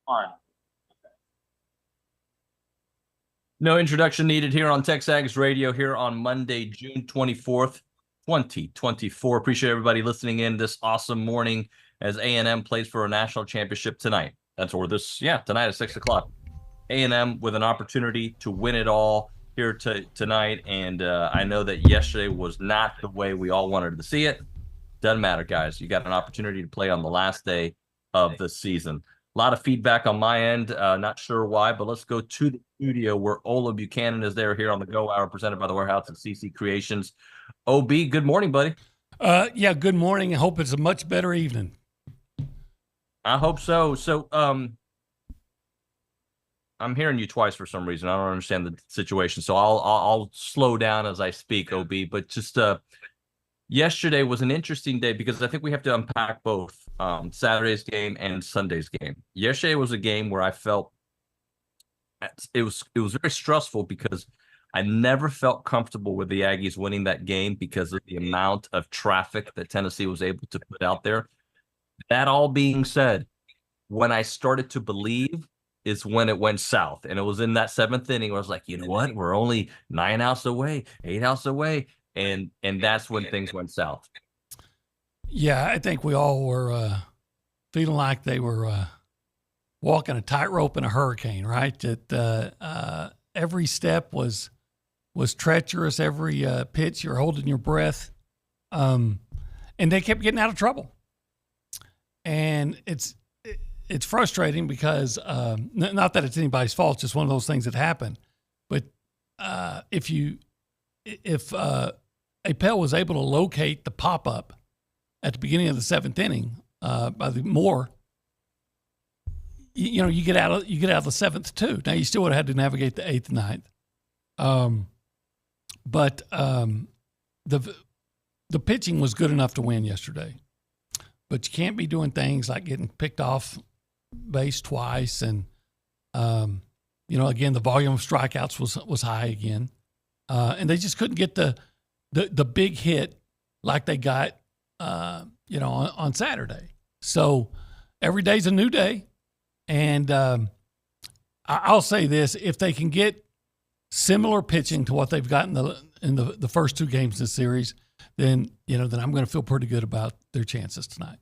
On. No introduction needed here on TexAgs Radio here on Monday, June 24th, 2024. Appreciate everybody listening in this awesome morning as A&M plays for a national championship tonight. Tonight at 6 o'clock. A&M with an opportunity to win it all here tonight. And I know that yesterday was not the way we all wanted to see it. Doesn't matter, guys. You got an opportunity to play on the last day of the season. A lot of feedback on my end. Not sure why, but let's go to the studio where Olin Buchanan is there here on the Go Hour presented by the Warehouse and CC Creations. OB, good morning, buddy. Yeah, good morning. I hope it's a much better evening. I hope so. So, I'm hearing you twice for some reason. I don't understand the situation. So I'll slow down as I speak, OB. But just yesterday was an interesting day because I think we have to unpack both Saturday's game and Sunday's game. Yesterday was a game where I felt it was very stressful because I never felt comfortable with the Aggies winning that game because of the amount of traffic that Tennessee was able to put out there. That all being said, when I started to believe is when it went south. And it was in that seventh inning where I was like, you know what? We're only 9 outs away, 8 outs away. And that's when things went south. Yeah, I think we all were feeling like they were walking a tightrope in a hurricane, right? That every step was treacherous. Every pitch, you're holding your breath. And they kept getting out of trouble. And it's frustrating because not that it's anybody's fault, just one of those things that happen. But if Appel was able to locate the pop-up at the beginning of the seventh inning by the Moore, you get out of the seventh too. Now you still would have had to navigate the eighth and ninth. But the pitching was good enough to win yesterday. But you can't be doing things like getting picked off base twice, and again the volume of strikeouts was high again, and they just couldn't get the big hit like they got on Saturday. So every day's a new day, and I'll say this: if they can get similar pitching to what they've gotten in the first two games of the series, then I'm going to feel pretty good about their chances tonight.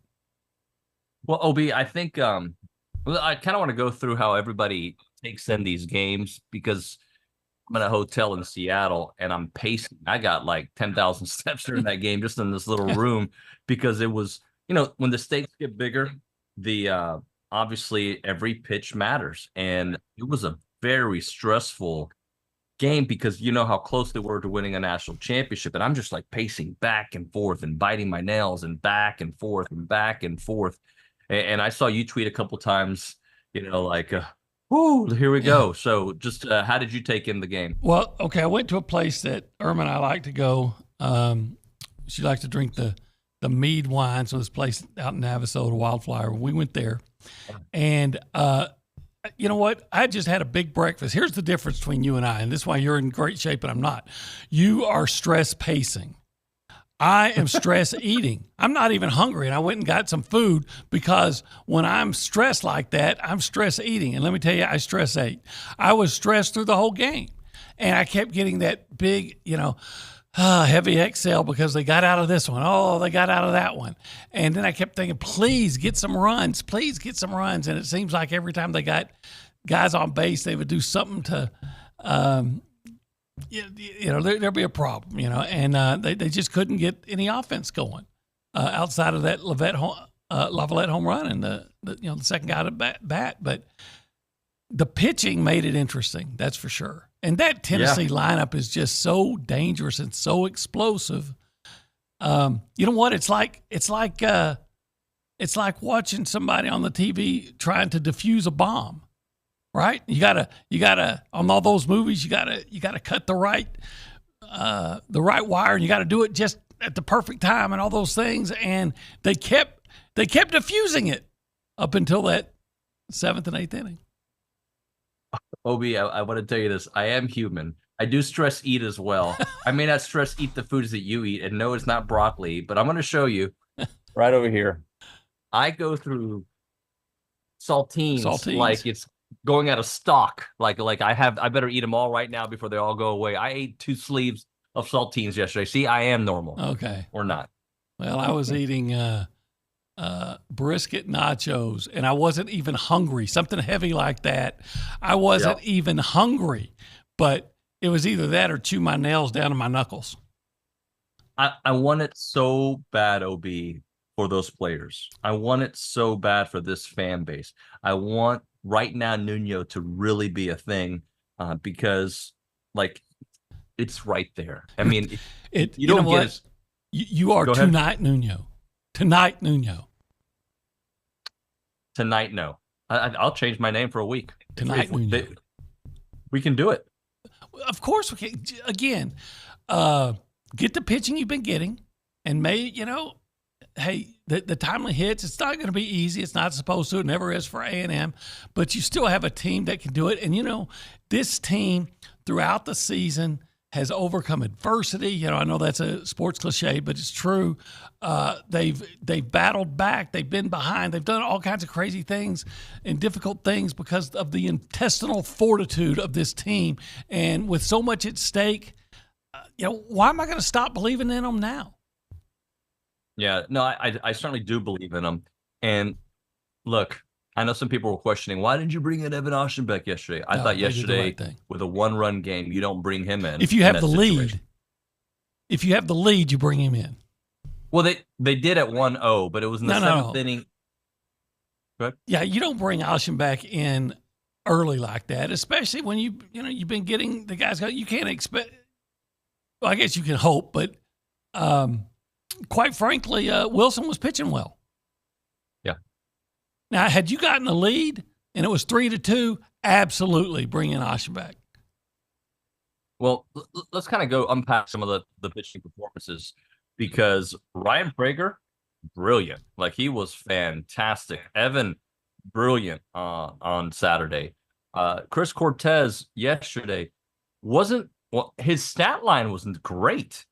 Well, OB, I think I kind of want to go through how everybody takes in these games because I'm in a hotel in Seattle and I'm pacing. I got like 10,000 steps during that game just in this little room because it was, when the stakes get bigger, the obviously every pitch matters. And it was a very stressful game because you know how close they were to winning a national championship. And I'm just like pacing back and forth and biting my nails and back and forth and back and forth. And I saw you tweet a couple times, whoo, here we go. So just how did you take in the game? Well, okay, I went to a place that Irma and I like to go. She likes to drink the mead wine. So this place out in Navasota, Wildflower, we went there. And you know what? I just had a big breakfast. Here's the difference between you and I, and this is why you're in great shape and I'm not. You are stress pacing. I am stress eating. I'm not even hungry, and I went and got some food because when I'm stressed like that, I'm stress eating. And let me tell you, I stress ate. I was stressed through the whole game, and I kept getting that big, heavy exhale because they got out of this one. Oh, they got out of that one. And then I kept thinking, please get some runs. Please get some runs. And it seems like every time they got guys on base, they would do something to there'll be a problem, and they just couldn't get any offense going outside of that Lavalette home run and the second guy to bat. But the pitching made it interesting, that's for sure. And that Tennessee lineup is just so dangerous and so explosive. You know what? It's like watching somebody on the TV trying to defuse a bomb. Right? You gotta on all those movies, you gotta cut the right wire, and you gotta do it just at the perfect time and all those things. And they kept diffusing it up until that seventh and eighth inning. Obi, I want to tell you this. I am human. I do stress eat as well. I may not stress eat the foods that you eat, and no, it's not broccoli, but I'm going to show you right over here. I go through saltines. Like it's going out of stock. Like I better eat them all right now before they all go away. I ate 2 sleeves of saltines yesterday. See, I am normal. Okay. Or not. Well, I was eating brisket nachos, and I wasn't even hungry. Something heavy like that. I wasn't even hungry, but it was either that or chew my nails down to my knuckles. I want it so bad, OB, for those players. I want it so bad for this fan base. I want right now Nuño to really be a thing because, like, it's right there. I mean, you don't get it. You are tonight, Nuño. Tonight, Nuño. Tonight, no. I'll change my name for a week. Tonight, Nuño. We can do it. Of course we can. Again, get the pitching you've been getting, and hey, the timely hits, it's not going to be easy. It's not supposed to. It never is for A&M. But you still have a team that can do it. And, this team throughout the season has overcome adversity. I know that's a sports cliche, but it's true. They've battled back. They've been behind. They've done all kinds of crazy things and difficult things because of the intestinal fortitude of this team. And with so much at stake, why am I going to stop believing in them now? Yeah, no, I certainly do believe in them. And look, I know some people were questioning, why didn't you bring in Evan Ostenbeck yesterday? I thought yesterday with a 1-run game, you don't bring him in. If you have the lead, you bring him in. Well, they did at 1-0, but it was in the seventh inning. Good. Yeah, you don't bring Ostenbeck in early like that, especially when you've been getting the guys. You can't expect. Well, I guess you can hope, but quite frankly, Wilson was pitching well. Yeah. Now, had you gotten the lead and it was 3-2, absolutely bring in Ostenbeck. Well, let's kind of go unpack some of the pitching performances because Ryan Brauninger, brilliant. Like, he was fantastic. Evan, brilliant on Saturday. Chris Cortez yesterday his stat line wasn't great,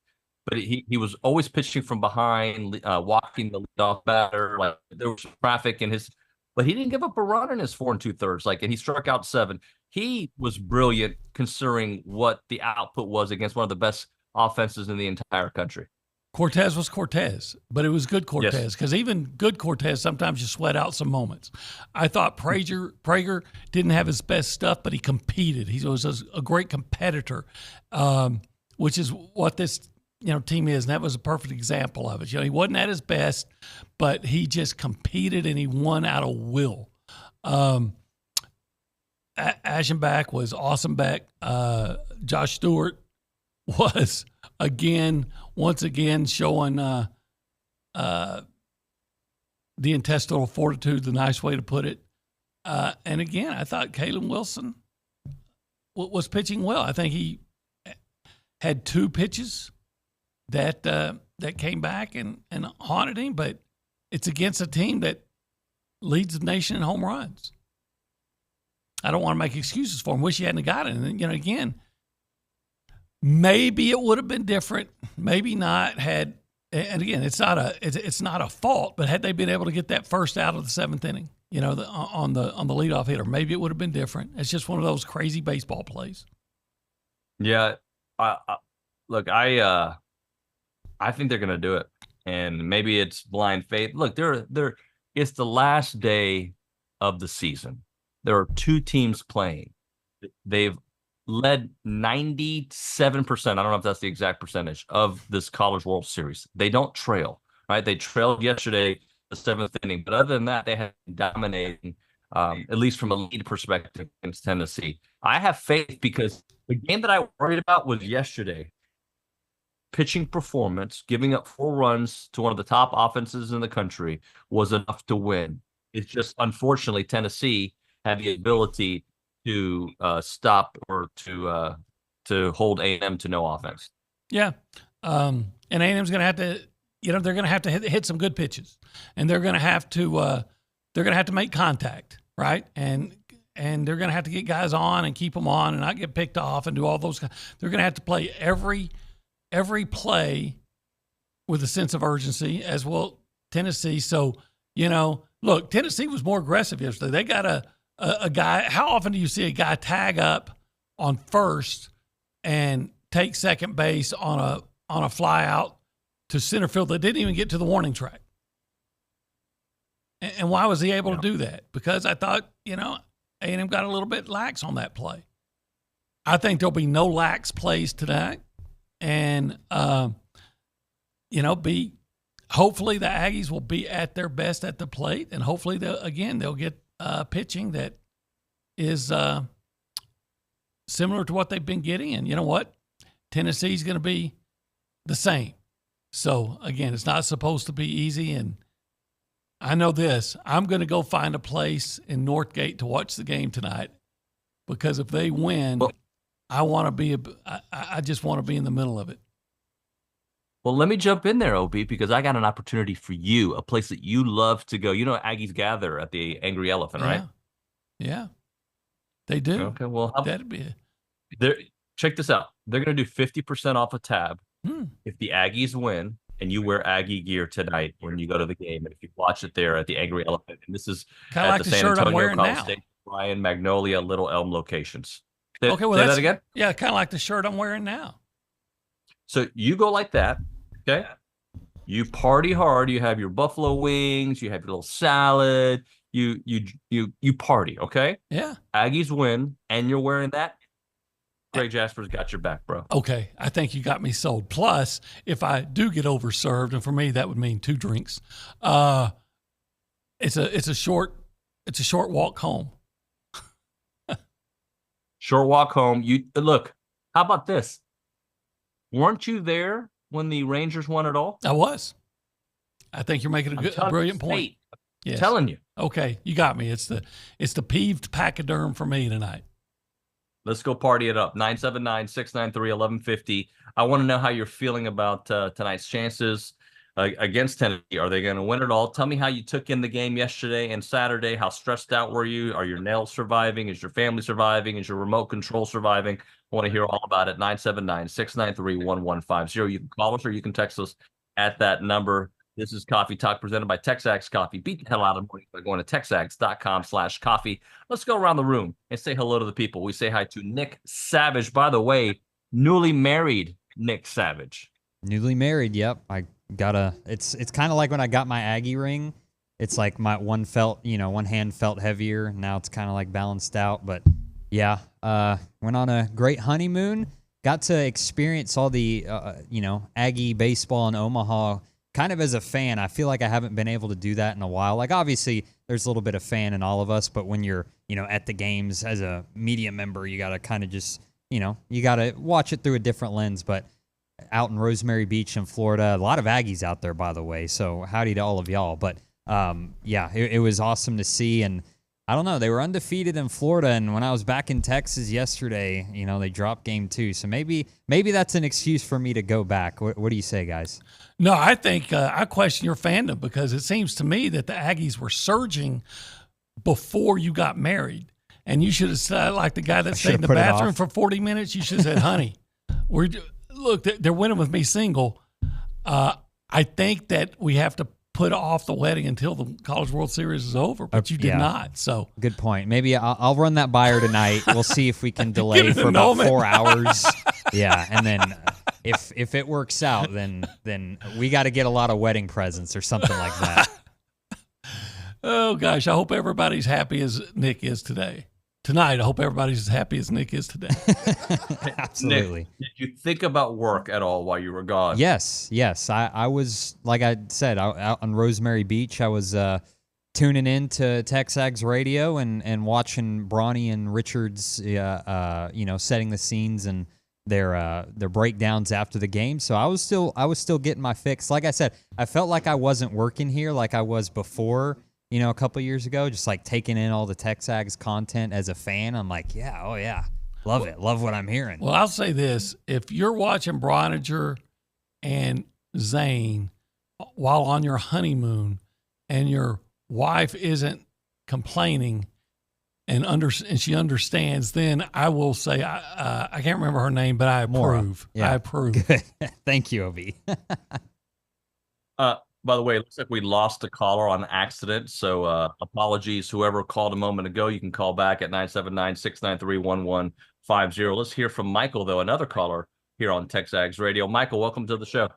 but he was always pitching from behind, walking the leadoff batter. Like, there was traffic in his, but he didn't give up a run in his 4 2/3. Like, and he struck out 7. He was brilliant considering what the output was against one of the best offenses in the entire country. Cortez was Cortez, but it was good Cortez because even good Cortez, sometimes you sweat out some moments. I thought Brauninger didn't have his best stuff, but he competed. He was a great competitor, which is what this team is, and that was a perfect example of it. He wasn't at his best, but he just competed and he won out of will. Aschenbach was awesome back. Josh Stewart was once again showing the intestinal fortitude, the nice way to put it. And again, I thought Kalen Wilson was pitching well. I think he had 2 pitches that came back and haunted him, but it's against a team that leads the nation in home runs. I don't want to make excuses for him. Wish he hadn't got it. And again, maybe it would have been different. Maybe not. And again, it's not a fault. But had they been able to get that first out of the 7th inning, on the leadoff hitter, maybe it would have been different. It's just one of those crazy baseball plays. Yeah, look, I think they're gonna do it, and maybe it's blind faith. Look, it's the last day of the season. There are 2 teams playing. They've led 97%. I don't know if that's the exact percentage of this College World Series. They don't trail, right? They trailed yesterday, the 7th inning, but other than that, they have been dominating, at least from a lead perspective against Tennessee. I have faith because the game that I worried about was yesterday. Pitching performance, giving up 4 runs to one of the top offenses in the country was enough to win. It's just, unfortunately, Tennessee had the ability to stop or to hold A&M to no offense. Yeah, and A&M's going to have to, they're going to have to hit some good pitches, and they're going to have to make contact, right? And they're going to have to get guys on and keep them on and not get picked off and do all those. They're going to have to play every play with a sense of urgency, as will Tennessee. So Look, Tennessee was more aggressive yesterday. They got a guy. How often do you see a guy tag up on first and take second base on a fly out to center field that didn't even get to the warning track? And why was he able to do that? Because I thought, A&M got a little bit lax on that play. I think there'll be no lax plays tonight. And, hopefully the Aggies will be at their best at the plate. And hopefully, they'll get pitching that is similar to what they've been getting. And you know what? Tennessee's going to be the same. So, again, it's not supposed to be easy. And I know this. I'm going to go find a place in Northgate to watch the game tonight because if they win, I just want to be in the middle of it. Well, let me jump in there, OB, because I got an opportunity for you, a place that you love to go. Aggies gather at the Angry Elephant, right? Yeah, they do. Okay, well, that'd be check this out. They're going to do 50% off a tab if the Aggies win and you wear Aggie gear tonight when you go to the game. And if you watch it there at the Angry Elephant, and this is kind at of like the the San shirt I'm Antonio wearing College now. Station, Bryan, Magnolia, Little Elm locations. Say that again? Yeah, kind of like the shirt I'm wearing now. So you go like that, okay? You party hard. You have your buffalo wings. You have your little salad. You party, okay? Yeah. Aggies win, and you're wearing that. Greg Jasper's got your back, bro. Okay, I think you got me sold. Plus, if I do get overserved, and for me that would mean 2 drinks, it's a short walk home. Short walk home. You look. How about this? Weren't you there when the Rangers won it all? I was. I think you're making a brilliant point. Yes. I'm telling you. Okay, you got me. It's the peeved pachyderm for me tonight. Let's go party it up. 979-693-1150. I want to know how you're feeling about tonight's chances against Tennessee. Are they going to win it all? Tell me how you took in the game yesterday and Saturday. How stressed out were you? Are your nails surviving? Is your family surviving? Is your remote control surviving? I want to hear all about it. 979-693-1150. You can call us or you can text us at that number. This is Coffee Talk presented by TexAgs Coffee. Beat the hell out of morning by going to texags.com/coffee. Let's go around the room and say hello to the people. We say hi to Nick Savage. By the way, newly married Nick Savage. Newly married, yep. It's kind of like when I got my Aggie ring. It's like my one hand felt heavier. Now it's kind of like balanced out. But yeah, went on a great honeymoon. Got to experience all the, Aggie baseball in Omaha. Kind of as a fan, I feel like I haven't been able to do that in a while. Like, obviously, there's a little bit of fan in all of us, but when you're, at the games as a media member, you got to kind of just, you got to watch it through a different lens. But out in Rosemary Beach in Florida, a lot of Aggies out there, by the way, so howdy to all of y'all. But, it was awesome to see, and I don't know, they were undefeated in Florida, and when I was back in Texas yesterday, they dropped game 2, so maybe that's an excuse for me to go back. What do you say, guys? No, I think I question your fandom because it seems to me that the Aggies were surging before you got married, and you should have said, like the guy that stayed in the bathroom for 40 minutes, you should have said, honey, they're winning with me single. I think that we have to put off the wedding until the College World Series is over, but you did not. So good point. Maybe I'll run that by her tonight. We'll see if we can delay for about 4 hours. Yeah, and then if it works out, then we got to get a lot of wedding presents or something like that. Oh gosh, I hope everybody's happy as Nick is today. Tonight, I hope everybody's as happy as Nick is today. Absolutely. Nick, did you think about work at all while you were gone? Yes. I was, like I said, out on Rosemary Beach. I was tuning in to TexAgs radio and watching Bronny and Richard's, setting the scenes and their breakdowns after the game. So I was still getting my fix. Like I said, I felt like I wasn't working here like I was before. A couple of years ago, just like taking in all the TexAgs content as a fan. I'm like, love it. Love what I'm hearing. Well, I'll say this. If you're watching Brauninger and Zane while on your honeymoon and your wife isn't complaining and she understands, then I will say, I can't remember her name, but I approve. Yeah. I approve. Thank you, Obi. By the way, it looks like we lost a caller on accident. So apologies, whoever called a moment ago. You can call back at 979-693-1150. Let's hear from Michael, though, another caller here on TexAgs Radio. Michael, welcome to the show.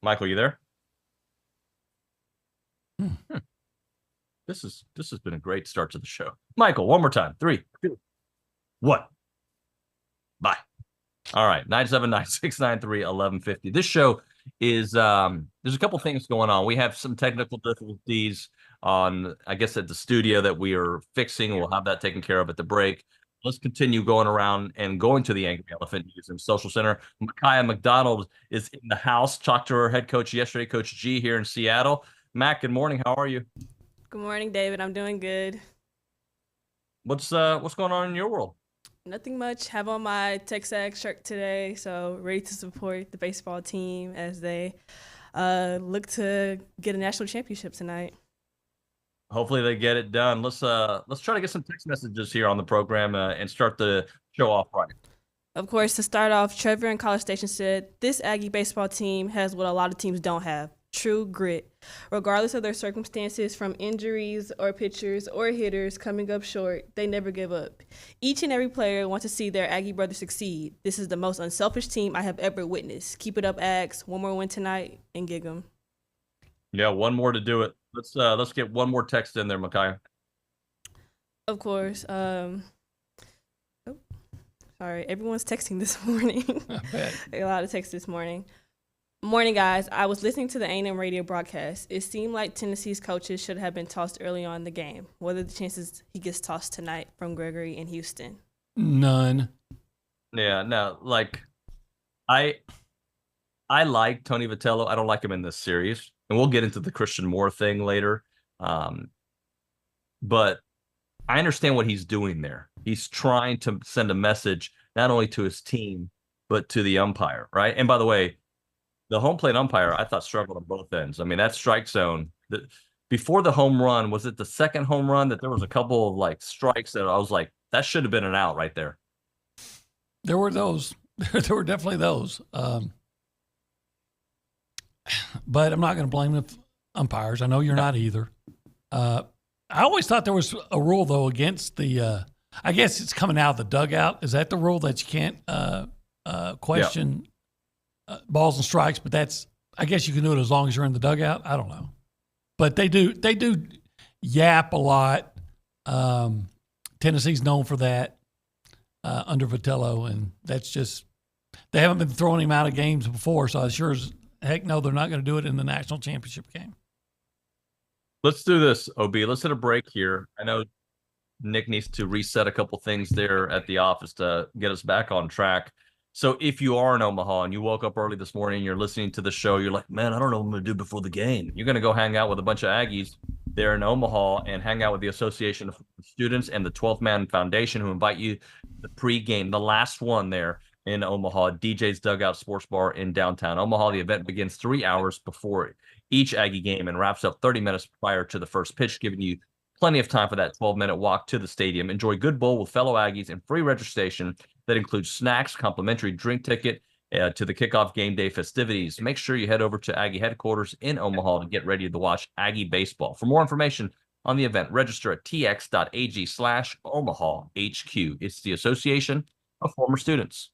Michael, you there? This has been a great start to the show. Michael, one more time. 3, 2, 1. Bye. All right, 979-693-1150. This show is there's a couple things going on. We have some technical difficulties on, I guess, at the studio that we are fixing. We'll have that taken care of at the break. Let's continue going around and going to the Angry Elephant Museum Social Center. Micaiah McDonald is in the house. Talked to her head coach yesterday, Coach G, here in Seattle. Mac, good morning. How are you? Good morning, David. I'm doing good. What's going on in your world? Nothing much. Have on my TexAgs shirt today, so ready to support the baseball team as they look to get a national championship tonight. Hopefully they get it done. Let's try to get some text messages here on the program and start the show off right. Of course, to start off, Trevor in College Station said, "This Aggie baseball team has what a lot of teams don't have. True grit. Regardless of their circumstances, from injuries or pitchers or hitters coming up short, they never give up. Each and every player wants to see their Aggie brothers succeed. This is the most unselfish team I have ever witnessed. Keep it up, Ags. One more win tonight and gig 'em." Yeah, one more to do it. Let's get one more text in there, Micaiah. Of course. Sorry, everyone's texting this morning. A lot of texts this morning. Morning, guys. I was listening to the A&M radio broadcast. It seemed like Tennessee's coaches should have been tossed early on in the game. What are the chances he gets tossed tonight from Gregory in Houston? None. Yeah, no, like I like Tony Vitello. I don't like him in this series, and we'll get into the Christian Moore thing later. But I understand what he's doing there. He's trying to send a message not only to his team but to the umpire, right? And by the way, the home plate umpire, I thought, struggled on both ends. I mean, that strike zone, before the home run, was it the second home run that there was a couple of like strikes that I was like, that should have been an out right there. There were those. There were definitely those. But I'm not going to blame the umpires. I know you're not either. I always thought there was a rule, though, against the I guess it's coming out of the dugout. Is that the rule that you can't question balls and strikes? But that's, I guess you can do it as long as you're in the dugout. I don't know. But they do yap a lot. Tennessee's known for that under Vitello, and that's just, they haven't been throwing him out of games before, so I sure as heck no, they're not going to do it in the national championship game. Let's do this, OB. Let's hit a break here. I know Nick needs to reset a couple things there at the office to get us back on track. So if you are in Omaha and you woke up early this morning, you're listening to the show, you're like, man, I don't know what I'm going to do before the game. You're going to go hang out with a bunch of Aggies there in Omaha and hang out with the Association of Students and the 12th Man Foundation, who invite you to the pregame, the last one there in Omaha, DJ's Dugout Sports Bar in downtown Omaha. The event begins 3 hours before each Aggie game and wraps up 30 minutes prior to the first pitch, giving you plenty of time for that 12-minute walk to the stadium. Enjoy good bowl with fellow Aggies and free registration that includes snacks, complimentary drink ticket to the kickoff game day festivities. Make sure you head over to Aggie headquarters in Omaha to get ready to watch Aggie baseball. For more information on the event, register at tx.ag/Omaha HQ. It's the Association of Former Students.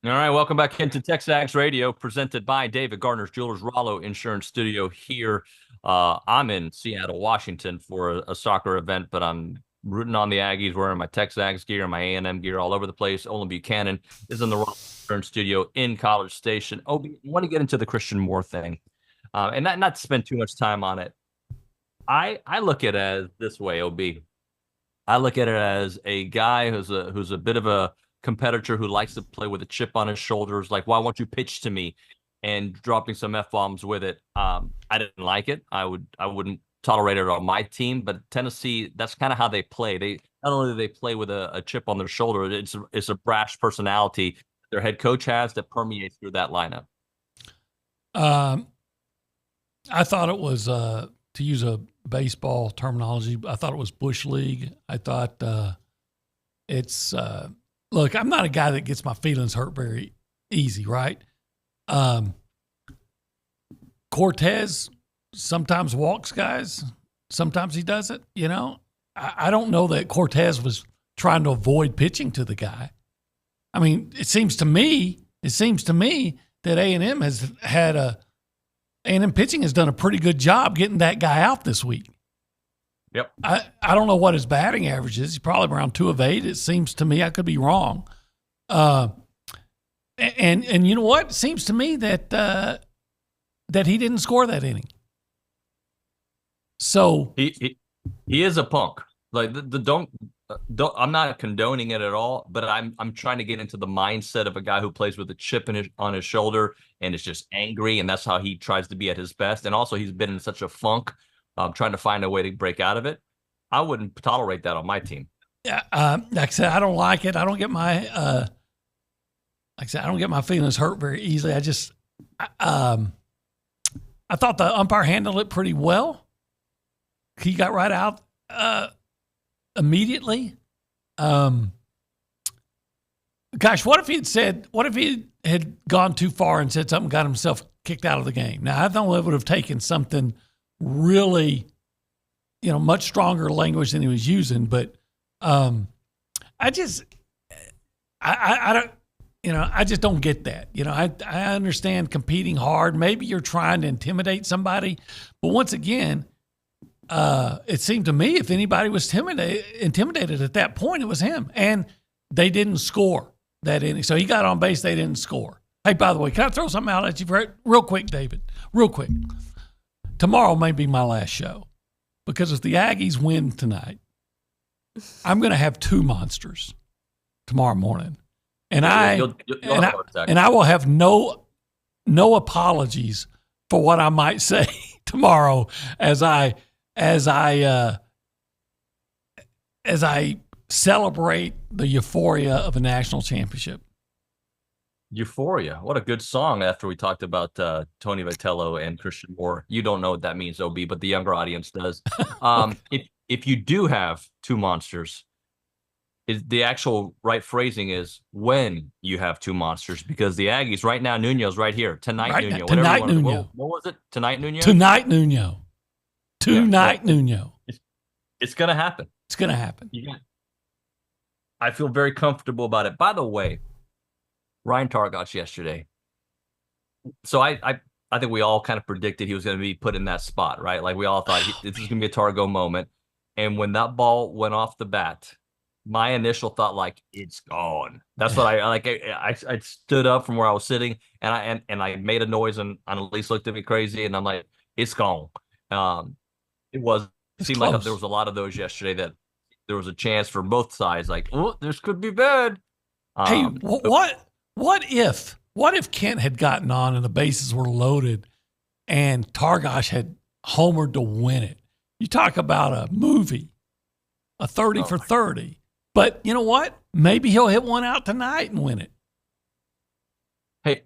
All right, welcome back into TexAgs Radio, presented by David Gardner's Jewelers Rollo Insurance Studio here. I'm in Seattle, Washington for a soccer event, but I'm rooting on the Aggies, wearing my TexAgs gear, my A&M gear all over the place. Olin Buchanan is in the Rollo Insurance Studio in College Station. Oh, I want to get into the Christian Moore thing, and not to spend too much time on it. I look at it as this way, OB. I look at it as a guy who's a bit of a competitor who likes to play with a chip on his shoulders, like, why won't you pitch to me, and dropping some F-bombs with it. I didn't like it. I wouldn't tolerate it on my team, but Tennessee, that's kind of how they play. They not only do they play with a chip on their shoulder, it's a brash personality their head coach has that permeates through that lineup. I thought it was, to use a baseball terminology, I thought it was Bush League. I thought it's look, I'm not a guy that gets my feelings hurt very easy, right? Cortez sometimes walks guys, sometimes he doesn't. You know, I don't know that Cortez was trying to avoid pitching to the guy. I mean, it seems to me that A&M has had A&M pitching has done a pretty good job getting that guy out this week. Yep. I don't know what his batting average is. He's probably around 2 of 8. It seems to me. I could be wrong. And you know what? It seems to me that that he didn't score that inning. So he is a punk. Like don't I'm not condoning it at all, but I'm trying to get into the mindset of a guy who plays with a chip on his shoulder and is just angry, and that's how he tries to be at his best. And also, he's been in such a funk, trying to find a way to break out of it. I wouldn't tolerate that on my team. Yeah, like I said, I don't like it. I don't get my feelings hurt very easily. I thought the umpire handled it pretty well. He got right out immediately. Gosh, what if he had gone too far and said something, got himself kicked out of the game? Now, I thought it would have taken something really, much stronger language than he was using, but I just don't get that. I understand competing hard. Maybe you're trying to intimidate somebody, but once again, it seemed to me if anybody was intimidated at that point, it was him. And they didn't score that inning. So he got on base, they didn't score. Hey, by the way, can I throw something out at you real quick, David? Real quick. Tomorrow may be my last show because if the Aggies win tonight, I'm going to have 2 monsters tomorrow morning. And I will have no apologies for what I might say tomorrow as I celebrate the euphoria of a national championship. Euphoria. What a good song after we talked about Tony Vitello and Christian Moore. You don't know what that means, OB, but the younger audience does. Okay. If you do have 2 monsters, the actual right phrasing is when you have 2 monsters, because the Aggies right now, Nuño's right here. Tonight, right Nuño. Tonight, Nuño. What was it? Tonight, Nuño? Tonight, Nuño. Nuño. It's going to happen. It's going to happen. Yeah. I feel very comfortable about it. By the way, Ryan Targosh yesterday. So I think we all kind of predicted he was going to be put in that spot, right? Like we all thought this is going to be a Targo moment. And when that ball went off the bat, my initial thought, like, it's gone. That's what I stood up from where I was sitting and I made a noise and Annalise looked at me crazy and I'm like, it's gone. It seemed like there was a lot of those yesterday that there was a chance for both sides. Like, oh, this could be bad. Hey, what if Kent had gotten on and the bases were loaded and Targosh had homered to win it? You talk about a movie, a 30 for 30. But you know what? Maybe he'll hit one out tonight and win it. Hey,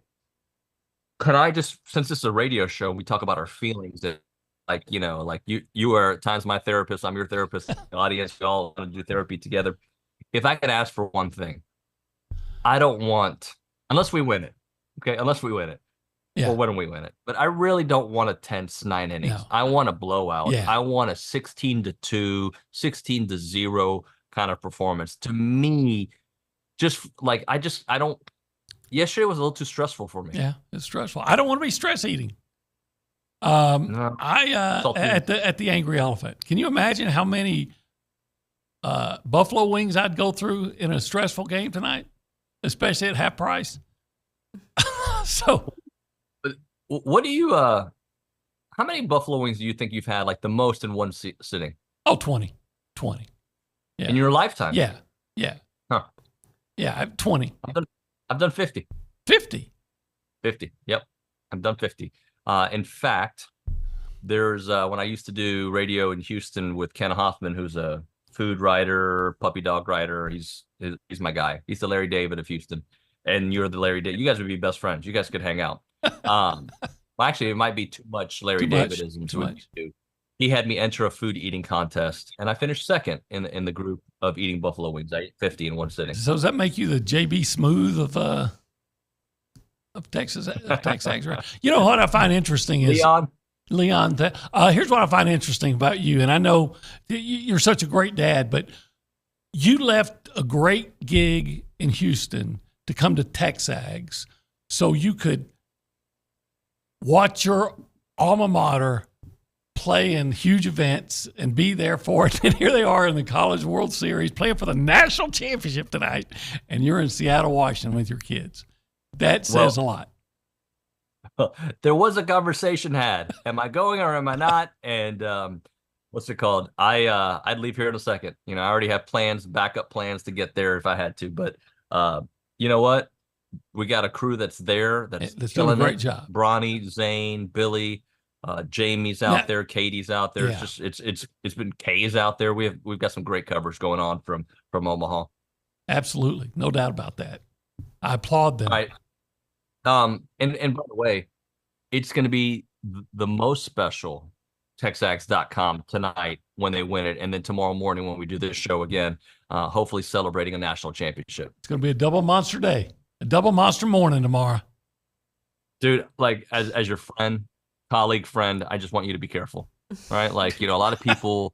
could I just, since this is a radio show, we talk about our feelings that, like you are at times my therapist, I'm your therapist, the audience, we all want to do therapy together. If I could ask for one thing, I don't want, unless we win it, okay? Unless we win it. Yeah. Or when we win it. But I really don't want a tense 9 innings. No. I want a blowout. Yeah. I want a 16-2, 16-0 kind of performance. To me, just like I don't yesterday was a little too stressful for me. Yeah, it's stressful. I don't want to be stress eating. No. At the Angry Elephant. Can you imagine how many buffalo wings I'd go through in a stressful game tonight, especially at half price? So, what do you? How many buffalo wings do you think you've had, like the most in one sitting? Oh, 20. Yeah. In your lifetime? Yeah. Huh. Yeah, I have 20. I've done 50. 50. 50. Yep. I've done 50. In fact, there's when I used to do radio in Houston with Ken Hoffman, who's a food writer, puppy dog writer. He's my guy. He's the Larry David of Houston, and you're the Larry David. You guys would be best friends. You guys could hang out. Well, actually, it might be too much Larry Davidism. Too much. He had me enter a food eating contest, and I finished second in the group of eating buffalo wings. I ate 50 in one sitting. So does that make you the JB Smooth of Texas TexAgs? Right? You know what I find interesting is Leon. Here's what I find interesting about you, and I know you're such a great dad, but you left a great gig in Houston to come to TexAgs so you could watch your alma mater play in huge events and be there for it. And here they are in the College World Series playing for the national championship tonight, and you're in Seattle, Washington with your kids. That says a lot. There was a conversation had. Am I going or am I not? And what's it called? I'd leave here in a second. I already have backup plans to get there if I had to. But you know what? We got a crew that's there. That's doing a great job. Bronny, Zane, Billy, Jamie's out there. Katie's out there. Yeah. It's been Kay's out there. We've got some great coverage going on from Omaha. Absolutely, no doubt about that. I applaud them. Right. And by the way, it's going to be the most special TexAgs.com tonight when they win it, and then tomorrow morning when we do this show again, hopefully celebrating a national championship. It's going to be a double monster day, a double monster morning tomorrow. Dude, like as your friend, colleague, friend, I just want you to be careful, right? Like, a lot of people,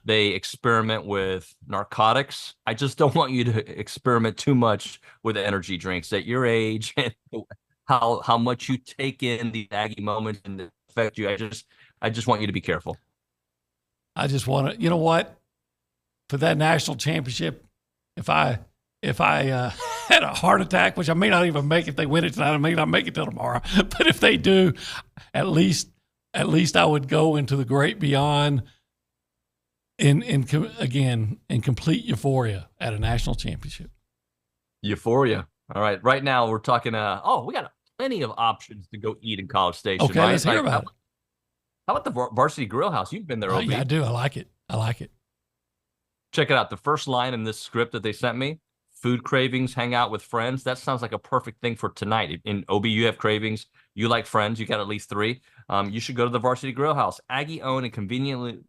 they experiment with narcotics. I just don't want you to experiment too much with energy drinks at your age and how much you take in the Aggie moments and affect you. I just want you to be careful. I just want to, you know what? For that national championship, if I had a heart attack, which I may not even make if they win it tonight, I may not make it till tomorrow. But if they do, at least I would go into the great beyond in complete euphoria at a national championship. Euphoria. All right. Right now we're talking. We got plenty of options to go eat in College Station. Okay, right? let's hear about it. How about the Varsity Grill House? You've been there. Oh, yeah, I do. I like it. Check it out. The first line in this script that they sent me: food cravings, hang out with friends. That sounds like a perfect thing for tonight. In OB, you have cravings. You like friends. You got at least 3. You should go to the Varsity Grill House. Aggie owned and conveniently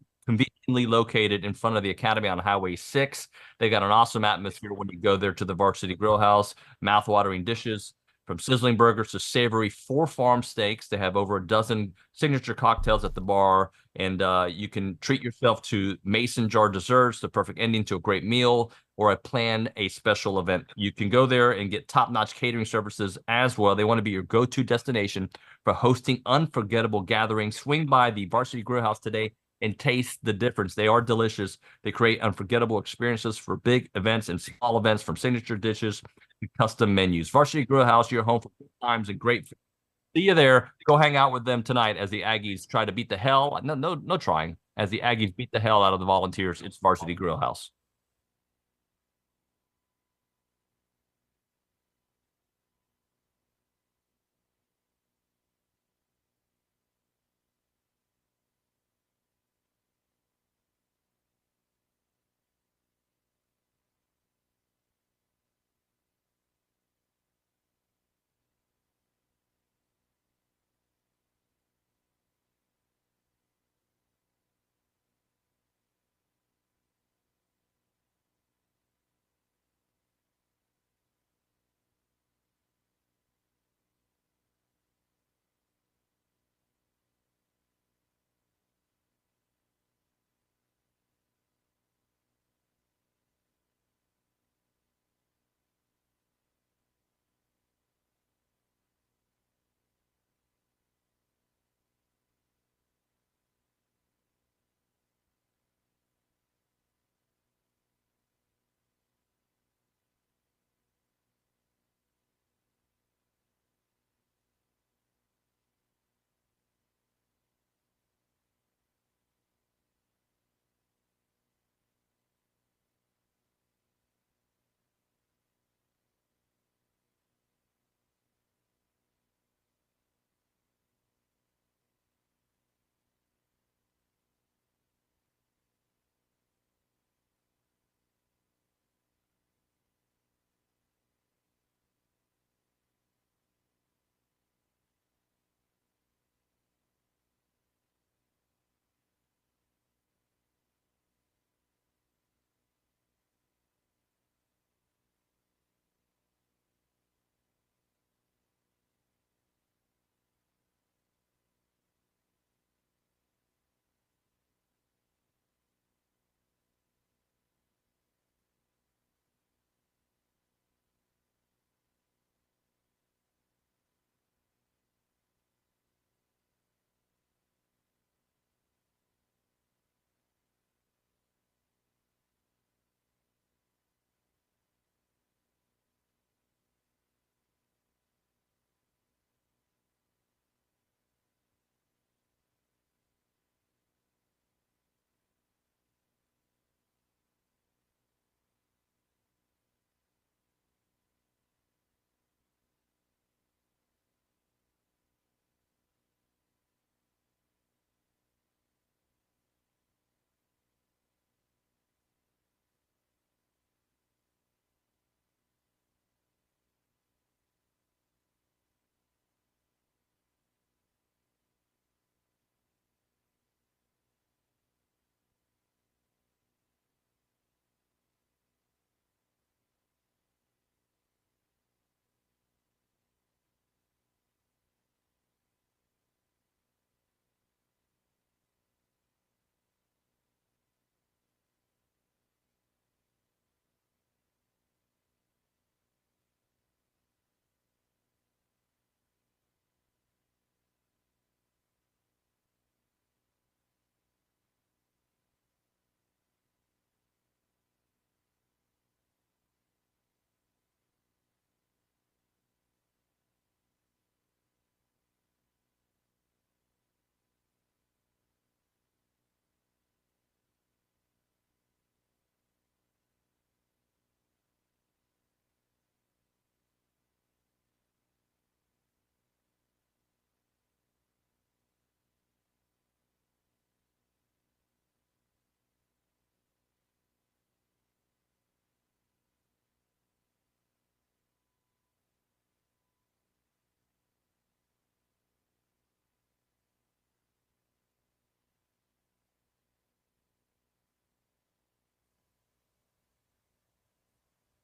located in front of the Academy on Highway 6. They got an awesome atmosphere when you go there to the Varsity Grill House. Mouth-watering dishes, from sizzling burgers to savory 4 farm steaks. They have over a dozen signature cocktails at the bar, and you can treat yourself to mason jar desserts, the perfect ending to a great meal, or plan a special event. You can go there and get top-notch catering services as well. They want to be your go-to destination for hosting unforgettable gatherings. Swing by the Varsity Grill House today and taste the difference. They are delicious. They create unforgettable experiences for big events and small events, from signature dishes to custom menus. Varsity Grill House, your home for good times and great food. See you there. Go hang out with them tonight as the Aggies try to beat the hell. No trying. As the Aggies beat the hell out of the Volunteers, it's Varsity Grill House.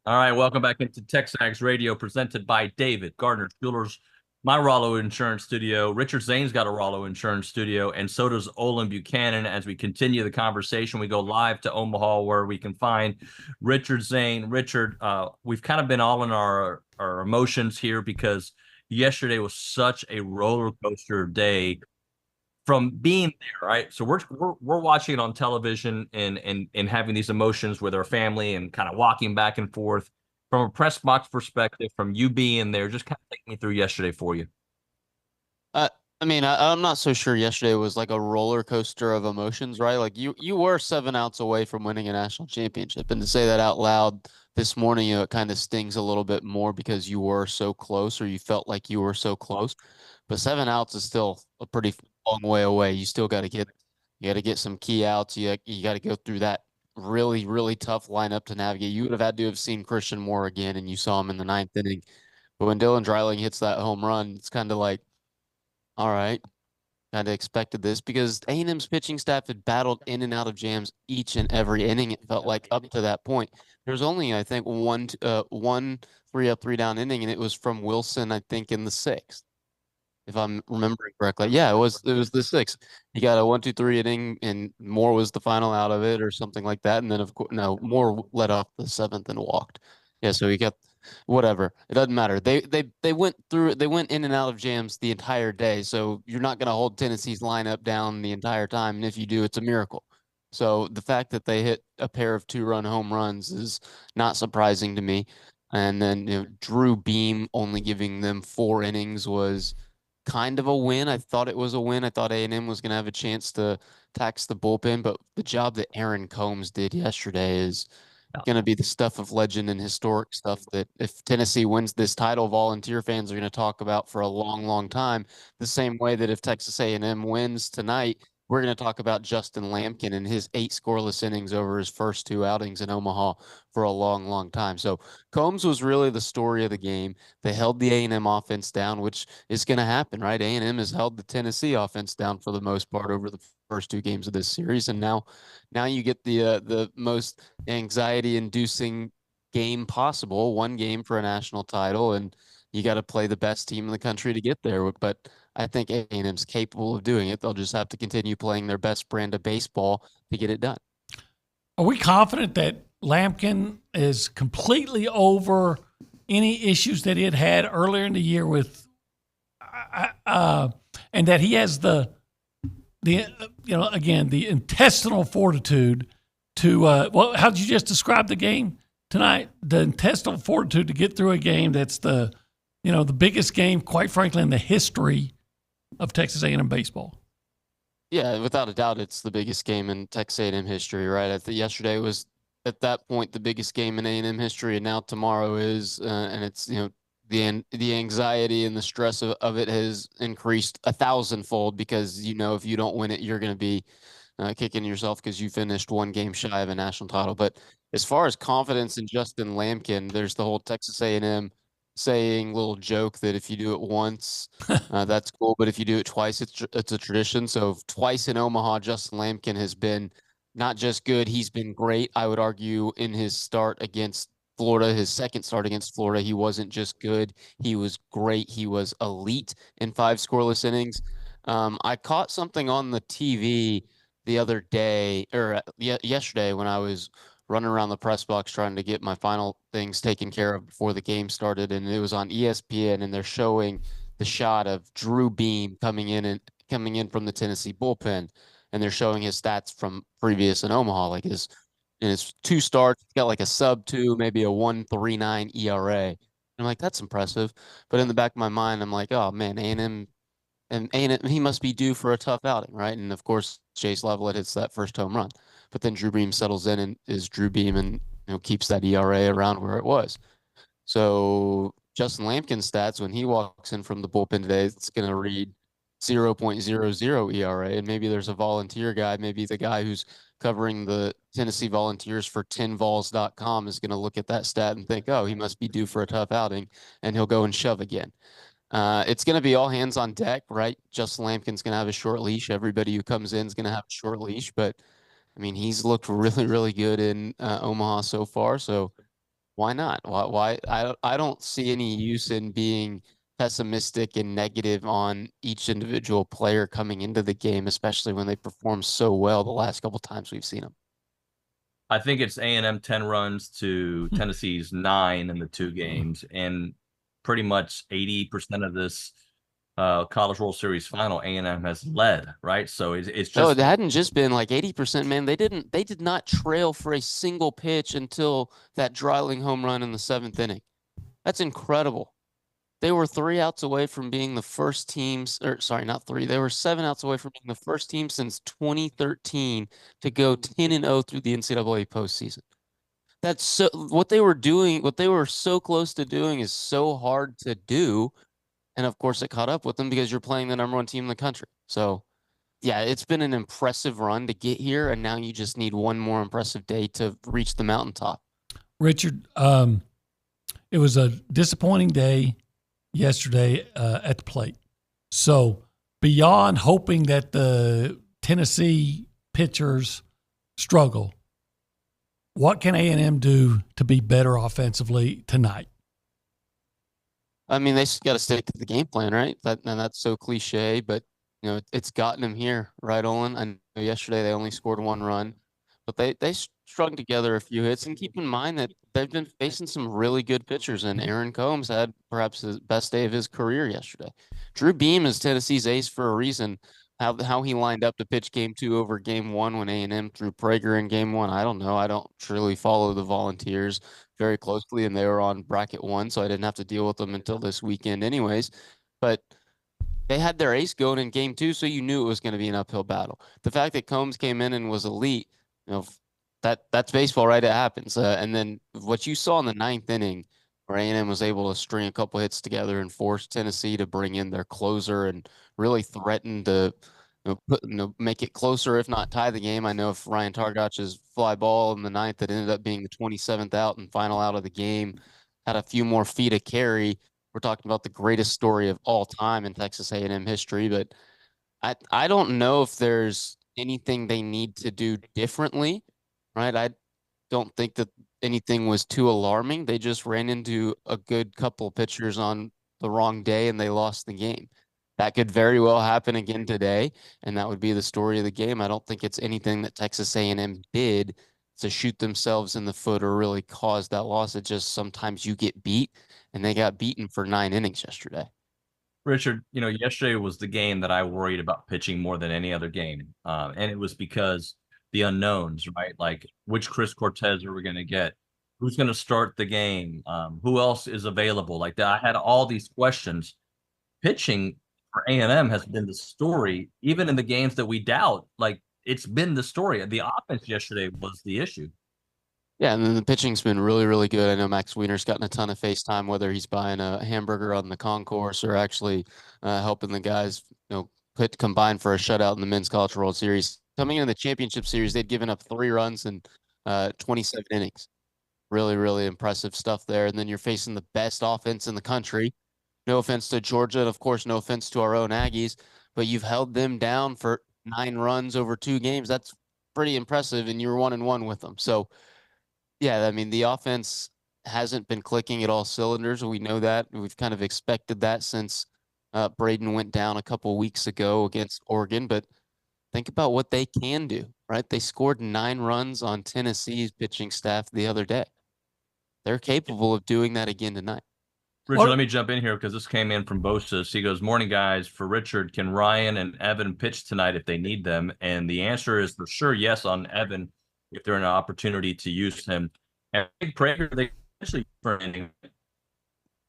All right, welcome back into TexAgs Radio, presented by David Gardner Jewelers, my Rollo Insurance Studio. Richard Zane's got a Rollo Insurance Studio, and so does Olin Buchanan. As we continue the conversation, we go live to Omaha, where we can find Richard Zane. Richard, we've kind of been all in our emotions here because yesterday was such a roller coaster day from being there, right? So we're watching it on television and having these emotions with our family and kind of walking back and forth. From a press box perspective, from you being there, just kind of take me through yesterday for you. I mean, I'm not so sure yesterday was like a roller coaster of emotions, right? Like you were 7 outs away from winning a national championship, and to say that out loud this morning, it kind of stings a little bit more because you were so close, or you felt like you were so close. But 7 outs is still a pretty long way away. You still got to get some key outs. You got to go through that really, really tough lineup to navigate. You would have had to have seen Christian Moore again, and you saw him in the 9th inning. But when Dylan Dreiling hits that home run, it's kind of like, all right, kind of expected this because A&M's pitching staff had battled in and out of jams each and every inning. It felt like up to that point. There was only, I think, one 3-up, 3-down inning, and it was from Wilson, I think, in the 6th, if I'm remembering correctly. Yeah, it was the 6th. He got a 1-2-3 inning, and Moore was the final out of it, or something like that. And then, of course, no, Moore led off the 7th and walked. Yeah, so he got whatever. It doesn't matter. They went through. They went in and out of jams the entire day. So you're not going to hold Tennessee's lineup down the entire time, and if you do, it's a miracle. So the fact that they hit a pair of 2-run home runs is not surprising to me. And then Drew Beam only giving them 4 innings was kind of a win. I thought it was a win. I thought A&M was going to have a chance to tax the bullpen, but the job that Aaron Combs did yesterday is going to be the stuff of legend and historic stuff that if Tennessee wins this title, Volunteer fans are going to talk about for a long, long time. The same way that if Texas A&M wins tonight, we're going to talk about Justin Lampkin and his 8 scoreless innings over his first 2 outings in Omaha for a long, long time. So Combs was really the story of the game. They held the A&M offense down, which is going to happen, right? A&M has held the Tennessee offense down for the most part over the first 2 games of this series, and now you get the most anxiety-inducing game possible, 1 game for a national title, and you got to play the best team in the country to get there. But I think A&M's capable of doing it. They'll just have to continue playing their best brand of baseball to get it done. Are we confident that Lampkin is completely over any issues that he had had earlier in the year with, and that he has the intestinal fortitude to well, how did you just describe the game tonight? The intestinal fortitude to get through a game that's the biggest game, quite frankly, in the history of Texas A&M baseball. Yeah, without a doubt, it's the biggest game in Texas A&M history, right? I think yesterday was at that point the biggest game in A&M history, and now tomorrow is, and it's the anxiety and the stress of it has increased 1,000-fold because if you don't win it, you're going to be kicking yourself because you finished 1 game shy of a national title. But as far as confidence in Justin Lampkin, there's the whole Texas A&M saying little joke that if you do it once, that's cool, but if you do it twice, it's a tradition. So twice in Omaha, Justin Lampkin has been not just good, he's been great. I would argue in his start against Florida, his second start against Florida, he wasn't just good, he was great. He was elite in 5 scoreless innings. I caught something on the TV the other day, or yesterday, when I was running around the press box trying to get my final things taken care of before the game started, and it was on ESPN, and they're showing the shot of Drew Beam coming in from the Tennessee bullpen, and they're showing his stats from previous in Omaha, like in his 2 starts, he's got like a sub-2, maybe a 1.39 ERA. I'm like, that's impressive. But in the back of my mind, I'm like, oh man, A&M, he must be due for a tough outing, right? And of course, Chase Levelett hits that first home run. But then Drew Beam settles in and is Drew Beam and keeps that ERA around where it was. So Justin Lampkin's stats when he walks in from the bullpen today, it's going to read 0.00 ERA, and maybe there's a volunteer guy, maybe the guy who's covering the Tennessee Volunteers for 10vols.com is going to look at that stat and think, oh, he must be due for a tough outing, and he'll go and shove again. It's going to be all hands on deck, right? Justin Lampkin's going to have a short leash. Everybody who comes in is going to have a short leash, but I mean, he's looked really, really good in Omaha so far. So Why not? Why? I don't see any use in being pessimistic and negative on each individual player coming into the game, especially when they perform so well the last couple times we've seen them. I think it's A&M 10 runs to Tennessee's 9 in the 2 games, and pretty much 80% of this College World Series final A&M has led, right? So it's No, just it hadn't just been like 80%, man. They did not trail for a single pitch until that Dreiling home run in the 7th inning. That's incredible. They were 3 outs away from being the first teams, or sorry, not 3. They were 7 outs away from being the first team since 2013 to go 10-0 through the NCAA postseason. That's so what they were doing, what they were so close to doing is so hard to do. And of course, it caught up with them because you're playing the #1 team in the country. So, yeah, it's been an impressive run to get here, and now you just need one more impressive day to reach the mountaintop. Richard, it was a disappointing day yesterday at the plate. So beyond hoping that the Tennessee pitchers struggle, what can A&M do to be better offensively tonight? I mean, they got to stick to the game plan, right? And that's so cliche, but it's gotten them here, right, Olin? I know yesterday they only scored 1 run, but they strung together a few hits. And keep in mind that they've been facing some really good pitchers, and Aaron Combs had perhaps the best day of his career yesterday. Drew Beam is Tennessee's ace for a reason. How he lined up to pitch game 2 over game 1 when A&M threw Prager in game 1, I don't know. I don't truly follow the Volunteers very closely, and they were on bracket 1, so I didn't have to deal with them until this weekend anyways. But they had their ace going in game 2, so you knew it was going to be an uphill battle. The fact that Combs came in and was elite, that's baseball, right? It happens. And then what you saw in the 9th inning, where A&M was able to string a couple hits together and force Tennessee to bring in their closer and really threaten to make it closer, if not tie the game. I know if Ryan Targach's fly ball in the 9th that ended up being the 27th out and final out of the game had a few more feet of carry, we're talking about the greatest story of all time in Texas A&M history. But I don't know if there's anything they need to do differently, right? I don't think that anything was too alarming. They just ran into a good couple pitchers on the wrong day and they lost the game. That could very well happen again today, and that would be the story of the game. I don't think it's anything that Texas A&M did to shoot themselves in the foot or really cause that loss. It just sometimes you get beat, and they got beaten for 9 innings yesterday. Richard, yesterday was the game that I worried about pitching more than any other game. And it was because the unknowns, right? Like, which Chris Cortez are we going to get? Who's going to start the game? Who else is available? Like that, I had all these questions. Pitching for A&M has been the story, even in the games that we doubt. Like, it's been the story. The offense yesterday was the issue. Yeah, and then the pitching's been really, really good. I know Max Wiener's gotten a ton of FaceTime, whether he's buying a hamburger on the concourse or actually helping the guys, combine for a shutout in the Men's College World Series. Coming into the championship series, they'd given up 3 runs in 27 innings. Really, really impressive stuff there. And then you're facing the best offense in the country. No offense to Georgia, and of course, no offense to our own Aggies, but you've held them down for 9 runs over 2 games. That's pretty impressive, and you're 1-1 with them. So, yeah, I mean, the offense hasn't been clicking at all cylinders. We know that. We've kind of expected that since Braden went down a couple weeks ago against Oregon. But think about what they can do, right? They scored 9 runs on Tennessee's pitching staff the other day. They're capable of doing that again tonight. Richard, let me jump in here because this came in from Bosis. He goes, "Morning, guys. For Richard, can Ryan and Evan pitch tonight if they need them?" And the answer is for sure yes on Evan if they're in an opportunity to use him. And Big Prager, they actually for an inning.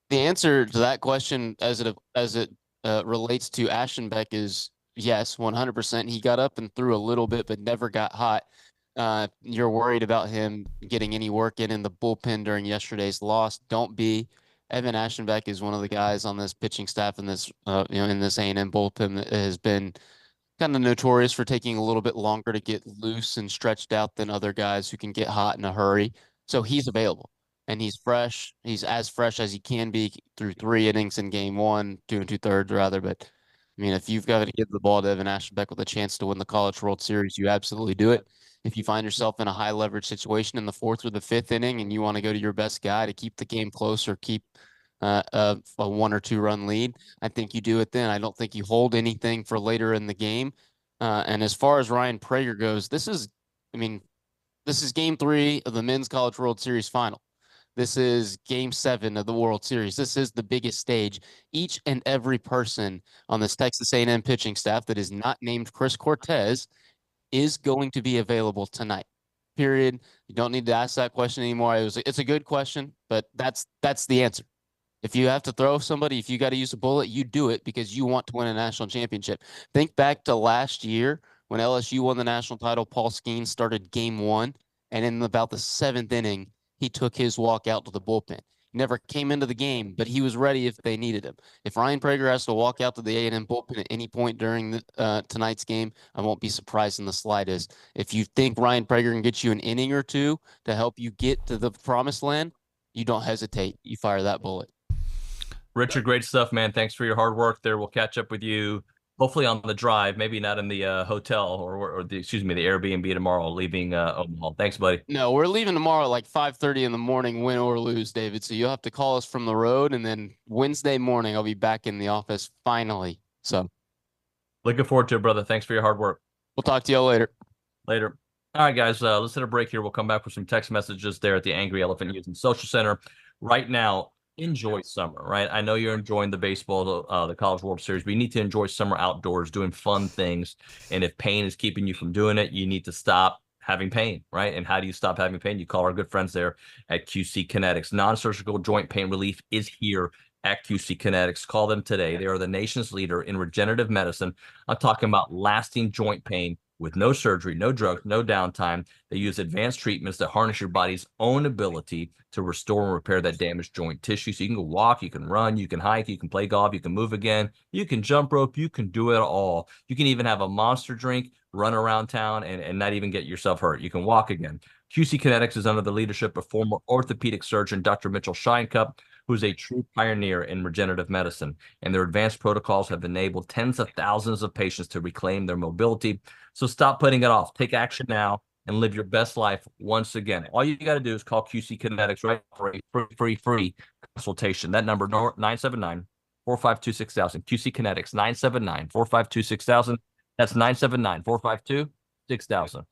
The answer to that question, as it relates to Aschenbeck, is yes, 100%. He got up and threw a little bit, but never got hot. You're worried about him getting any work in the bullpen during yesterday's loss. Don't be. Evan Aschenbeck is one of the guys on this pitching staff in this, in this A&M bullpen that has been kind of notorious for taking a little bit longer to get loose and stretched out than other guys who can get hot in a hurry. So he's available and he's fresh. He's as fresh as he can be through 3 innings in game 1, 2 2/3 rather. But I mean, if you've got to give the ball to Evan Ashenbeck with a chance to win the College World Series, you absolutely do it. If you find yourself in a high leverage situation in the fourth or the fifth inning and you want to go to your best guy to keep the game close or keep a 1 or 2 run lead, I think you do it then. I don't think you hold anything for later in the game. And as far as Ryan Prager goes, I mean, this is game 3 of the Men's College World Series final. This is game 7 of the World Series. This is the biggest stage. Each and every person on this Texas A&M pitching staff that is not named Chris Cortez is going to be available tonight. Period. You don't need to ask that question anymore. It's a good question, but that's the answer. If you have to throw somebody, if you got to use a bullet, you do it because you want to win a national championship. Think back to last year when LSU won the national title. Paul Skeens started game 1, and in about the 7th inning, he took his walk out to the bullpen. He never came into the game, but he was ready if they needed him. If Ryan Prager has to walk out to the A&M bullpen at any point during tonight's game, I won't be surprised in the slightest. If you think Ryan Prager can get you an inning or 2 to help you get to the promised land, you don't hesitate. You fire that bullet. Richard, great stuff, man. Thanks for your hard work there. We'll catch up with you hopefully on the drive, maybe not in the hotel or the Airbnb tomorrow, leaving Omaha. Thanks, buddy. No, we're leaving tomorrow at like 5:30 in the morning, win or lose, David. So you'll have to call us from the road, and then Wednesday morning I'll be back in the office finally. So Looking forward to it, brother. Thanks for your hard work. we'll talk to y'all later. Later. All right, guys, let's hit a break here. We'll come back with some text messages there at the Angry Elephant Youth and Social Center. Right now, enjoy summer, right? I know you're enjoying the baseball, the College World Series, but you need to enjoy summer outdoors, doing fun things. And if pain is keeping you from doing it, you need to stop having pain, right? And how do you stop having pain? You call our good friends there at QC Kinetics. Non-surgical joint pain relief is here at QC Kinetics. Call them today. They are the nation's leader in regenerative medicine. I'm talking about lasting joint pain with no surgery, no drugs, no downtime. They use advanced treatments that harness your body's own ability to restore and repair that damaged joint tissue. So you can go walk, you can run, you can hike, you can play golf, you can move again, you can jump rope, you can do it all. You can even have a monster drink, run around town, and not even get yourself hurt. You can walk again. QC Kinetics is under the leadership of former orthopedic surgeon Dr. Mitchell Scheinkup, who's a true pioneer in regenerative medicine. And their advanced protocols have enabled tens of thousands of patients to reclaim their mobility. So stop putting it off. Take action now and live your best life once again. All you got to do is call QC Kinetics right for a free consultation. That number, 979-452-6000. QC Kinetics, 979-452-6000. That's 979-452-6000.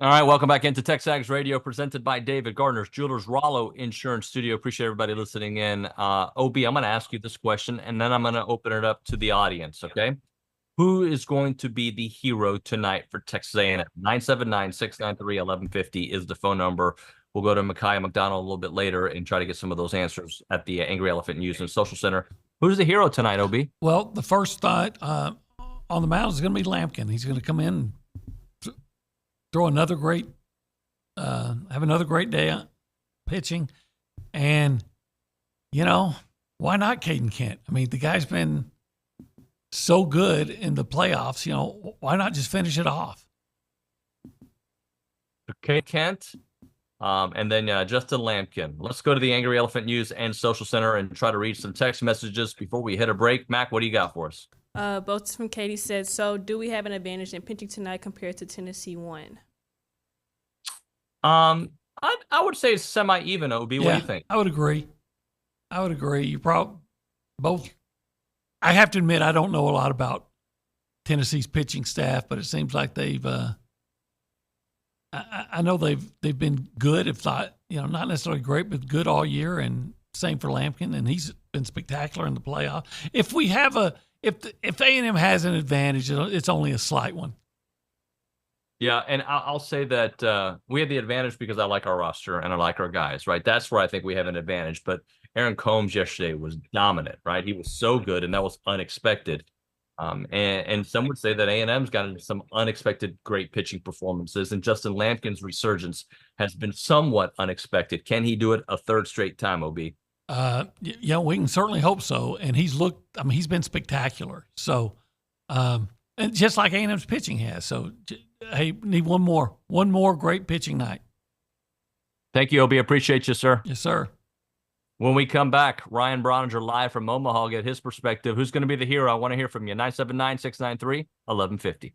All right, welcome back into TexAgs Radio, presented by David Gardner's Jewelers Rollo Insurance Studio. Appreciate everybody listening in. OB, I'm going to ask you this question, and then I'm going to open it up to the audience, okay? Who is going to be the hero tonight for Texas A&M? 979-693-1150 is the phone number. We'll go to Micaiah McDonald a little bit later and try to get some of those answers at the Angry Elephant News and Social Center. Who's the hero tonight, OB? Well, the first thought on the mound is going to be Lampkin. He's going to come in, throw another great, have another great day pitching. And, why not Caden Kent? I mean, the guy's been so good in the playoffs, why not just finish it off? Okay, Kent. And then Justin Lampkin. Let's go to the Angry Elephant News and Social Center and try to read some text messages before we hit a break. Mac, what do you got for us? Both from Katie said, so do we have an advantage in pitching tonight compared to Tennessee 1? I would say it's semi-even, OB. What do you think? I would agree. You probably both. I have to admit, I don't know a lot about Tennessee's pitching staff, but it seems like they've. I know they've been good, if not not necessarily great, but good all year. And same for Lampkin, and he's been spectacular in the playoff. If we have if A&M has an advantage, it's only a slight one. Yeah, and I'll say that we have the advantage because I like our roster and I like our guys, right? That's where I think we have an advantage. But Aaron Combs yesterday was dominant, right? He was so good, and that was unexpected. And some would say that A&M's gotten some unexpected great pitching performances, and Justin Lampkin's resurgence has been somewhat unexpected. Can he do it a third straight time, OB? Yeah, we can certainly hope so. And he's been spectacular. So, and just like A&M's pitching has. So, hey, need one more great pitching night. Thank you, OB. Appreciate you, sir. Yes, sir. When we come back, Ryan Brauninger live from Omaha, get his perspective. Who's going to be the hero? I want to hear from you. 979-693-1150.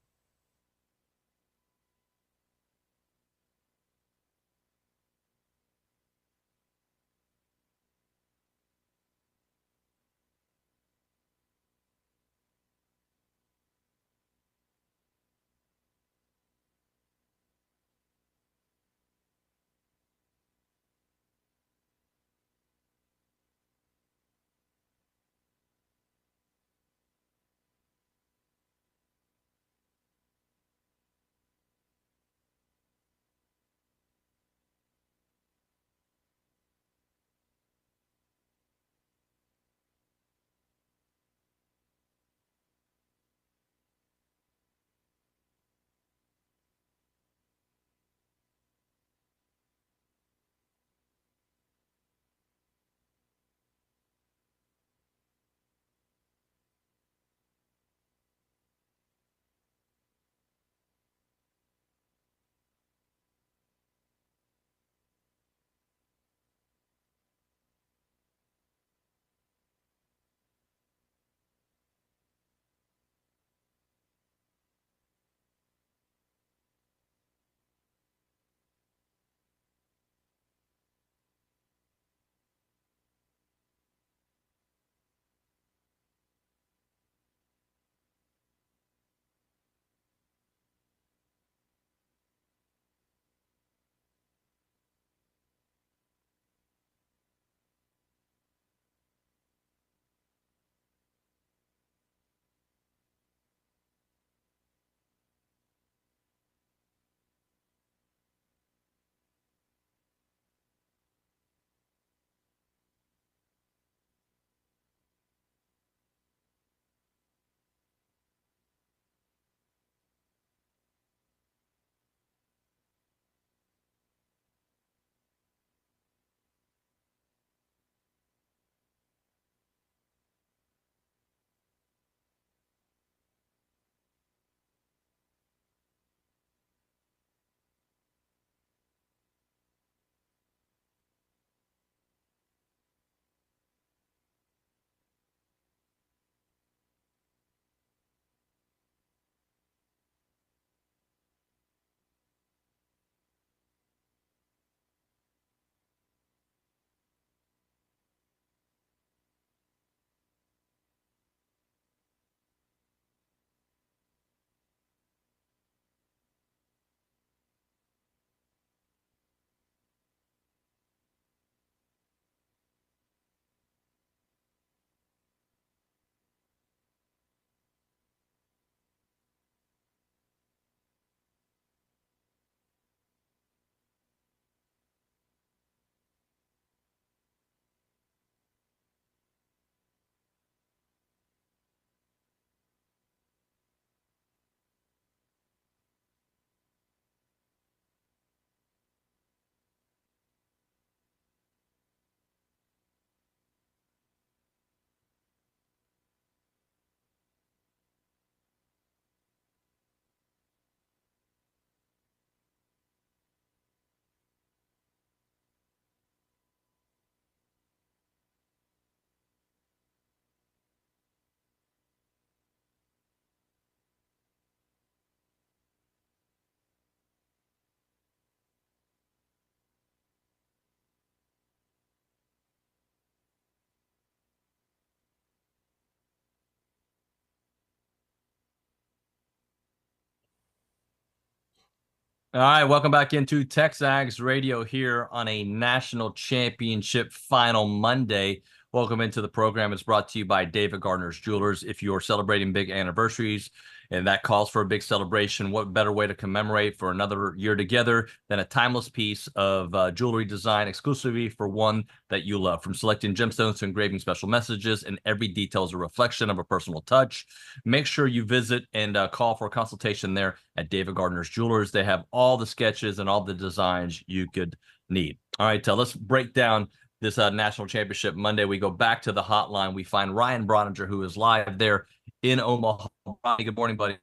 All right, welcome back into TexAgs Radio here on a national championship final Monday. Welcome into the program. It's brought to you by David Gardner's Jewelers. If you're celebrating big anniversaries and that calls for a big celebration, what better way to commemorate for another year together than a timeless piece of jewelry design exclusively for one that you love? From selecting gemstones to engraving special messages, and every detail is a reflection of a personal touch. Make sure you visit and call for a consultation there at David Gardner's Jewelers. They have all the sketches and all the designs you could need. All right, let's break down this national championship Monday. We go back to the hotline. We find Ryan Brauninger, who is live there in Omaha. Ryan, good morning, buddy.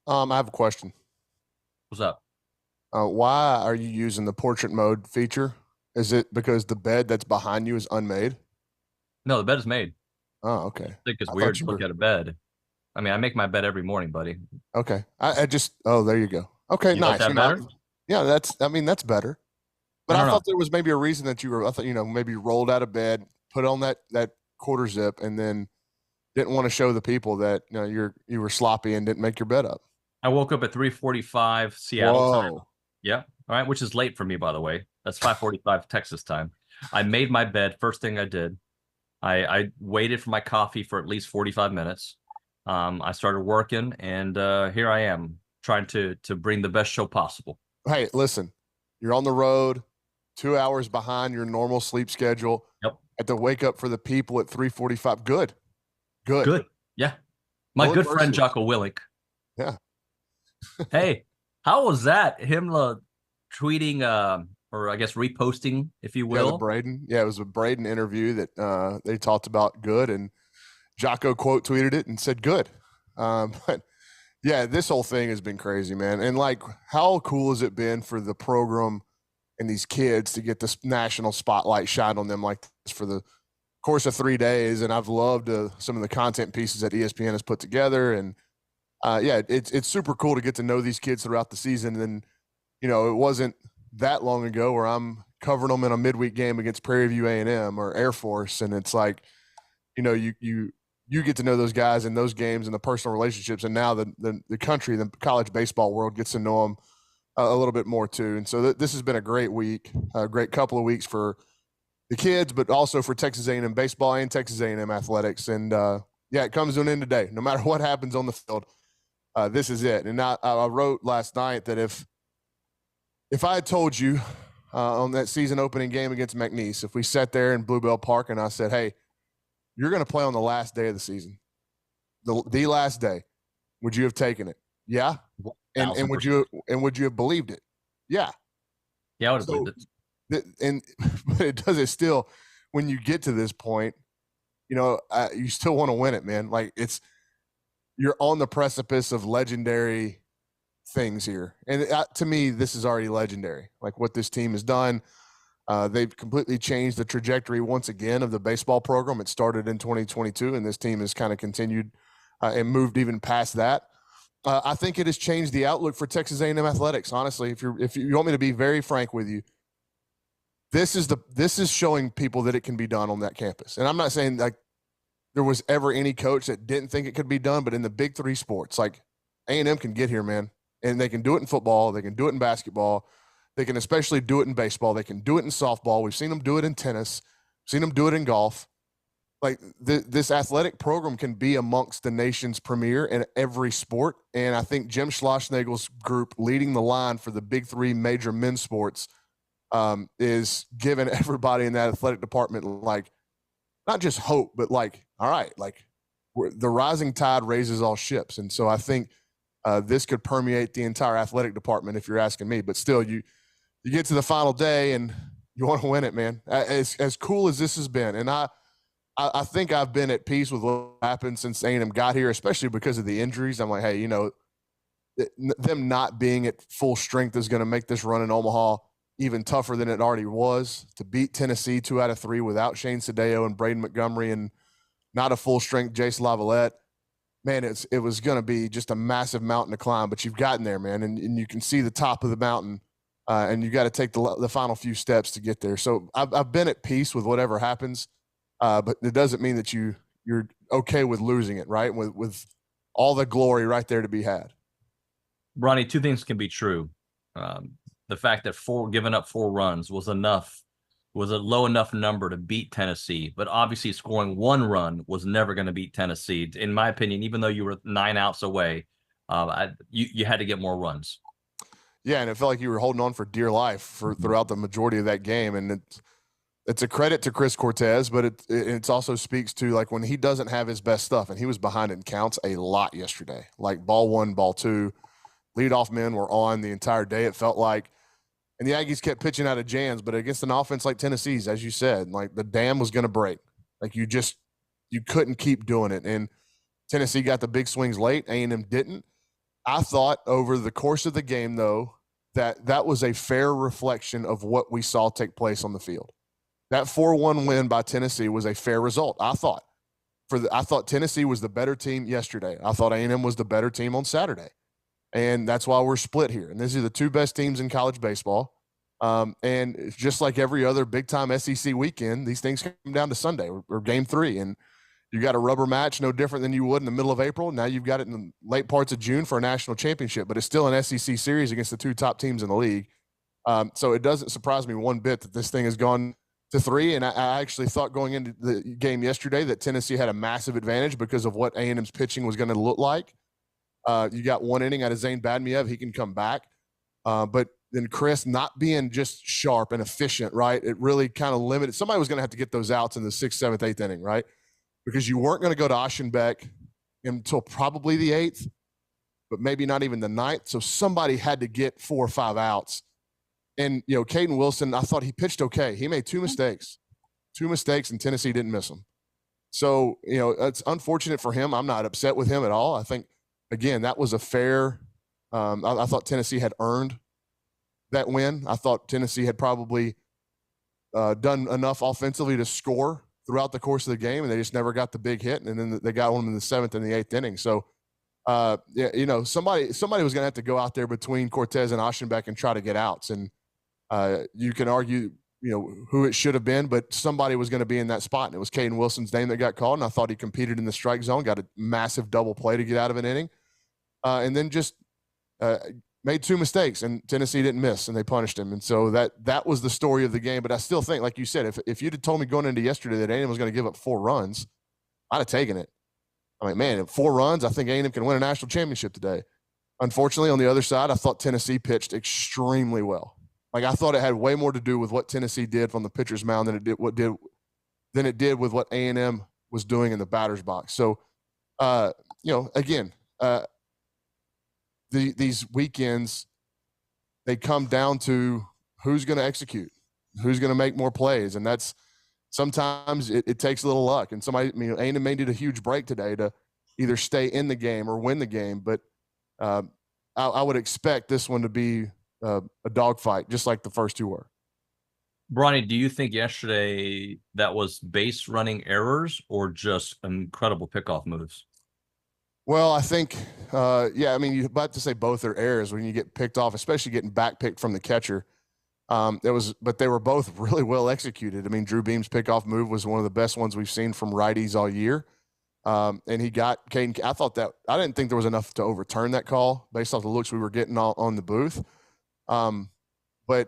I have a question. What's up? Why are you using the portrait mode feature? Is it because the bed that's behind you is unmade? No, the bed is made. Oh, okay. I think it's I weird thought to you look were- at a bed. I mean, I make my bed every morning, buddy. Okay. I just, oh, there you go. Okay, You like nice. that You know, better? yeah, that's better. But I I don't thought there was maybe a reason that I thought, maybe you rolled out of bed, put on that quarter zip, and then didn't want to show the people that you were sloppy and didn't make your bed up. I woke up at 3:45 Seattle time. Whoa. Yeah. All right, which is late for me, by the way. That's 5:45 Texas time. I made my bed. First thing I did, I waited for my coffee for at least 45 minutes. I started working, and here I am trying to bring the best show possible. Hey, listen, you're on the road, 2 hours behind your normal sleep schedule. Yep. Had to wake up for the people at 3:45. Good. Good. Yeah. My Well, good friend versus- Jocko Willick. Yeah. Hey, how was that? Him tweeting or I guess reposting, if you Yeah, will. the Braden. Yeah, it was a Braden interview that they talked about good, and Jocko quote tweeted it and said good. But yeah, this whole thing has been crazy, man. And like, how cool has it been for the program and these kids to get this national spotlight shined on them like this for the course of 3 days? And I've loved some of the content pieces that ESPN has put together. And yeah, it's super cool to get to know these kids throughout the season. And it wasn't that long ago where I'm covering them in a midweek game against Prairie View A&M or Air Force, and it's like, you get to know those guys in those games and the personal relationships, and now the country, the college baseball world gets to know them a little bit more too. And so this has been a great week, a great couple of weeks for the kids, but also for Texas A&M baseball and Texas A&M athletics. And yeah, it comes to an end today. No matter what happens on the field, this is it. And I wrote last night that if I had told you on that season opening game against McNeese, if we sat there in Bluebell Park and I said, hey, you're going to play on the last day of the season, the last day, would you have taken it? Yeah. And would you have believed it? Yeah. Yeah, I would have believed it. But it does it still. When you get to this point, you still want to win it, man. Like you're on the precipice of legendary things here, and to me, this is already legendary. Like what this team has done. They've completely changed the trajectory once again of the baseball program. It started in 2022, and this team has kind of continued and moved even past that. I think it has changed the outlook for Texas A&M athletics. Honestly, if you want me to be very frank with you, this is showing people that it can be done on that campus. And I'm not saying like there was ever any coach that didn't think it could be done, but in the big three sports, like A&M can get here, man, and they can do it in football, they can do it in basketball. They can especially do it in baseball. They can do it in softball. We've seen them do it in tennis. Seen them do it in golf. Like this athletic program can be amongst the nation's premier in every sport. And I think Jim Schlossnagel's group leading the line for the big three major men's sports is giving everybody in that athletic department, like, not just hope, but like, all right, like the rising tide raises all ships. And so I think this could permeate the entire athletic department if you're asking me. But still, you get to the final day and you want to win it, man. As cool as this has been, and I think I've been at peace with what happened since A&M got here, especially because of the injuries. I'm like, hey, them not being at full strength is going to make this run in Omaha even tougher than it already was. To beat Tennessee 2 out of 3 without Shane Sadeo and Braden Montgomery and not a full strength Jace Lavalette, man, it was going to be just a massive mountain to climb. But you've gotten there, man, and you can see the top of the mountain. And you got to take the final few steps to get there. So I've been at peace with whatever happens, but it doesn't mean that you're okay with losing it, right? With all the glory right there to be had. Ronnie, two things can be true. The fact that giving up 4 runs was a low enough number to beat Tennessee, but obviously scoring 1 run was never going to beat Tennessee. In my opinion, even though you were 9 outs away, you had to get more runs. Yeah, and it felt like you were holding on for dear life throughout the majority of that game. And it's a credit to Chris Cortez, but it also speaks to like when he doesn't have his best stuff, and he was behind in counts a lot yesterday. Like ball 1, ball 2, leadoff men were on the entire day, it felt like. And the Aggies kept pitching out of jams, but against an offense like Tennessee's, as you said, like the dam was going to break. Like you couldn't keep doing it. And Tennessee got the big swings late. A&M didn't. I thought over the course of the game, though, that was a fair reflection of what we saw take place on the field. That 4-1 win by Tennessee was a fair result. I thought Tennessee was the better team yesterday. I thought A&M was the better team on Saturday. And that's why we're split here. And these are the 2 best teams in college baseball. And just like every other big-time SEC weekend, these things come down to Sunday or Game 3. And you got a rubber match no different than you would in the middle of April. Now you've got it in the late parts of June for a national championship. But it's still an SEC series against the 2 top teams in the league. So it doesn't surprise me one bit that this thing has gone to 3. And I actually thought going into the game yesterday that Tennessee had a massive advantage because of what A&M's pitching was going to look like. You got 1 inning out of Zane Badmiev. He can come back. But then Chris not being just sharp and efficient, right? It really kind of limited. Somebody was going to have to get those outs in the 6th, 7th, 8th inning, right? Because you weren't going to go to Aschenbeck until probably the 8th, but maybe not even the 9th. So somebody had to get 4 or 5 outs. And, Caden Wilson, I thought he pitched okay. He made 2 mistakes, and Tennessee didn't miss him. So, it's unfortunate for him. I'm not upset with him at all. I think, again, that was a fair I thought Tennessee had earned that win. I thought Tennessee had probably done enough offensively to score throughout the course of the game, and they just never got the big hit, and then they got one in the 7th and the 8th inning. So, somebody was going to have to go out there between Cortez and Aschenbeck and try to get outs. And you can argue, who it should have been, but somebody was going to be in that spot, and it was Caden Wilson's name that got called, and I thought he competed in the strike zone, got a massive double play to get out of an inning, and then just made 2 mistakes, and Tennessee didn't miss, and they punished him. And so that was the story of the game. But I still think, like you said, if you'd have told me going into yesterday that A&M was going to give up 4 runs, I'd have taken it. I mean, man, 4 runs, I think A&M can win a national championship today. Unfortunately, on the other side, I thought Tennessee pitched extremely well. Like, I thought it had way more to do with what Tennessee did from the pitcher's mound than it did with what A&M was doing in the batter's box. So, again, these weekends, they come down to who's going to execute, who's going to make more plays, and that's sometimes it takes a little luck. And A&M may need a huge break today to either stay in the game or win the game, but I would expect this one to be a dogfight, just like the first 2 were. Bronny, do you think yesterday that was base running errors or just incredible pickoff moves? Well, I think, you're about to say both are errors when you get picked off, especially getting back picked from the catcher. But they were both really well executed. I mean, Drew Beam's pickoff move was one of the best ones we've seen from righties all year. And he got Caden. I didn't think there was enough to overturn that call based off the looks we were getting on the booth. But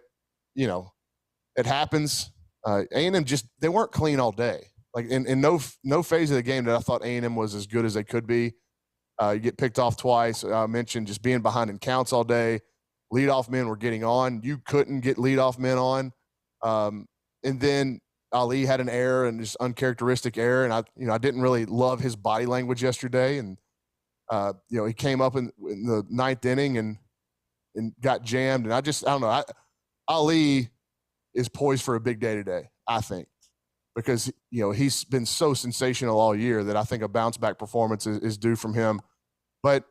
it happens. A&M they weren't clean all day. Like in no phase of the game that I thought A&M was as good as they could be. You get picked off twice. I mentioned just being behind in counts all day. Leadoff men were getting on. You couldn't get leadoff men on. And then Ali had an error and just uncharacteristic error. And I didn't really love his body language yesterday. And, he came up in the 9th inning and got jammed. And I don't know. Ali is poised for a big day today, I think, because, he's been so sensational all year that I think a bounce back performance is due from him. But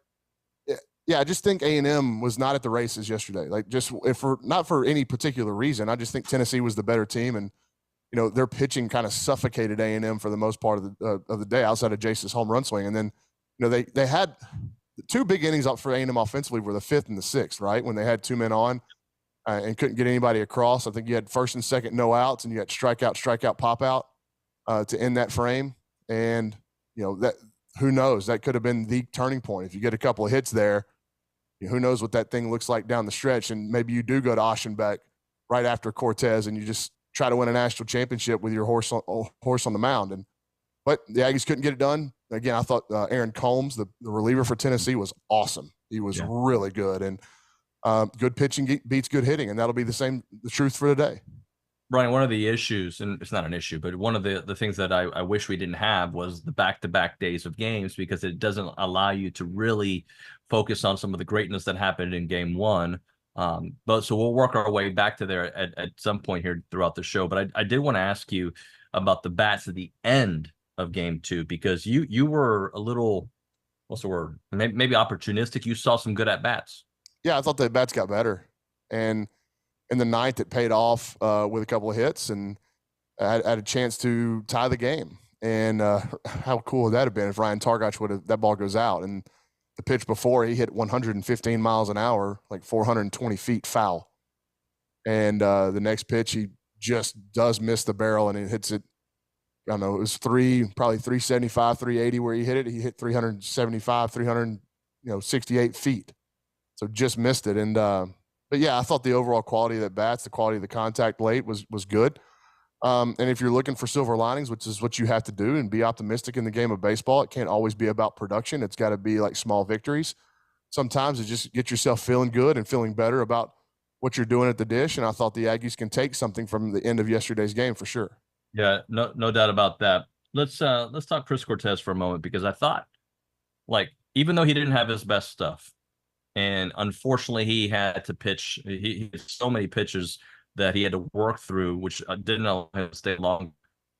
I just think A&M was not at the races yesterday. Like, not for any particular reason. I just think Tennessee was the better team, and their pitching kind of suffocated A&M for the most part of the day, outside of Jace's home run swing. And then they had 2 big innings up for A&M offensively were the 5th and the 6th, right, when they had 2 men on and couldn't get anybody across. I think you had first and second no outs, and you had strikeout, pop out to end that frame. And that who knows, that could have been the turning point. If you get a couple of hits there, Who knows what that thing looks like down the stretch? And maybe you do go to Oshtenbeck right after Cortez, and you just try to win a national championship with your horse on the mound. But the Aggies couldn't get it done. Again, I thought Aaron Combs, the reliever for Tennessee, was awesome. He was really good, and good pitching beats good hitting, and that'll be the truth for today. Brian, one of the issues, and it's not an issue, but one of the things that I wish we didn't have was the back-to-back days of games, because it doesn't allow you to really focus on some of the greatness that happened in game one. But so we'll work our way back to there at some point here throughout the show. But I did want to ask you about the bats at the end of game two, because you were a little, what's the word? Maybe opportunistic. You saw some good at bats. Yeah, I thought the bats got better, and in the ninth, it paid off with a couple of hits, and I had a chance to tie the game. And how cool would that have been if Ryan Targach that ball goes out, and the pitch before he hit 115 miles an hour, like 420 feet foul. And the next pitch, he just does miss the barrel, and it hits it. I don't know, it was probably 375, 380 where he hit it. He hit 375, 368 feet. So just missed it. And but yeah, I thought the overall quality of the bats, the quality of the contact late was good. And if you're looking for silver linings, which is what you have to do and be optimistic in the game of baseball, it can't always be about production. It's got to be like small victories. Sometimes it's just get yourself feeling good and feeling better about what you're doing at the dish. And I thought the Aggies can take something from the end of yesterday's game for sure. Yeah, no doubt about that. Let's talk Chris Cortez for a moment, because I thought, like, even though he didn't have his best stuff, and unfortunately he had to pitch, he had so many pitches that he had to work through, which didn't allow him to stay long.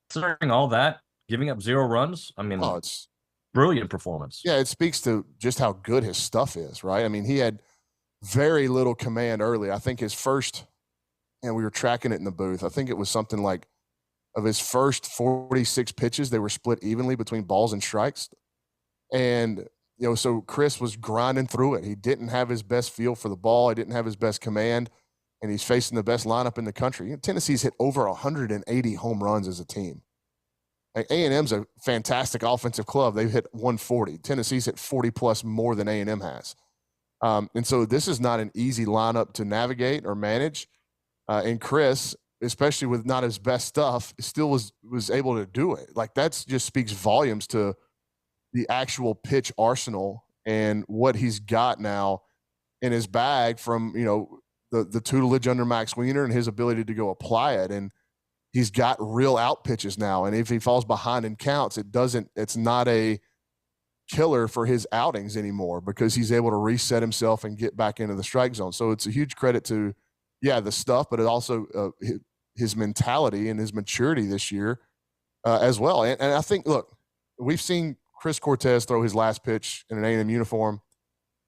Considering all that, giving up 0 runs, I mean, it's brilliant performance. Yeah, it speaks to just how good his stuff is, right? I mean, he had very little command early. I think his first, and we were tracking it in the booth, I think it was something like, of his first 46 pitches, they were split evenly between balls and strikes. And, so Chris was grinding through it. He didn't have his best feel for the ball. He didn't have his best command, and he's facing the best lineup in the country. Tennessee's hit over 180 home runs as a team. A&M's a fantastic offensive club. They've hit 140. Tennessee's hit 40-plus more than A&M has. And so this is not an easy lineup to navigate or manage. And Chris, especially with not his best stuff, still was able to do it. Like, that's just speaks volumes to the actual pitch arsenal and what he's got now in his bag from, the tutelage under Max Wiener and his ability to go apply it. And he's got real out pitches now. And if he falls behind in counts, it's not a killer for his outings anymore, because he's able to reset himself and get back into the strike zone. So it's a huge credit to, the stuff, but it also his mentality and his maturity this year as well. And I think, look, we've seen Chris Cortez throw his last pitch in an A&M uniform.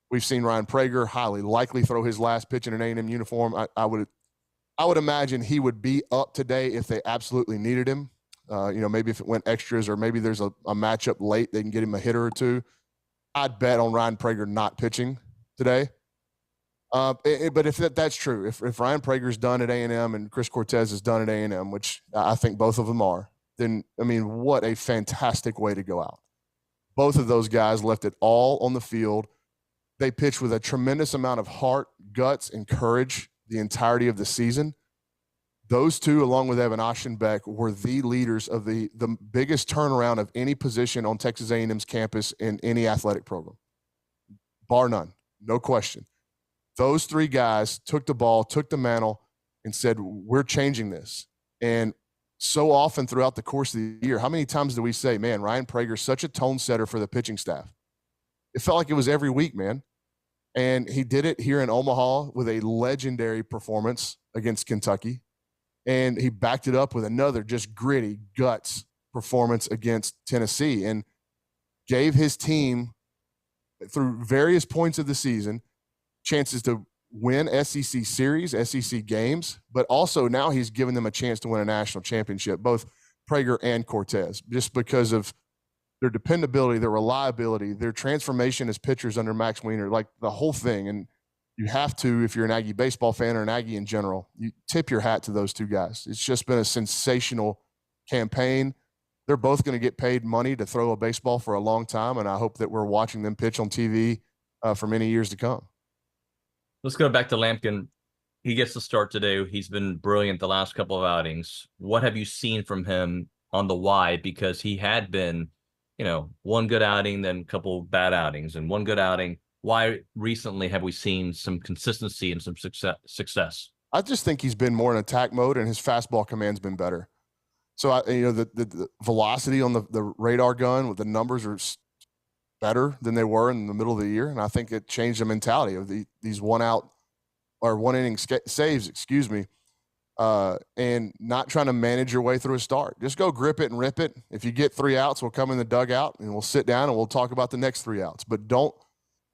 We've seen Ryan Brauninger highly likely throw his last pitch in an A&M uniform. I would imagine he would be up today if they absolutely needed him. Maybe if it went extras, or maybe there's a matchup late, they can get him a hitter or two. I'd bet on Ryan Brauninger not pitching today. But if that's true, if Ryan Prager's done at A&M and Chris Cortez is done at A&M, which I think both of them are, then, what a fantastic way to go out. Both of those guys left it all on the field. They pitched with a tremendous amount of heart, guts, and courage the entirety of the season. Those two, along with Evan Oshtenbeck, were the leaders of the biggest turnaround of any position on Texas A&M's campus in any athletic program, bar none, no question. Those three guys took the ball, took the mantle, and said, we're changing this. And so often throughout the course of the year, how many times do we say, man, Ryan Prager's such a tone setter for the pitching staff? It felt like it was every week, man. And he did it here in Omaha with a legendary performance against Kentucky. And he backed it up with another just gritty guts performance against Tennessee, and gave his team, through various points of the season, chances to win SEC series, SEC games, but also now he's given them a chance to win a national championship, both Prager and Cortez, just because of their dependability, their reliability, their transformation as pitchers under Max Wiener, like the whole thing. And you have to, if you're an Aggie baseball fan or an Aggie in general, you tip your hat to those two guys. It's just been a sensational campaign. They're both going to get paid money to throw a baseball for a long time, and I hope that we're watching them pitch on TV for many years to come. Let's go back to Lampkin. He gets to start today. He's been brilliant the last couple of outings. What have you seen from him on the Y? Because he had been, one good outing, then a couple bad outings, and one good outing. Why recently have we seen some consistency and some success? I just think he's been more in attack mode, and his fastball command's been better. So, the velocity on the radar gun with the numbers are better than they were in the middle of the year, and I think it changed the mentality of these one inning saves, and not trying to manage your way through a start. Just go grip it and rip it. If you get 3 outs, we'll come in the dugout and we'll sit down and we'll talk about the next 3 outs. But don't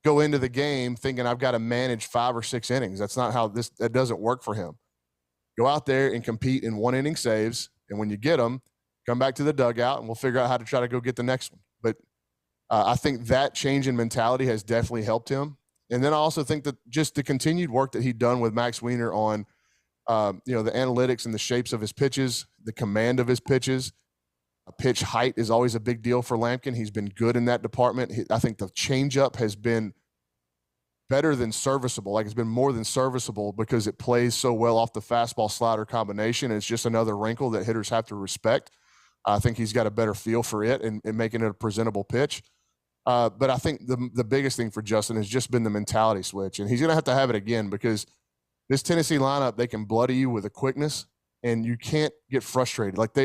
go into the game thinking I've got to manage 5 or 6 innings. That's not how that doesn't work for him. Go out there and compete in 1 inning saves, and when you get them, come back to the dugout and we'll figure out how to try to go get the next one. But I think that change in mentality has definitely helped him. And then I also think that just the continued work that he'd done with Max Weiner on, the analytics and the shapes of his pitches, the command of his pitches. Pitch height is always a big deal for Lampkin. He's been good in that department. I think the changeup has been better than serviceable. Like, it's been more than serviceable because it plays so well off the fastball slider combination. It's just another wrinkle that hitters have to respect. I think he's got a better feel for it and making it a presentable pitch. But I think the biggest thing for Justin has just been the mentality switch. And he's going to have it again because this Tennessee lineup, they can bloody you with a quickness, and you can't get frustrated. Like,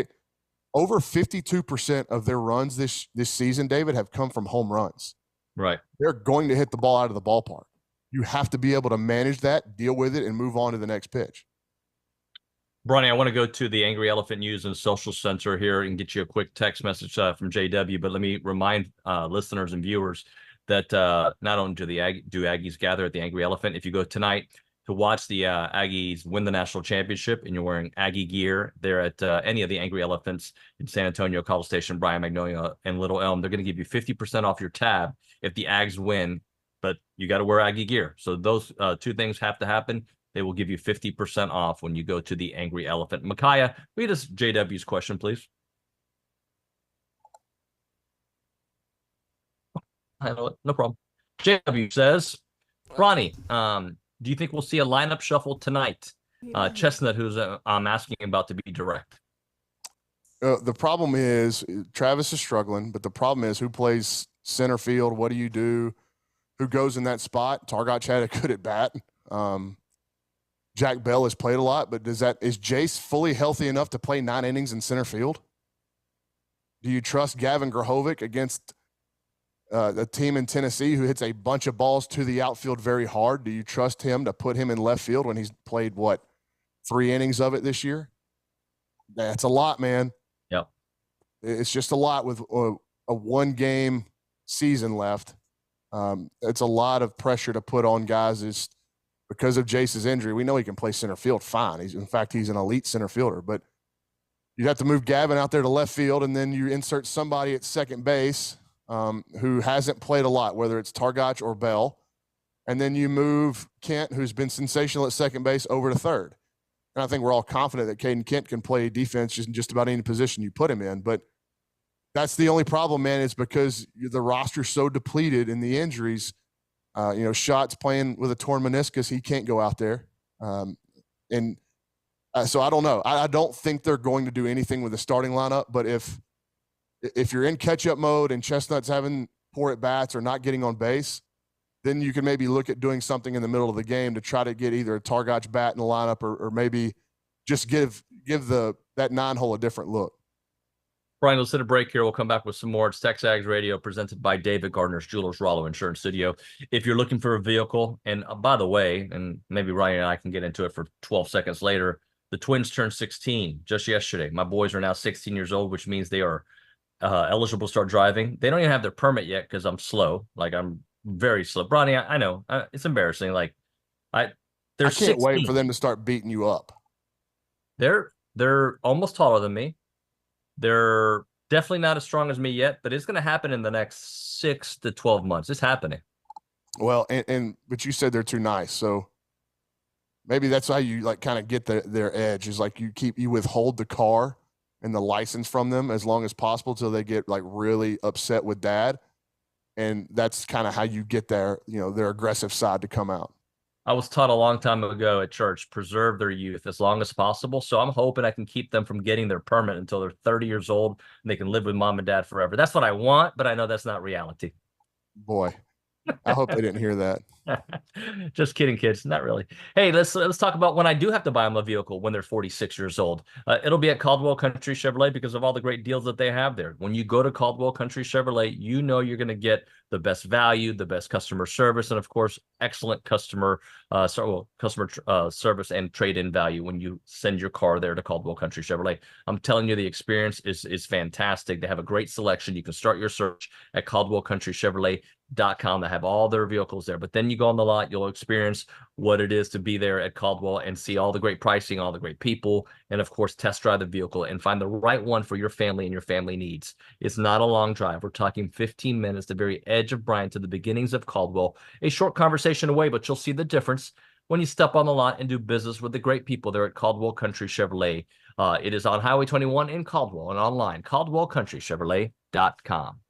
over 52% of their runs this season, David, have come from home runs. Right. They're going to hit the ball out of the ballpark. You have to be able to manage that, deal with it, and move on to the next pitch. Bronny, I want to go to the Angry Elephant News and Social Center here and get you a quick text message from JW. But let me remind listeners and viewers that not only do Aggies gather at the Angry Elephant, if you go tonight to watch the Aggies win the national championship and you're wearing Aggie gear there at any of the Angry Elephants in San Antonio, College Station, Bryan, Magnolia, and Little Elm, they're going to give you 50% off your tab if the Ags win, but you got to wear Aggie gear. So those 2 things have to happen. They will give you 50% off when you go to the Angry Elephant. Micaiah, read us JW's question, please. No problem. JW says, Ronnie, do you think we'll see a lineup shuffle tonight? Chestnut, who's I'm asking about to be direct. The problem is Travis is struggling, but the problem is who plays center field? What do you do? Who goes in that spot? Targach had a good at bat. Jack Bell has played a lot, but is Jace fully healthy enough to play 9 innings in center field? Do you trust Gavin Grahovic against a team in Tennessee who hits a bunch of balls to the outfield very hard? Do you trust him to put him in left field when he's played, 3 innings of it this year? That's a lot, man. Yep. It's just a lot with a 1-game season left. It's a lot of pressure to put on guys because of Jace's injury. We know he can play center field fine. He's an elite center fielder, but you'd have to move Gavin out there to left field, and then you insert somebody at second base who hasn't played a lot, whether it's Targach or Bell, and then you move Kent, who's been sensational at second base, over to third. And I think we're all confident that Caden Kent can play defense in just about any position you put him in, but that's the only problem, man, is because the roster's so depleted in the injuries. Shots playing with a torn meniscus, he can't go out there. So I don't know. I don't think they're going to do anything with the starting lineup, but if you're in catch-up mode and Chestnut's having poor at-bats or not getting on base, then you can maybe look at doing something in the middle of the game to try to get either a Targach bat in the lineup or maybe just give that 9-hole a different look. Brian, let's hit a break here. We'll come back with some more. It's TexAgs Radio presented by David Gardner's Jewelers Rollo Insurance Studio. If you're looking for a vehicle, and by the way, and maybe Ryan and I can get into it for 12 seconds later, the Twins turned 16 just yesterday. My boys are now 16 years old, which means they are eligible to start driving. They don't even have their permit yet because I'm slow. I'm very slow. Bronny, I know. It's embarrassing. I can't 16. Wait for them to start beating you up. They're almost taller than me. They're definitely not as strong as me yet, but it's going to happen in the next 6 to 12 months. It's happening. Well, but you said they're too nice, so maybe that's how you kind of get their edge. Is you withhold the car and the license from them as long as possible till they get really upset with dad, and that's kind of how you get their aggressive side to come out. I was taught a long time ago at church, preserve their youth as long as possible. So I'm hoping I can keep them from getting their permit until they're 30 years old and they can live with mom and dad forever. That's what I want, but I know that's not reality. Boy, I hope they didn't hear that. Just kidding, kids. Not really. Hey, let's talk about when I do have to buy them a vehicle when they're 46 years old. It'll be at Caldwell Country Chevrolet because of all the great deals that they have there. When you go to Caldwell Country Chevrolet, you know you're going to get the best value, the best customer service, and of course, excellent customer service and trade-in value when you send your car there to Caldwell Country Chevrolet. I'm telling you, the experience is fantastic. They have a great selection. You can start your search at CaldwellCountryChevrolet.com. They have all their vehicles there, but then you go on the lot, you'll experience what it is to be there at Caldwell and see all the great pricing, all the great people, and of course test drive the vehicle and find the right one for your family and your family needs. It's not a long drive. We're talking 15 minutes, the very edge of Bryan to the beginnings of Caldwell. A short conversation away, but you'll see the difference when you step on the lot and do business with the great people there at Caldwell Country Chevrolet. It is on Highway 21 in Caldwell and online, CaldwellCountryChevrolet.com.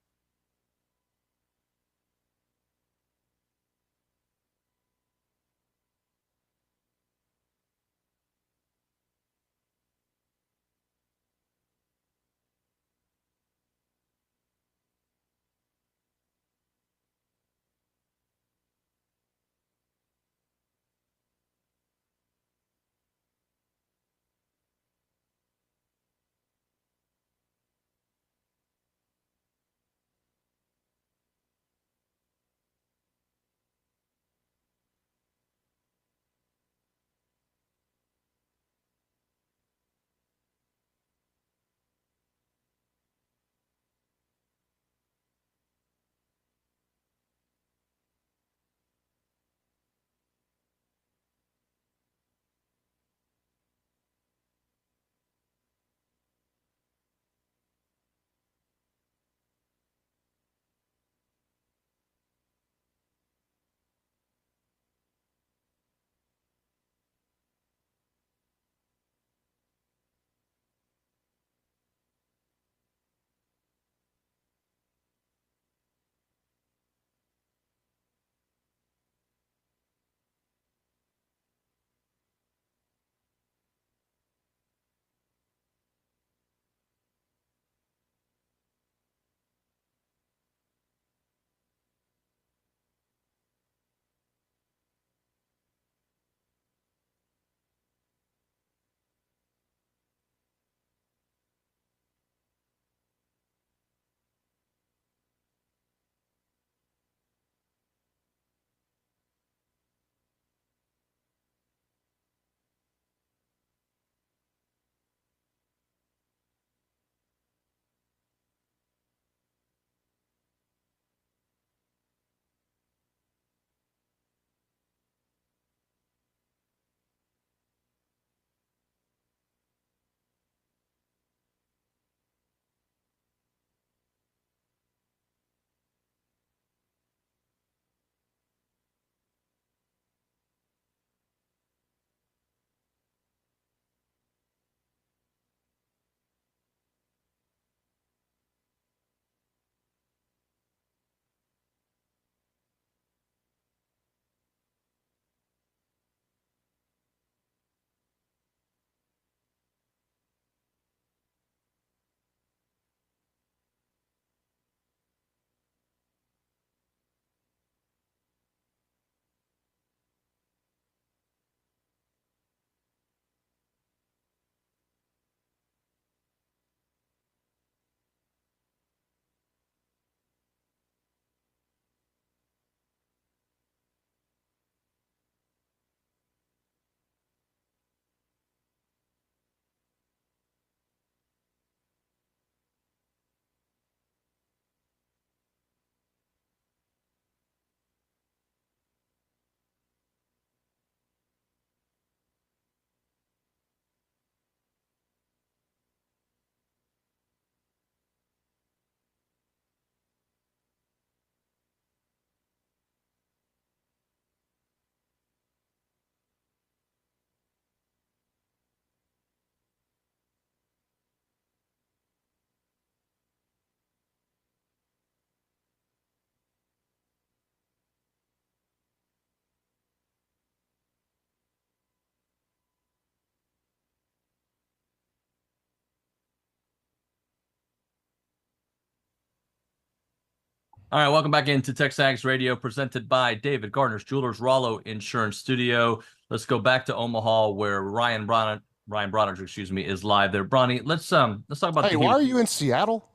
All right, welcome back into TexAgs Radio, presented by David Gardner's Jewelers, Rollo Insurance Studio. Let's go back to Omaha, where Ryan Brauninger, is live there. Bronny, let's talk about. Hey, why are you in Seattle?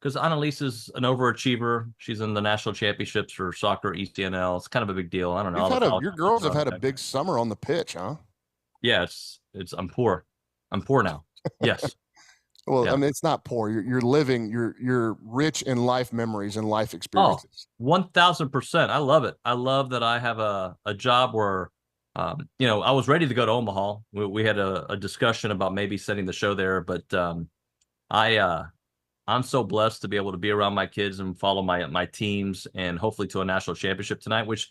Because Annalise is an overachiever. She's in the national championships for soccer, ECNL. It's kind of a big deal. I don't know. Your girls have had a big summer on the pitch, huh? Yeah, I'm poor. I'm poor now. Yes. Well, yeah. I mean, it's not poor. You're living. You're rich in life memories and life experiences. 1,000%. I love it. I love that I have a job where, I was ready to go to Omaha. We had a discussion about maybe setting the show there, but I'm so blessed to be able to be around my kids and follow my teams and hopefully to a national championship tonight. Which,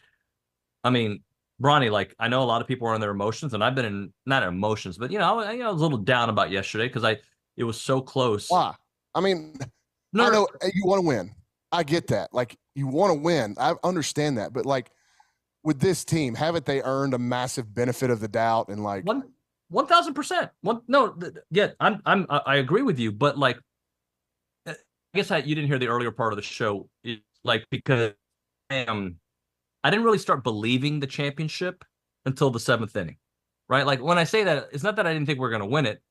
I mean, Bronny, like, I know a lot of people are in their emotions, and I've been in not emotions, but I was a little down about yesterday because it was so close. Why? I mean, I know you want to win. I get that. Like, you want to win. I understand that. But, like, with this team, haven't they earned a massive benefit of the doubt? And, like, 1,000%. I agree with you. But, like, I guess you didn't hear the earlier part of the show. It's like, because I didn't really start believing the championship until the 7th inning, right? Like, when I say that, it's not that I didn't think we were going to win it,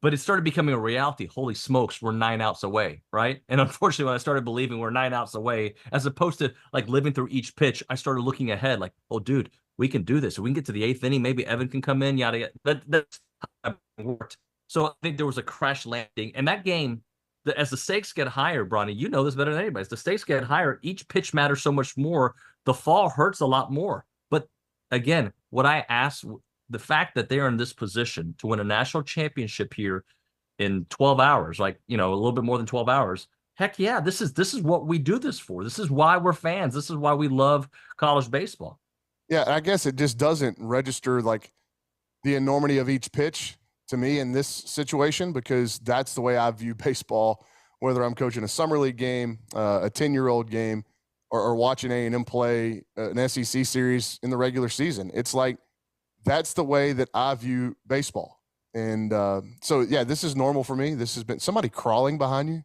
but it started becoming a reality. Holy smokes, we're 9 outs away, right? And unfortunately, when I started believing we're 9 outs away, as opposed to like living through each pitch, I started looking ahead like, oh, dude, we can do this. If we can get to the 8th inning, maybe Evan can come in, yada, yada. That's how it worked. So I think there was a crash landing. And that game, as the stakes get higher, Bronny, you know this better than anybody. As the stakes get higher, each pitch matters so much more. The fall hurts a lot more. But again, what I asked, the fact that they're in this position to win a national championship here in 12 hours, like, a little bit more than 12 hours. Heck yeah, this is what we do this for. This is why we're fans. This is why we love college baseball. Yeah, I guess it just doesn't register like the enormity of each pitch to me in this situation, because that's the way I view baseball, whether I'm coaching a summer league game, a 10-year-old game, or watching A&M play an SEC series in the regular season. It's like, that's the way that I view baseball. And so, yeah, this is normal for me. This has been somebody crawling behind you.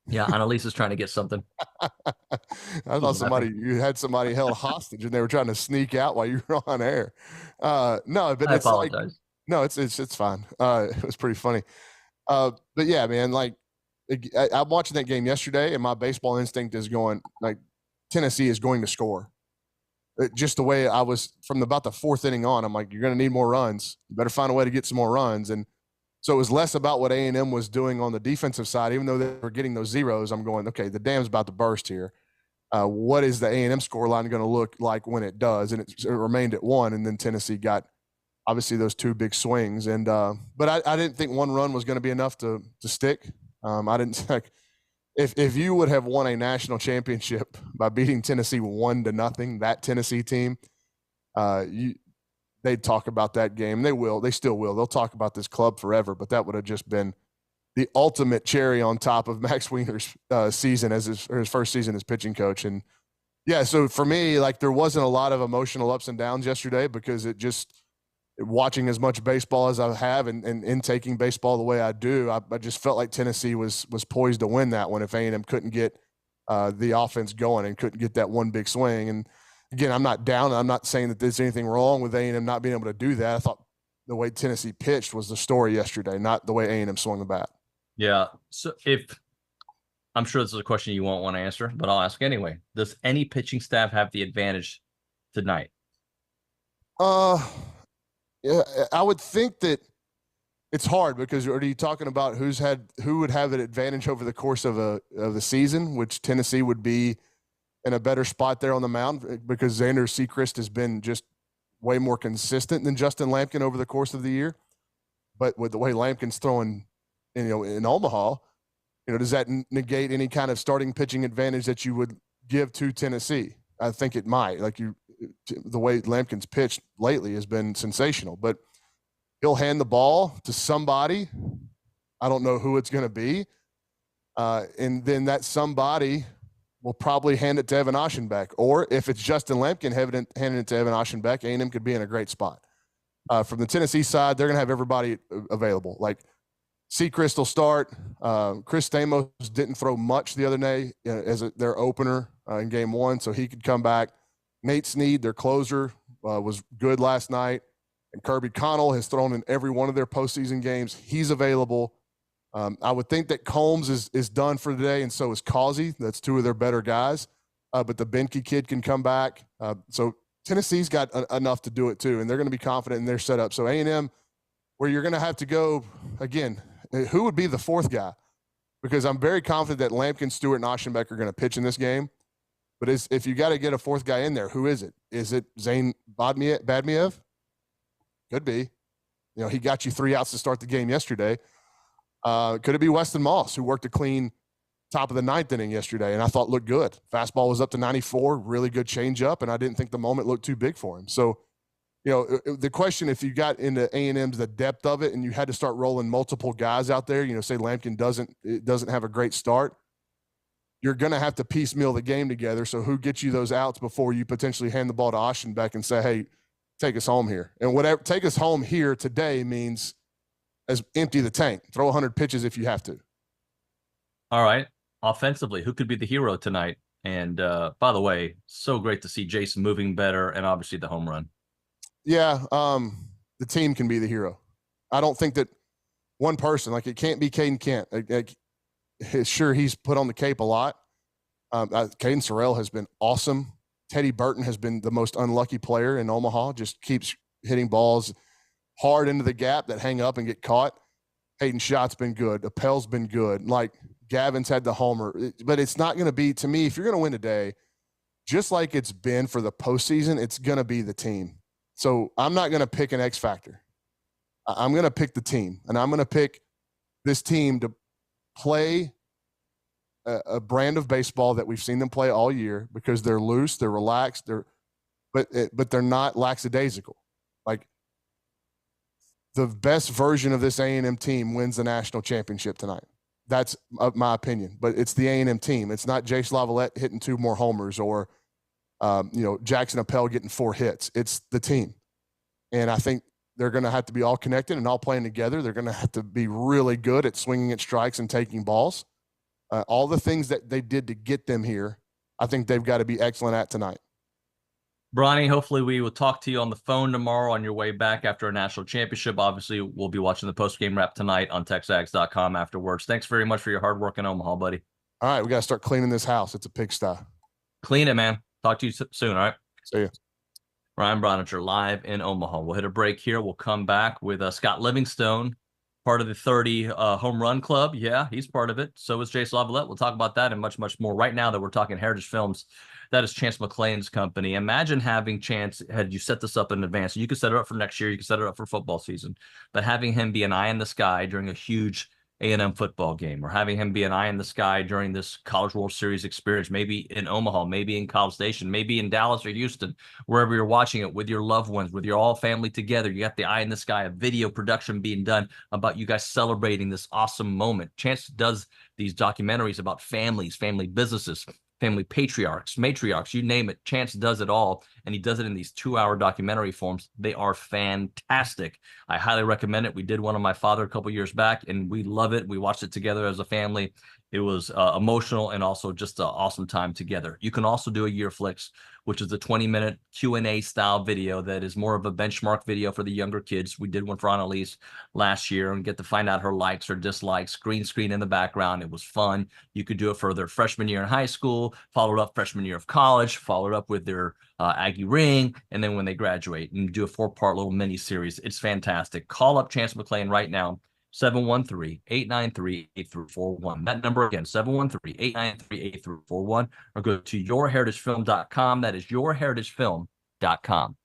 Yeah, Annalise is trying to get something. I thought you had somebody held hostage and they were trying to sneak out while you were on air. No, but I it's apologize. like, no, it's fine. It was pretty funny. But yeah, man, like, I'm watching that game yesterday and my baseball instinct is going like, Tennessee is going to score. Just the way I was from about the 4th inning on, I'm like, you're going to need more runs. You better find a way to get some more runs. And so it was less about what A&M was doing on the defensive side. Even though they were getting those zeros, I'm going, okay, the dam's about to burst here. What is the A&M scoreline going to look like when it does? And it remained at 1, and then Tennessee got obviously those 2 big swings. And but I didn't think 1 run was going to be enough to stick. I didn't like. If you would have won a national championship by beating Tennessee 1-0, that Tennessee team, they'd talk about that game. They still will. They'll talk about this club forever. But that would have just been the ultimate cherry on top of Max Wiener's season as his first season as pitching coach. And yeah, so for me, like, there wasn't a lot of emotional ups and downs yesterday, because watching as much baseball as I have and intaking baseball the way I do, I just felt like Tennessee was poised to win that one if A&M couldn't get the offense going and couldn't get that one big swing. And again, I'm not down. I'm not saying that there's anything wrong with A&M not being able to do that. I thought the way Tennessee pitched was the story yesterday, not the way A&M swung the bat. Yeah. So I'm sure this is a question you won't want to answer, but I'll ask anyway. Does any pitching staff have the advantage tonight? Yeah, I would think that it's hard, because are you talking about who would have an advantage over the course of the season, which Tennessee would be in a better spot there on the mound, because Xander Sechrist has been just way more consistent than Justin Lampkin over the course of the year. But with the way Lampkin's throwing, in Omaha, does that negate any kind of starting pitching advantage that you would give to Tennessee? I think it might. Like, the way Lampkin's pitched lately has been sensational, but he'll hand the ball to somebody. I don't know who it's going to be. And then that somebody will probably hand it to Evan Aschenbeck. Or if it's Justin Lampkin handing it to Evan Aschenbeck, A&M could be in a great spot. From the Tennessee side, they're going to have everybody available. Like, Seacrest will start. Chris Stamos didn't throw much the other day as their opener in game one, so he could come back. Nate Snead, their closer, was good last night. And Kirby Connell has thrown in every one of their postseason games. He's available. I would think that Combs is done for today, and so is Causey. That's two of their better guys. But the Benke kid can come back. So Tennessee's got enough to do it too, and they're going to be confident in their setup. So A&M, where you're going to have to go, again, who would be the fourth guy? Because I'm very confident that Lampkin, Stewart, and Oschenbeck are going to pitch in this game. But if you got to get a fourth guy in there, who is it? Is it Zane Badmiev? Could be. You know, he got you 3 outs to start the game yesterday. Could it be Weston Moss, who worked a clean top of the 9th inning yesterday and I thought looked good? Fastball was up to 94, really good changeup, and I didn't think the moment looked too big for him. So, you know, the question, if you got into A&M's, the depth of it, and you had to start rolling multiple guys out there, you know, say Lampkin doesn't have a great start, you're going to have to piecemeal the game together. So who gets you those outs before you potentially hand the ball to Oschenbeck and say, hey, take us home here? And whatever, take us home here today means as empty the tank. Throw 100 pitches if you have to. All right. Offensively, who could be the hero tonight? And by the way, so great to see Jason moving better and obviously the home run. Yeah, the team can be the hero. I don't think that one person, like it can't be Caden Kent. Sure, he's put on the cape a lot. Caden Sorrell has been awesome. Teddy Burton has been the most unlucky player in Omaha, just keeps hitting balls hard into the gap that hang up and get caught. Hayden Schott's been good. Appel's been good. Like Gavin's had the homer. But it's not going to be, to me, if you're going to win today, just like it's been for the postseason, it's going to be the team. So I'm not going to pick an X factor. I'm going to pick the team, and I'm going to pick this team to play a brand of baseball that we've seen them play all year, because they're loose, they're relaxed, but they're not lackadaisical. Like the best version of this A&M team wins the national championship tonight. That's my opinion, but it's the A&M team. It's not Jace Lavalette hitting 2 more homers or Jackson Appel getting 4 hits. It's the team. And I think they're going to have to be all connected and all playing together. They're going to have to be really good at swinging at strikes and taking balls. All the things that they did to get them here, I think they've got to be excellent at tonight. Bronny, hopefully we will talk to you on the phone tomorrow on your way back after a national championship. Obviously, we'll be watching the post-game wrap tonight on TexAgs.com afterwards. Thanks very much for your hard work in Omaha, buddy. All right, we got to start cleaning this house. It's a pigsty. Clean it, man. Talk to you soon, all right? See ya. Ryan Brauninger live in Omaha. We'll hit a break here. We'll come back with Scott Livingstone, part of the 30 home run club. Yeah, he's part of it. So is Jace Lavalette. We'll talk about that and much, much more. Right now that we're talking Heritage Films, that is Chance McClain's company. Imagine having Chance, had you set this up in advance. You could set it up for next year. You could set it up for football season. But having him be an eye in the sky during a huge A&M football game, or having him be an eye in the sky during this College World Series experience, maybe in Omaha, maybe in College Station, maybe in Dallas or Houston, wherever you're watching it with your loved ones, with your all family together. You got the eye in the sky, a video production being done about you guys celebrating this awesome moment. Chance does these documentaries about families, family businesses, family patriarchs, matriarchs, you name it. Chance does it all, and he does it in these 2-hour documentary forms. They are fantastic. I highly recommend it. We did one on my father a couple years back, and we love it. We watched it together as a family. It was emotional and also just an awesome time together. You can also do a Year Flicks, which is a 20-minute Q&A style video that is more of a benchmark video for the younger kids. We did one for Annalise last year and get to find out her likes or dislikes, green screen in the background. It was fun. You could do it for their freshman year in high school, followed up freshman year of college, followed up with their Aggie ring, and then when they graduate, and do a 4-part little mini series. It's fantastic. Call up Chance McClain right now, 713-893-8341. That number again, 713-893-8341, or go to yourheritagefilm.com. That is yourheritagefilm.com.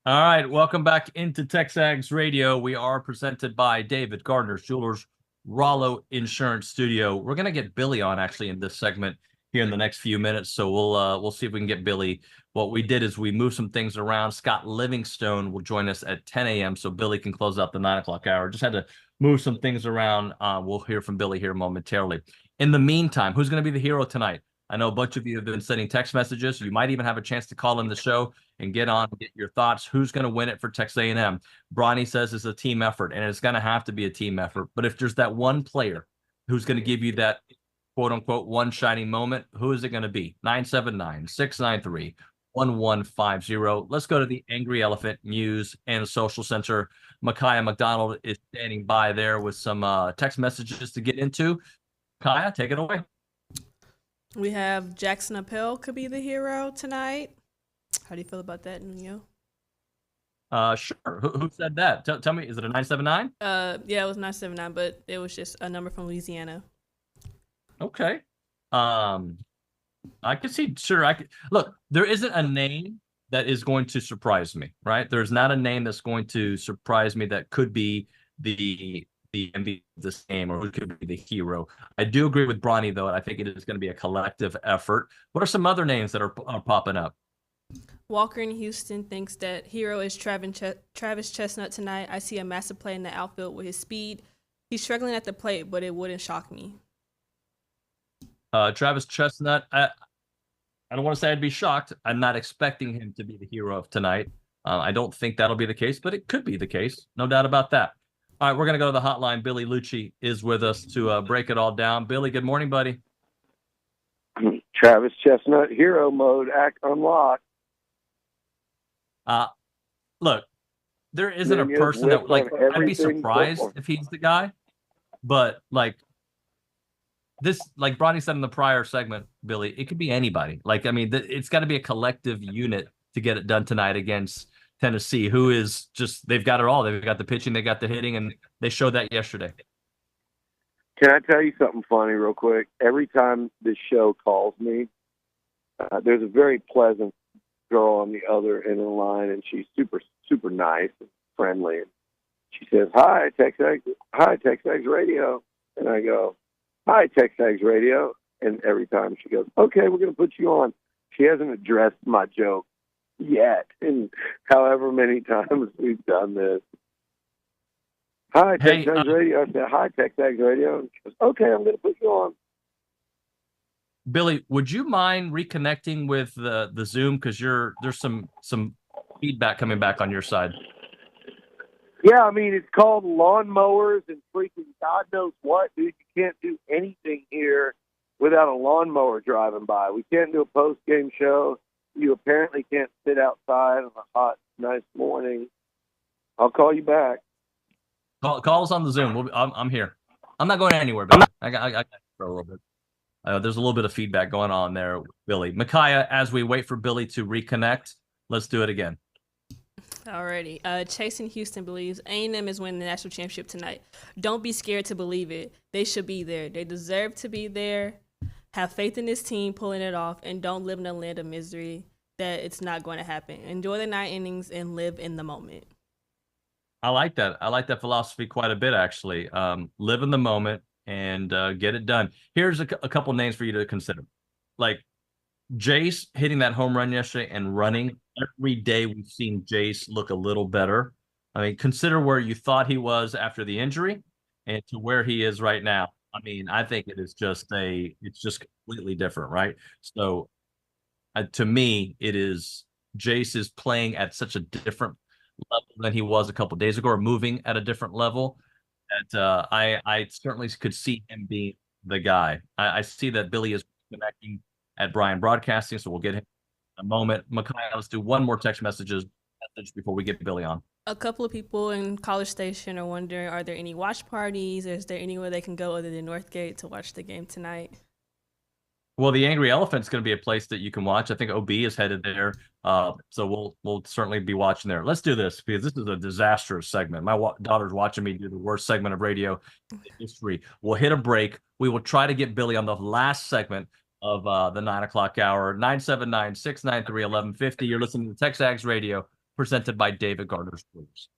All right, welcome back into TexAgs Radio. We are presented by David Gardner's Jewelers, Rollo Insurance Studio. We're gonna get Billy on actually in this segment here in the next few minutes, so we'll see if we can get Billy. What we did is we moved some things around. Scott Livingstone will join us at 10 a.m. so Billy can close out the 9 o'clock hour. Just had to move some things around. We'll hear from Billy here momentarily. In the meantime, who's going to be the hero tonight? I know a bunch of you have been sending text messages. You might even have a chance to call in the show and get on, get your thoughts. Who's going to win it for Texas A&M? Bronny says it's a team effort, and it's going to have to be a team effort. But if there's that one player who's going to give you that quote-unquote one shining moment, who is it going to be? 979-693-1150. Let's go to the Angry Elephant News and Social Center. Micaiah McDonald is standing by there with some text messages to get into. Kaya, take it away. We have Jackson Appel could be the hero tonight. How do you feel about that, Nuño? Sure. Who said that? Tell me, is it a 979? Yeah, it was 979, but it was just a number from Louisiana. Okay. I could see, sure. Look, there isn't a name that is going to surprise me, right? There's not a name that's going to surprise me that could be the MVP of this game or who could be the hero. I do agree with Bronny, though, and I think it is going to be a collective effort. What are some other names that are popping up? Walker in Houston thinks that hero is Travis Chestnut tonight. I see a massive play in the outfield with his speed. He's struggling at the plate, but it wouldn't shock me. Travis Chestnut, I don't want to say I'd be shocked. I'm not expecting him to be the hero of tonight. I don't think that'll be the case, but it could be the case. No doubt about that. All right, we're going to go to the hotline. Billy Liucci is with us to break it all down. Billy, good morning, buddy. Travis Chestnut, hero mode, act unlocked. Look, there isn't a person that, like, I'd be surprised if he's the guy, but, like, this, like Bronny said in the prior segment, Billy, it could be anybody. Like, I mean, it's got to be a collective unit to get it done tonight against Tennessee, who is just, they've got it all. They've got the pitching, they got the hitting, and they showed that yesterday. Can I tell you something funny real quick? Every time this show calls me, there's a very pleasant girl on the other end of the line, and she's super, super nice and friendly. She says, hi, TexAgs Radio. And I go, hi, TexAgs Radio. And every time she goes, okay, we're going to put you on. She hasn't addressed my joke yet. And however many times we've done this. Hi, TexAgs Radio. I said, hi, TexAgs Radio. And she goes, okay, I'm going to put you on. Billy, would you mind reconnecting with the Zoom? Because there's some feedback coming back on your side. Yeah, I mean, it's called lawnmowers and freaking God knows what, dude. You can't do anything here without a lawnmower driving by. We can't do a post-game show. You apparently can't sit outside on a hot, nice morning. I'll call you back. Call us on the Zoom. I'm here. I'm not going anywhere, Billy. I got for a little bit. There's a little bit of feedback going on there with Billy. Micaiah, as we wait for Billy to reconnect, let's do it again. Alrighty. Chase in Houston believes A&M is winning the national championship tonight. Don't be scared to believe it. They should be there. They deserve to be there. Have faith in this team pulling it off, and don't live in a land of misery that it's not going to happen. Enjoy the 9 innings and live in the moment. I like that. I like that philosophy quite a bit, actually. Live in the moment and get it done. Here's a couple names for you to consider. Like Jace hitting that home run yesterday and running. Every day we've seen Jace look a little better. I mean, consider where you thought he was after the injury and to where he is right now. I mean, I think it's just completely different, right? So to me, Jace is playing at such a different level than he was a couple of days ago, or moving at a different level, that I certainly could see him being the guy. I see that Billy is connecting at Brian Broadcasting, so we'll get him in a moment. Micaiah, let's do one more text message before we get Billy on. A couple of people in College Station are wondering, are there any watch parties? Is there anywhere they can go other than Northgate to watch the game tonight? Well, the Angry Elephant's going to be a place that you can watch. I think OB is headed there, so we'll certainly be watching there. Let's do this because this is a disastrous segment. My daughter's watching me do the worst segment of radio in history. We'll hit a break. We will try to get Billy on the last segment of the 9 o'clock hour. 979-693-1150. You're listening to TexAgs Radio, presented by David Gardner's Blues.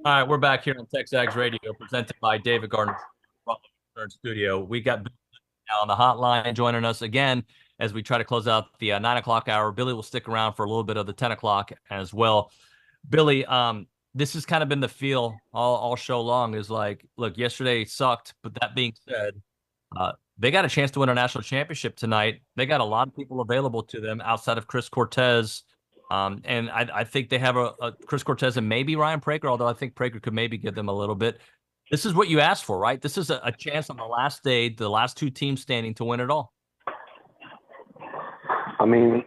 All right, we're back here on TexAgs Radio, presented by David Gardner Studio. We got Billy now on the hotline joining us again as we try to close out the 9 o'clock hour. Billy will stick around for a little bit of the 10 o'clock as well. Billy, this has kind of been the feel all show long is like, look, yesterday sucked, but that being said, they got a chance to win a national championship tonight. They got a lot of people available to them outside of Chris Cortez. And I think they have a Chris Cortez and maybe Ryan Prager, although I think Prager could maybe give them a little bit. This is what you asked for, right? This is a chance on the last day, the last two teams standing to win it all. I mean,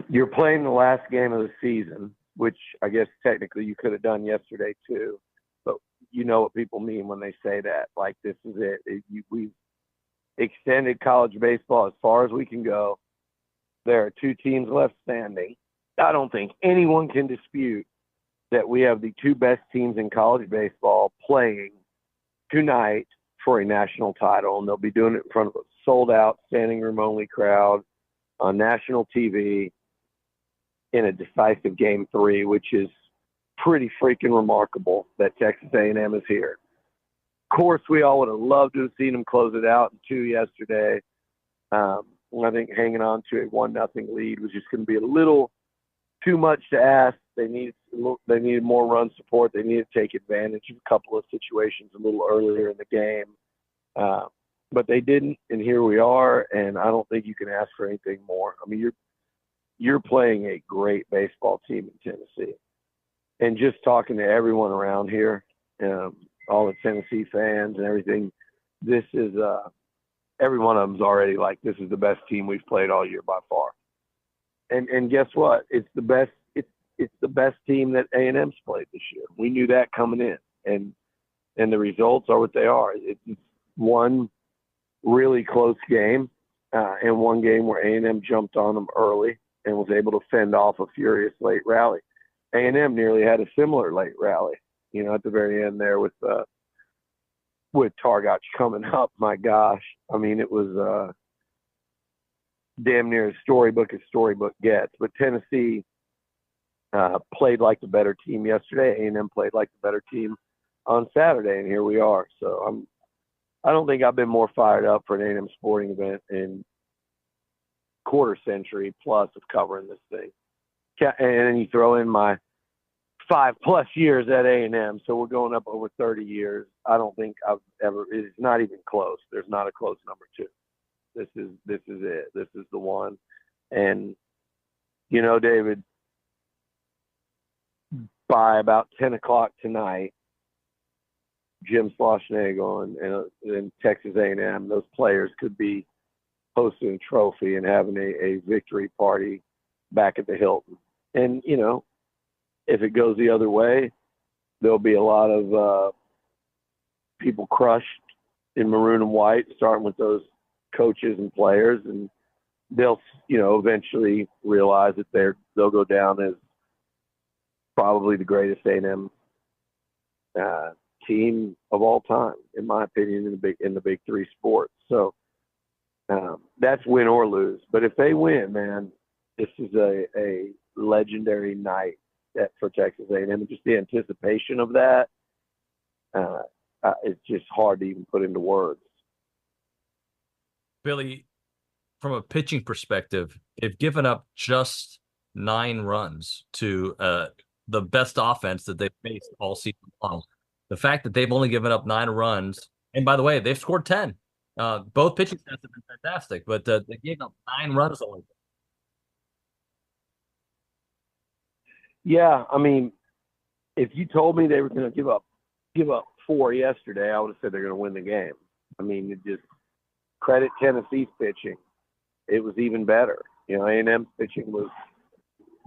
you're playing the last game of the season, which I guess technically you could have done yesterday too. But you know what people mean when they say that. Like, this is it. We've extended college baseball as far as we can go. There are two teams left standing. I don't think anyone can dispute that we have the two best teams in college baseball playing tonight for a national title, and they'll be doing it in front of a sold-out, standing-room-only crowd on national TV in a decisive Game 3, which is pretty freaking remarkable that Texas A&M is here. Of course, we all would have loved to have seen them close it out in 2 yesterday. I think hanging on to a 1-0 lead was just going to be a little too much to ask. They needed more run support. They needed to take advantage of a couple of situations a little earlier in the game. But they didn't, and here we are, and I don't think you can ask for anything more. I mean, you're playing a great baseball team in Tennessee. And just talking to everyone around here, all the Tennessee fans and everything, this is every one of them's already like, this is the best team we've played all year by far. And guess what? It's the best. It's the best team that A&M's played this year. We knew that coming in, and the results are what they are. It's one really close game, and one game where A&M jumped on them early and was able to fend off a furious late rally. A&M nearly had a similar late rally, at the very end there with Targach coming up. My gosh, I mean, it was damn near as storybook gets. But Tennessee played like the better team yesterday. A&M played like the better team on Saturday, and here we are. So I don't think I've been more fired up for an A&M sporting event in quarter century plus of covering this thing. And then you throw in my 5+ years at A&M, so we're going up over 30 years. I don't think I've ever. It's not even close. There's not a close number 2. This is it. This is the one. And David, by about 10 o'clock tonight, Jim Schlossnagle and Texas A&M, those players could be hosting a trophy and having a victory party back at the Hilton. And, if it goes the other way, there'll be a lot of people crushed in Maroon and White, starting with those coaches and players, and they'll, eventually realize that they'll go down as probably the greatest A&M team of all time, in my opinion, in the big 3 sports. So that's win or lose. But if they win, man, this is a legendary night for Texas A&M. And just the anticipation of that, it's just hard to even put into words. Billy, from a pitching perspective, they've given up just 9 runs to the best offense that they've faced all season long. The fact that they've only given up 9 runs, and by the way, they've scored 10. Both pitching stats have been fantastic, but they gave up 9 runs only. Yeah, I mean, if you told me they were going to give up 4 yesterday, I would have said they're going to win the game. I mean, it just credit Tennessee's pitching. It was even better. A&M's pitching was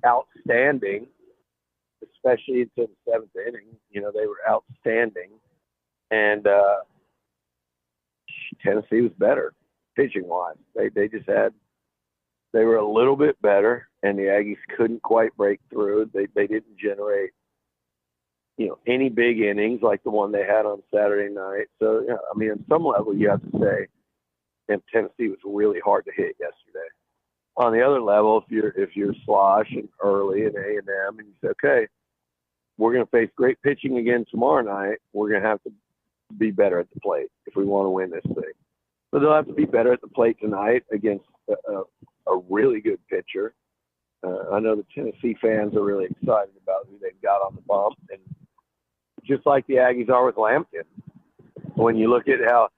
outstanding, especially into the 7th inning. They were outstanding, and Tennessee was better pitching wise. They were a little bit better, and the Aggies couldn't quite break through. They didn't generate any big innings like the one they had on Saturday night. So I mean, on some level, you have to say, and Tennessee was really hard to hit yesterday. On the other level, if you're Slosh and Early and A&M, and you say, okay, we're going to face great pitching again tomorrow night, we're going to have to be better at the plate if we want to win this thing. So they'll have to be better at the plate tonight against a really good pitcher. I know the Tennessee fans are really excited about who they've got on the bump, and just like the Aggies are with Lampkin. When you look at how,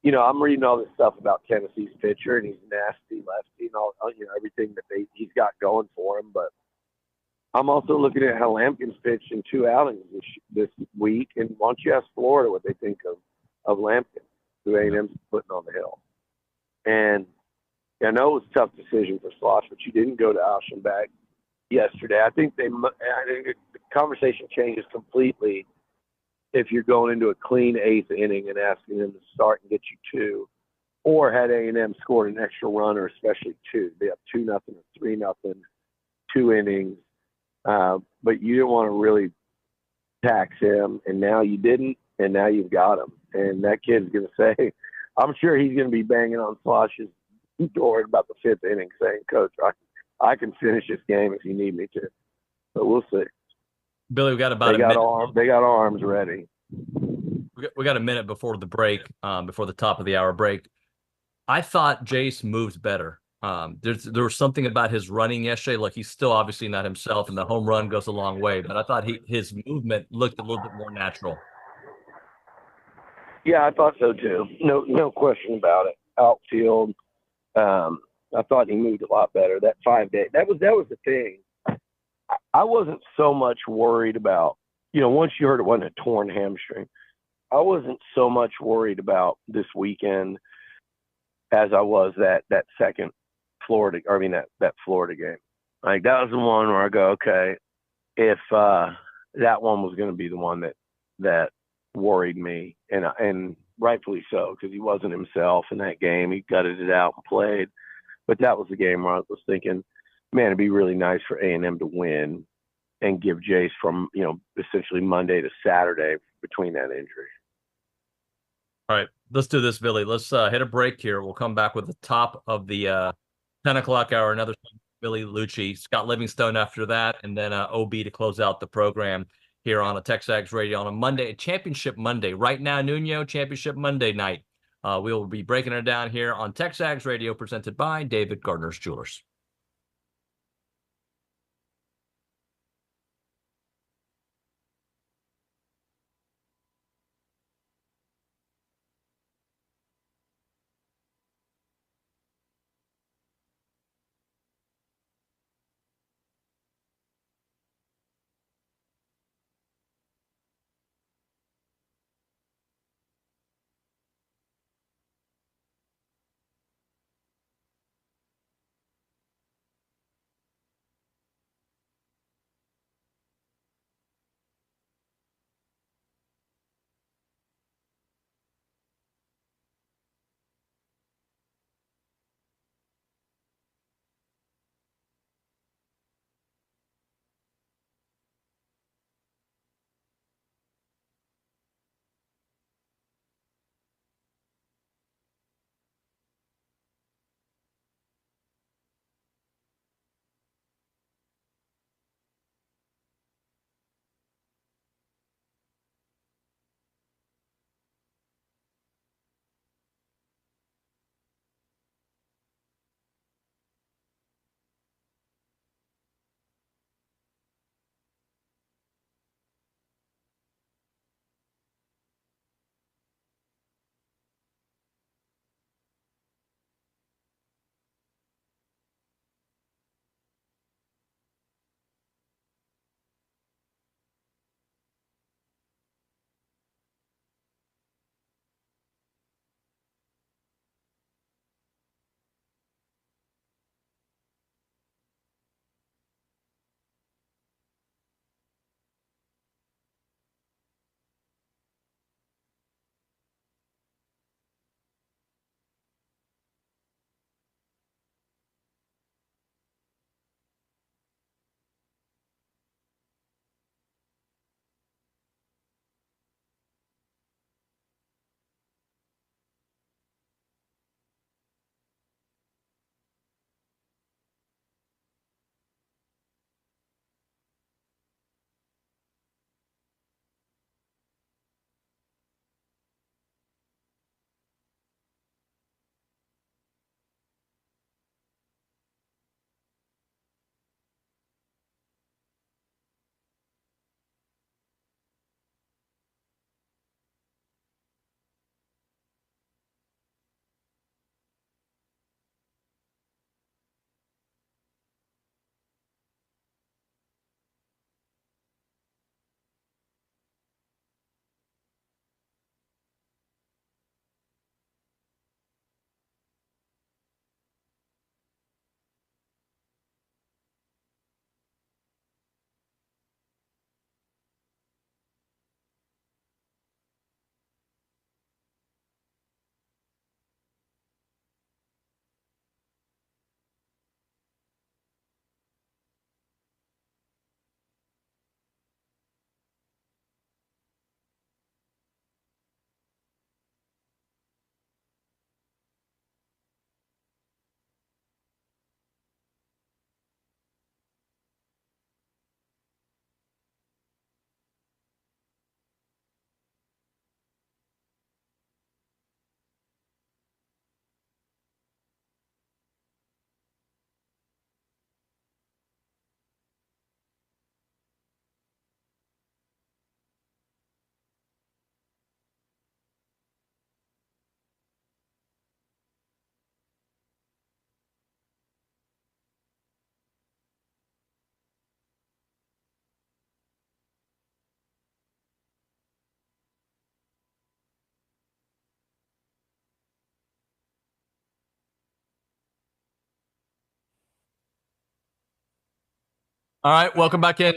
I'm reading all this stuff about Tennessee's pitcher, and he's nasty lefty and all, everything that he's got going for him. But I'm also looking at how Lampkin's pitched in 2 outings this week, and why don't you ask Florida what they think of Lampkin, who A&M's putting on the hill. And I know it was a tough decision for Slosh, but you didn't go to Auschenbach yesterday. I think the conversation changes completely if you're going into a clean 8th inning and asking them to start and get you 2, or had A&M scored an extra run, or especially 2. They have 2-0 or 3-0, 2 innings. But you didn't want to really tax him, and now you didn't, and now you've got him. and that kid's going to say, I'm sure he's going to be banging on Slosh's door at about the 5th inning saying, Coach, I can finish this game if you need me to. But we'll see. Billy, we got about They a got minute. they got arms ready. We got a minute before the break, before the top of the hour break. I thought Jace moved better. There was something about his running yesterday. Like, he's still obviously not himself, and the home run goes a long way. But I thought his movement looked a little bit more natural. Yeah, I thought so too. No question about it. Outfield, I thought he moved a lot better. That 5 day, that was the thing. I wasn't so much worried about, once you heard it wasn't a torn hamstring, I wasn't so much worried about this weekend as I was that second Florida, that Florida game. Like, that was the one where I go, okay, if that one was going to be the one that worried me, and rightfully so, because he wasn't himself in that game. He gutted it out and played. But that was the game where I was thinking, man, it'd be really nice for A&M to win and give Jace from, essentially Monday to Saturday between that injury. All right, let's do this, Billy. Let's hit a break here. We'll come back with the top of the 10 o'clock hour. Another Billy Liucci, Scott Livingstone after that, and then OB to close out the program here on a TexAgs Radio on a Monday, Championship Monday. Right now, Nuño, Championship Monday night. We will be breaking it down here on TexAgs Radio, presented by David Gardner's Jewelers. All right, welcome back in.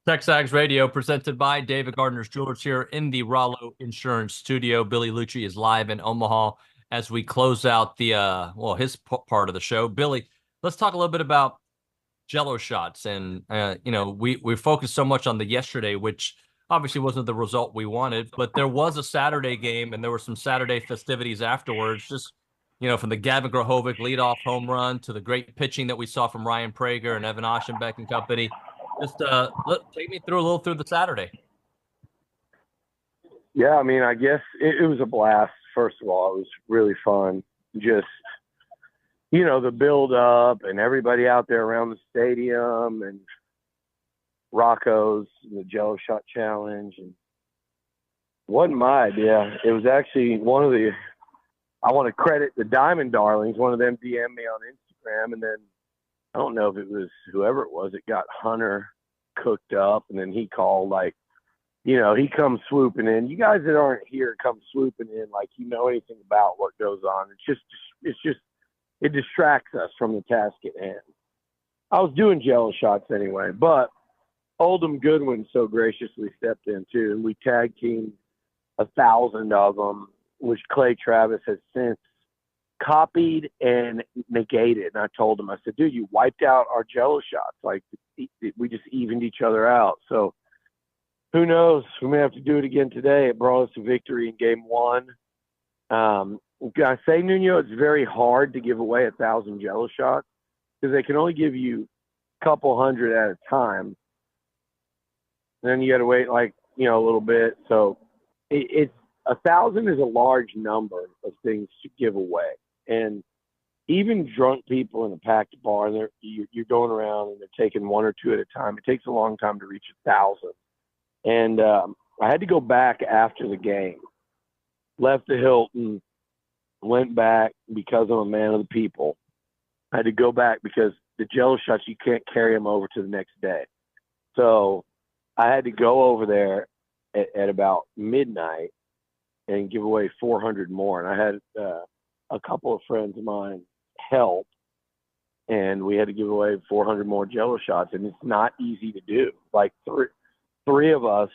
TexAgs Radio presented by David Gardner's Jewelers here in the Rollo Insurance Studio. Billy Liucci is live in Omaha as we close out the his part of the show. Billy, let's talk a little bit about Jello shots, and we focused so much on the yesterday, which obviously wasn't the result we wanted, but there was a Saturday game and there were some Saturday festivities afterwards. Just from the Gavin Grahovic leadoff home run to the great pitching that we saw from Ryan Prager and Evan Oschenbeck and company. Just take me through the Saturday. Yeah, I mean, I guess it was a blast. First of all, it was really fun. Just, the build up and everybody out there around the stadium and Rocco's, the Jello Shot Challenge. And wasn't my idea. It was actually I want to credit the Diamond Darlings. One of them DM'd me on Instagram, and then I don't know if it was whoever it was. It got Hunter cooked up, and then he called he comes swooping in. You guys that aren't here come swooping in like you know anything about what goes on. It distracts us from the task at hand. I was doing Jello shots anyway, but Oldham Goodwin so graciously stepped in too, and we tag teamed 1,000 of them, which Clay Travis has since copied and negated. And I told him, I said, dude, you wiped out our Jello shots. Like, we just evened each other out. So who knows? We may have to do it again today. It brought us a victory in game one. Can I say, Nuño, it's very hard to give away 1,000 Jello shots because they can only give you a couple hundred at a time. And then you got to wait a little bit. So it's 1,000 is a large number of things to give away. And even drunk people in a packed bar, and you're going around and they're taking one or two at a time. It takes a long time to reach 1,000. And I had to go back after the game. Left the Hilton, went back because I'm a man of the people. I had to go back because the Jello shots, you can't carry them over to the next day. So I had to go over there at about midnight and give away 400 more. And I had a couple of friends of mine help, and we had to give away 400 more Jello shots. And it's not easy to do. Like three of us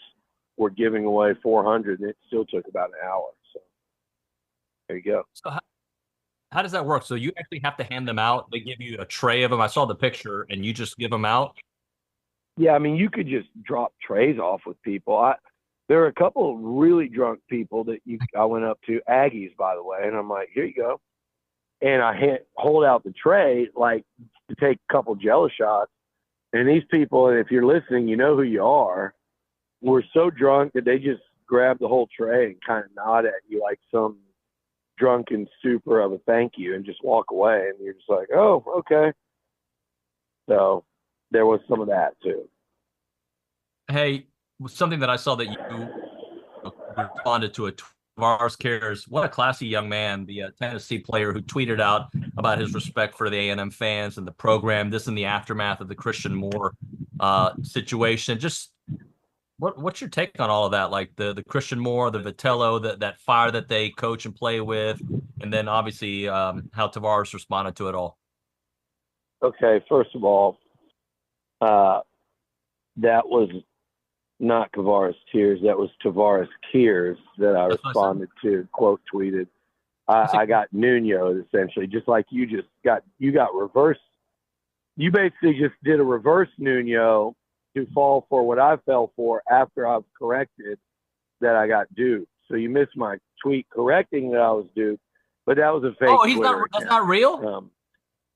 were giving away 400, and it still took about an hour. So there you go. So how does that work? So you actually have to hand them out. They give you a tray of them. I saw the picture, and you just give them out. Yeah, I mean, you could just drop trays off with people. There are a couple of really drunk people that I went up to, Aggies, by the way, and I'm like, here you go. And I hold out the tray, like, to take a couple Jello shots. And these people, and if you're listening, you know who you are, were so drunk that they just grab the whole tray and kind of nod at you like some drunken super of a thank you and just walk away. And you're just like, oh, okay. So there was some of that too. Hey, something that I saw that you responded to a Tavares Cares. What a classy young man, the Tennessee player who tweeted out about his respect for the A&M fans and the program. This in the aftermath of the Christian Moore situation. Just what's your take on all of that? Like the Christian Moore, the Vitello, that fire that they coach and play with, and then obviously how Tavares responded to it all. Okay, first of all, that was not Tavares Tears. That was Tavares Kears that I responded to, quote tweeted. I got Nuño essentially, just like you got reverse. You basically just did a reverse Nuño to fall for what I fell for after I've corrected that I got duped. So you missed my tweet correcting that I was duped, but that was a fake. Oh, that's not real?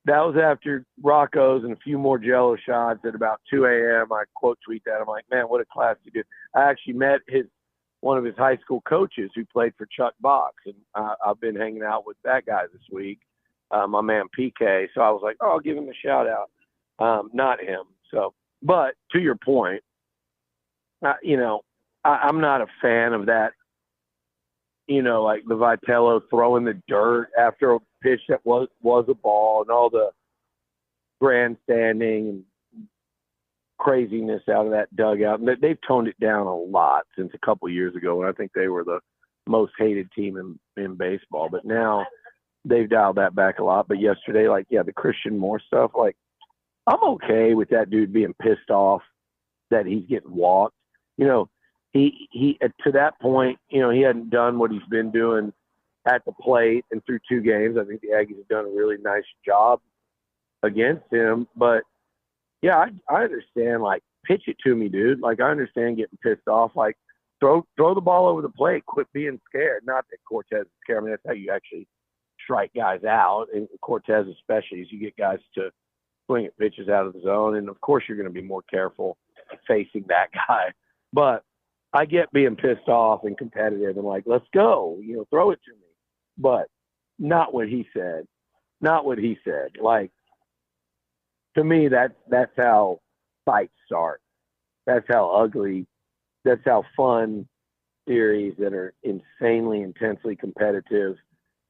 That was after Rocco's and a few more Jello shots at about 2 a.m. I quote tweet that. I'm like, man, what a class you did. I actually met one of his high school coaches who played for Chuck Box, and I've been hanging out with that guy this week, my man PK. So I was like, oh, I'll give him a shout out. Not him. So, but to your point, I'm not a fan of that. Like the Vitello throwing the dirt after a pitch that was a ball and all the grandstanding and craziness out of that dugout. And they've toned it down a lot since a couple of years ago when I think they were the most hated team in baseball. But now they've dialed that back a lot. But yesterday, the Christian Moore stuff, I'm okay with that dude being pissed off that he's getting walked. You know, he to that point, you know, he hadn't done what he's been doing at the plate and through 2 games. I think the Aggies have done a really nice job against him. But yeah, I understand. Like, pitch it to me, dude. Like, I understand getting pissed off. Like, throw the ball over the plate. Quit being scared. Not that Cortez is scared. I mean, that's how you actually strike guys out. And Cortez especially, is you get guys to swing at pitches out of the zone. And of course, you're going to be more careful facing that guy. But I get being pissed off and competitive and like, let's go, you know, throw it to me. But not what he said. Not what he said. Like, to me, that's how fights start. That's how ugly, that's how fun series that are insanely, intensely competitive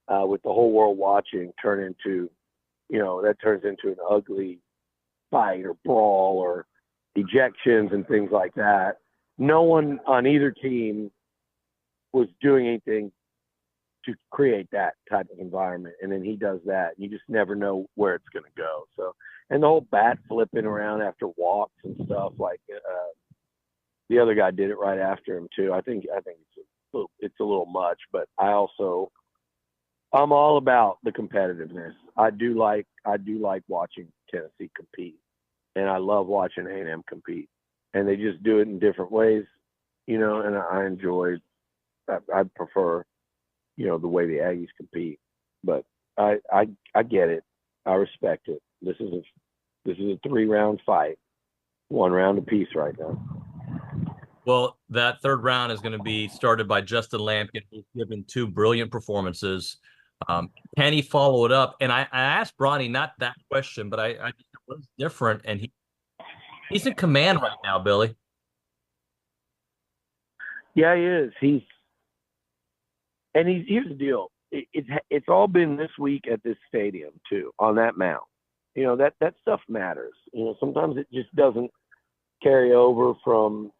with the whole world watching turn into, you know, that turns into an ugly fight or brawl or ejections and things like that. No one on either team was doing anything to create that type of environment. And then he does that. And you just never know where it's going to go. So, and the whole bat flipping around after walks and stuff, like the other guy did it right after him too. I think it's a little much, but I'm all about the competitiveness. I do like watching Tennessee compete, and I love watching A&M compete, and they just do it in different ways, you know, and I prefer, you know, the way the Aggies compete, but I get it. I respect it. This is a 3-round fight, 1 round apiece right now. Well, that 3rd round is going to be started by Justin Lampkin, who's given 2 brilliant performances. Can he follow it up? And I asked Bronny not that question, but I was different, and he's in command right now, Billy. Yeah, he is. Here's the deal. It's all been this week at this stadium too, on that mound. You know, that stuff matters. You know, sometimes it just doesn't carry over from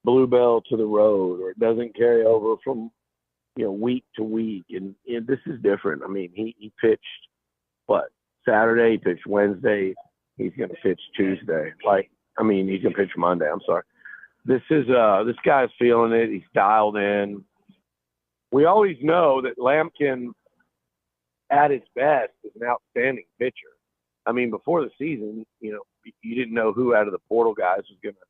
Bluebell to the road, or it doesn't carry over from, you know, week to week. And this is different. I mean, he pitched Saturday, he pitched Wednesday, he's gonna pitch Tuesday. He's gonna pitch Monday, I'm sorry. This guy's feeling it, he's dialed in. We always know that Lampkin at its best is an outstanding pitcher. I mean, before the season, you know, you didn't know who out of the portal guys was going to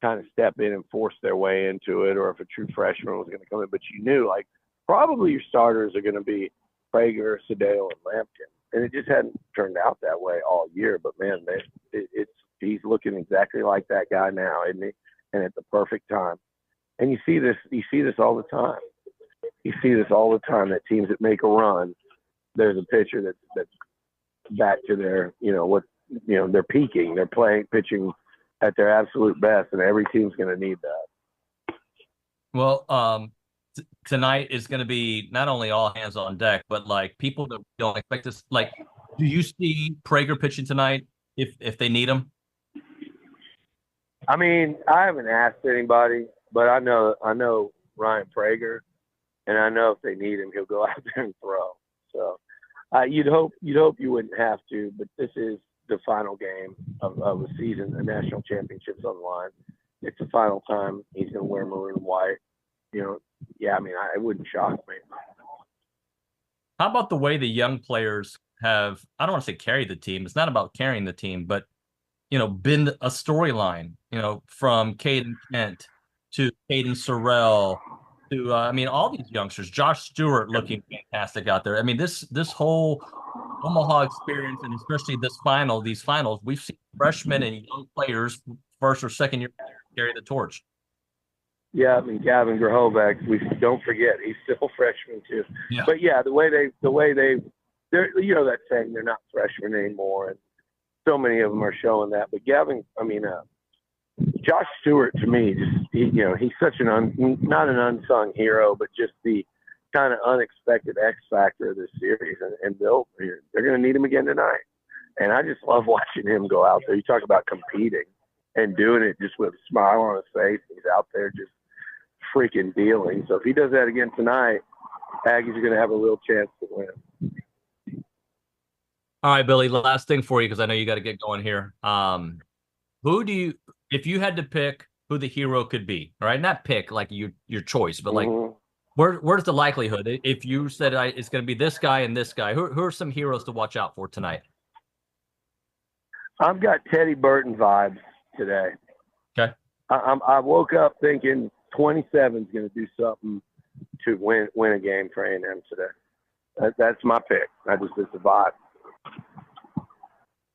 kind of step in and force their way into it, or if a true freshman was going to come in. But you knew, like, probably your starters are going to be Prager, Sedale, and Lampkin. And it just hadn't turned out that way all year. But, man, he's looking exactly like that guy now, isn't he? And at the perfect time. And you see this all the time. You see this all the time, that teams that make a run, there's a pitcher that's back to their, you know, they're peaking, they're pitching at their absolute best, and every team's going to need that. Well, tonight is going to be not only all hands on deck, but like people that don't expect this. Like, do you see Prager pitching tonight if they need him? I mean, I haven't asked anybody, but I know Ryan Prager, and I know if they need him, he'll go out there and throw. So you'd hope you wouldn't have to, but this is the final game of the season. The national championship's on the line. It's the final time he's going to wear maroon and white. You know, yeah, I mean, it wouldn't shock me. How about the way the young players have, I don't want to say carry the team. It's not about carrying the team, but, you know, been a storyline, you know, from Caden Kent to Caden Sorrell to, I mean, all these youngsters, Josh Stewart looking fantastic out there. I mean, this whole Omaha experience, and especially these finals, we've seen freshmen and young players, 1st or 2nd year, carry the torch. Yeah, I mean, Gavin Grahovac, we don't forget, he's still a freshman too. Yeah. But yeah, the way they're, you know, that saying, they're not freshmen anymore, and so many of them are showing that. But Josh Stewart, to me, you know, he's such not an unsung hero, but just the kind of unexpected X factor of this series, and they're going to need him again tonight. And I just love watching him go out there. You talk about competing and doing it just with a smile on his face. He's out there just freaking dealing. So if he does that again tonight, Aggies are going to have a real chance to win. All right, Billy, last thing for you, because I know you got to get going here. Who do you, if you had to pick who the hero could be, all right? Not pick like your choice, but like Mhm. where's the likelihood? If you said it's going to be this guy and this guy, who are some heroes to watch out for tonight? I've got Teddy Burton vibes today. Okay. I woke up thinking 27 is going to do something to win a game for A&M today. That's my pick. It's a vibe.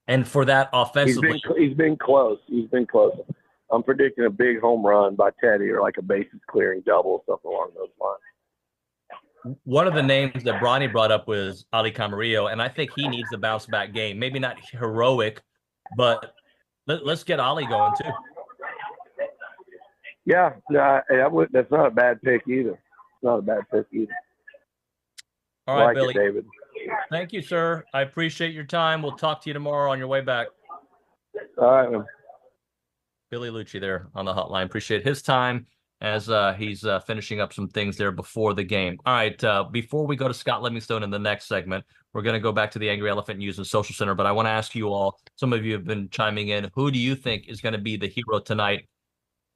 And for that offensively, He's been close. I'm predicting a big home run by Teddy or like a bases clearing double, something along those lines. one of the names that Bronny brought up was Ali Camarillo, and I think he needs a bounce back game. Maybe not heroic, but let's get Ali going too. Yeah, no, that's not a bad pick either. All right, like Billy. it, David. Thank you, sir. I appreciate your time. We'll talk to you tomorrow on your way back. All right, man. Billy Liucci there on the hotline. Appreciate his time as he's finishing up some things there before the game. All right, before we go to Scott Livingstone in the next segment, we're going to go back to the Angry Elephant News and Social Center, but I want to ask you all, some of you have been chiming in, who do you think is going to be the hero tonight?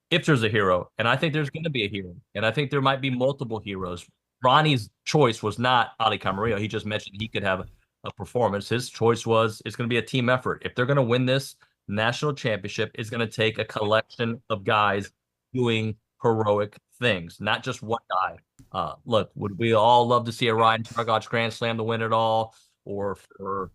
If there's a hero, and I think there's going to be a hero, and I think there might be multiple heroes. Ronnie's choice was not Ali Camarillo. He just mentioned he could have a performance. His choice was it's going to be a team effort. If they're going to win this national championship, it's going to take a collection of guys doing heroic things, not just one guy. Look, would we all love to see a Ryan Targac grand slam to win it all, or for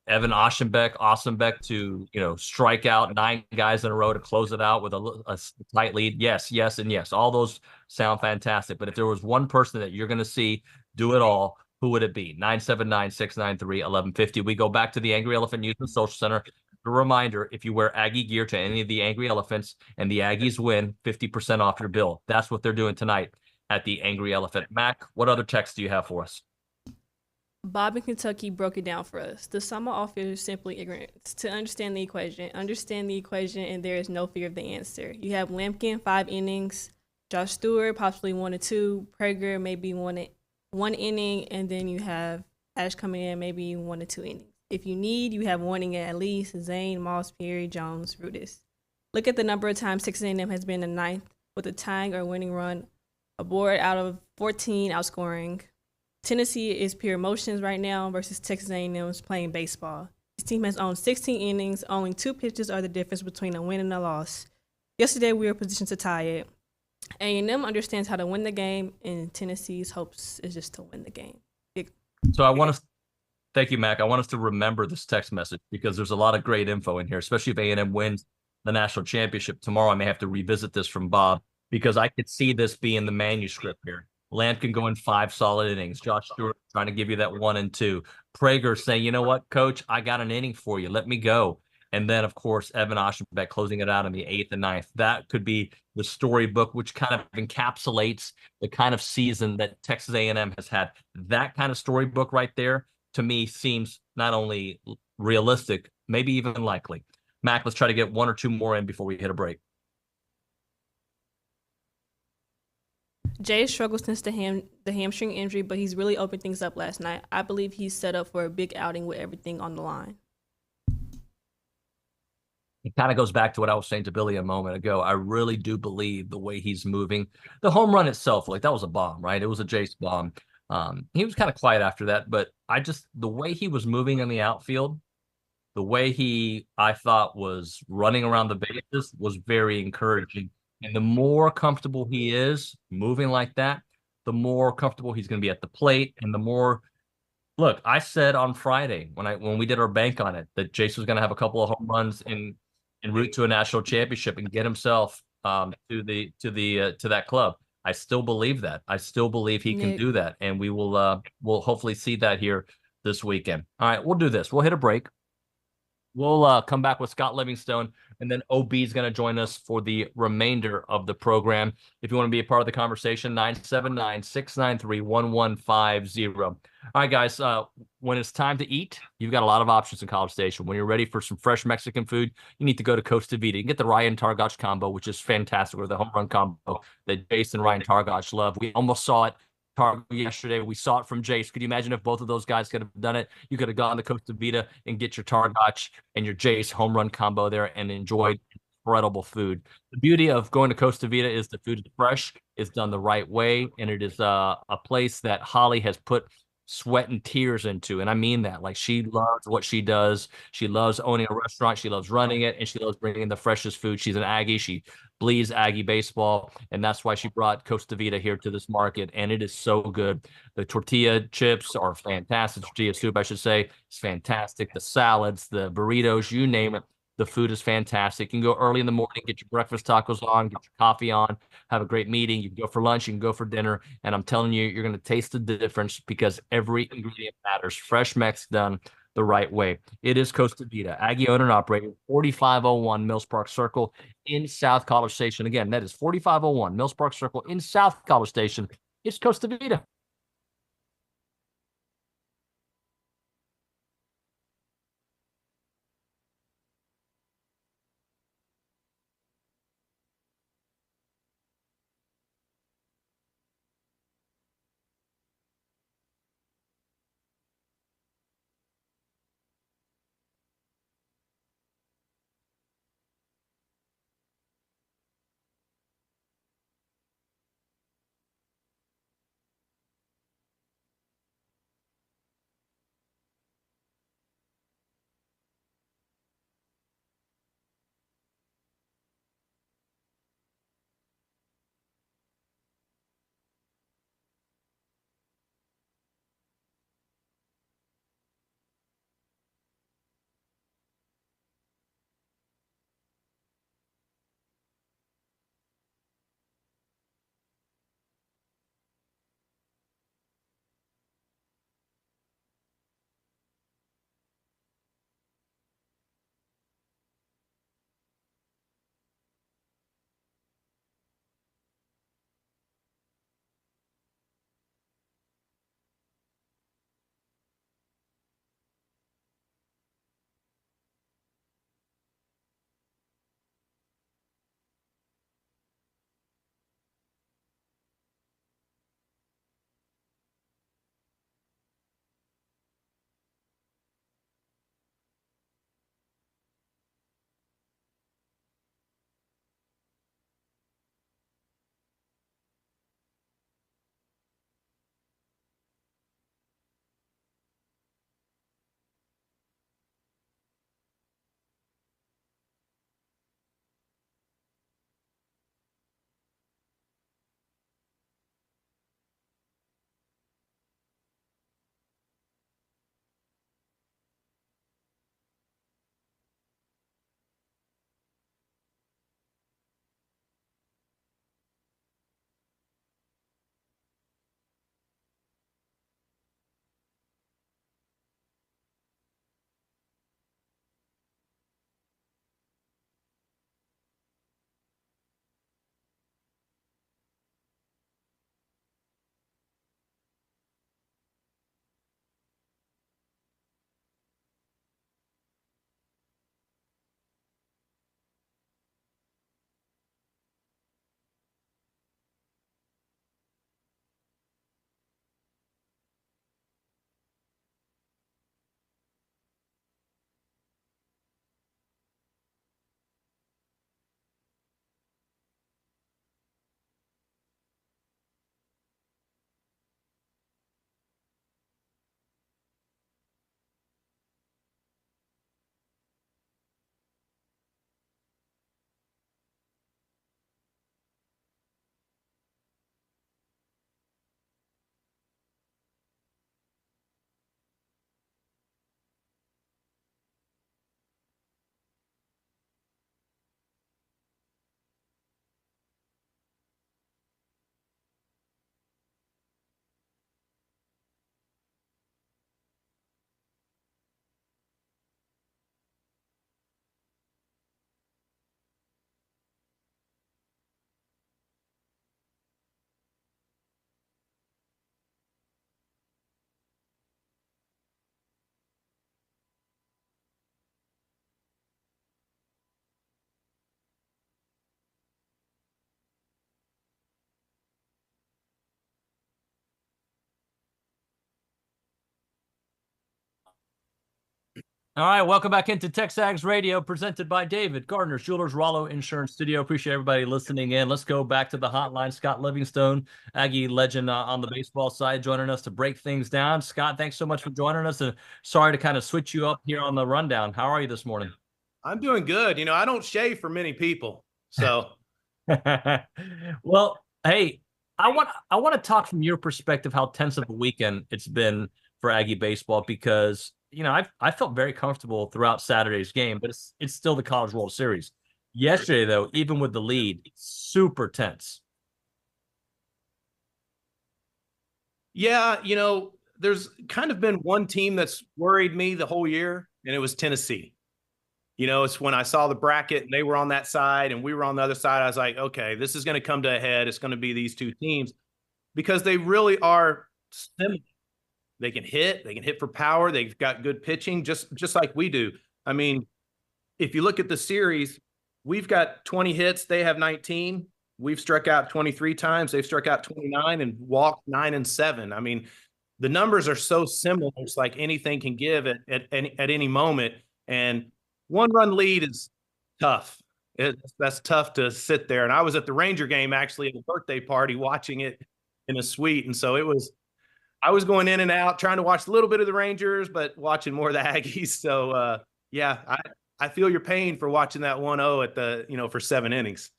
Evan Ossenbeck to strike out 9 guys in a row to close it out with a tight lead? Yes, and yes. All those sound fantastic. But if there was one person that you're going to see do it all, who would it be? 979-693-1150. We go back to the Angry Elephant News and Social Center. A reminder, if you wear Aggie gear to any of the Angry Elephants and the Aggies win, 50% off your bill. That's what they're doing tonight at the Angry Elephant. Mac, what other text do you have for us? Bob in Kentucky broke it down for us. The sum of all fears is simply ignorance. To understand the equation, and there is no fear of the answer. You have Lampkin, 5 innings. Josh Stewart, possibly 1 or 2. Prager, maybe one inning. And then you have Ash coming in, maybe 1 or 2 innings. If you need, you have 1 inning at least. Zane, Moss, Perry, Jones, Rudis. Look at the number of times Texas A&M has been in 9th with a tying or winning run. Aboard out of 14, outscoring. Tennessee is pure emotions right now versus Texas A&M's playing baseball. This team has owned 16 innings. Only 2 pitches are the difference between a win and a loss. Yesterday, we were positioned to tie it. A&M understands how to win the game, and Tennessee's hopes is just to win the game. So I want to thank you, Mac. I want us to remember this text message because there's a lot of great info in here, especially if A&M wins the national championship. Tomorrow, I may have to revisit this from Bob because I could see this being the manuscript here. Lampkin going 5 solid innings. Josh Stewart trying to give you that 1 and 2. Prager saying, you know what, coach, I got an inning for you. Let me go. And then, of course, Evan Ossenbeck closing it out in the 8th and 9th. That could be the storybook, which kind of encapsulates the kind of season that Texas A&M has had. That kind of storybook right there, to me, seems not only realistic, maybe even likely. Mac, let's try to get 1 or 2 more in before we hit a break. Jay struggles since the hamstring injury, but he's really opened things up last night. I believe he's set up for a big outing with everything on the line. It kind of goes back to what I was saying to Billy a moment ago. I really do believe the way he's moving. The home run itself, like that was a bomb, right? It was a Jace bomb. He was kind of quiet after that, but the way he was moving in the outfield, the way I thought was running around the bases was very encouraging. And the more comfortable he is moving like that, the more comfortable he's going to be at the plate. And the more, look, I said on Friday when we did our bank on it that Jace was going to have a couple of home runs en route to a national championship and get himself to that club. I still believe that. I still believe he can do that, and we'll hopefully see that here this weekend. All right, we'll do this. We'll hit a break. We'll come back with Scott Livingstone, and then OB is going to join us for the remainder of the program. If you want to be a part of the conversation, 979-693-1150. All right, guys, when it's time to eat, you've got a lot of options in College Station. When you're ready for some fresh Mexican food, you need to go to Costa Vida. You can get the Ryan Targac combo, which is fantastic, or the home run combo that Jason and Ryan Targac love. We almost saw it Target yesterday. We saw it from Jace. Could you imagine if both of those guys could have done it? You could have gone to Costa Vida and get your Targach and your Jace home run combo there and enjoyed incredible food. The beauty of going to Costa Vida is the food is fresh, it's done the right way, and it is a place that Holly has put sweat and tears into. And I mean that. Like, she loves what she does. She loves owning a restaurant. She loves running it, and she loves bringing the freshest food. She's an Aggie. She bleeds Aggie baseball, and that's why she brought Costa Vida here to this market, and it is so good. The tortilla chips are fantastic. Tortilla soup, I should say, is fantastic. The salads, the burritos, you name it. The food is fantastic. You can go early in the morning, get your breakfast tacos on, get your coffee on, have a great meeting. You can go for lunch, you can go for dinner. And I'm telling you, you're going to taste the difference because every ingredient matters. Fresh Mex done the right way. It is Costa Vida, Aggie owner and operator, 4501 Mills Park Circle in South College Station. Again, that is 4501 Mills Park Circle in South College Station. It's Costa Vida. All right, welcome back into TexAgs Radio, presented by David Gardner, Jewelers, Rollo Insurance Studio. Appreciate everybody listening in. Let's go back to the hotline. Scott Livingstone, Aggie legend on the baseball side, joining us to break things down. Scott, thanks so much for joining us. And sorry to kind of switch you up here on the rundown. How are you this morning? I'm doing good. I don't shave for many people, so. Well, hey, I want to talk from your perspective how tense of a weekend it's been for Aggie baseball, because I felt very comfortable throughout Saturday's game, but it's still the College World Series. Yesterday, though, even with the lead, super tense. Yeah, there's kind of been one team that's worried me the whole year, and it was Tennessee. It's when I saw the bracket and they were on that side and we were on the other side, I was like, okay, this is going to come to a head. It's going to be these two teams, because they really are similar. They can hit for power. They've got good pitching, just like we do. I mean, if you look at the series, we've got 20 hits. They have 19. We've struck out 23 times. They've struck out 29 and walked 9 and 7. I mean, the numbers are so similar. It's like anything can give at any moment. And 1-run lead is tough. That's tough to sit there. And I was at the Ranger game, actually, at a birthday party, watching it in a suite. And so I was going in and out, trying to watch a little bit of the Rangers, but watching more of the Aggies. So, yeah, I feel your pain for watching that 1-0 at the, for 7 innings.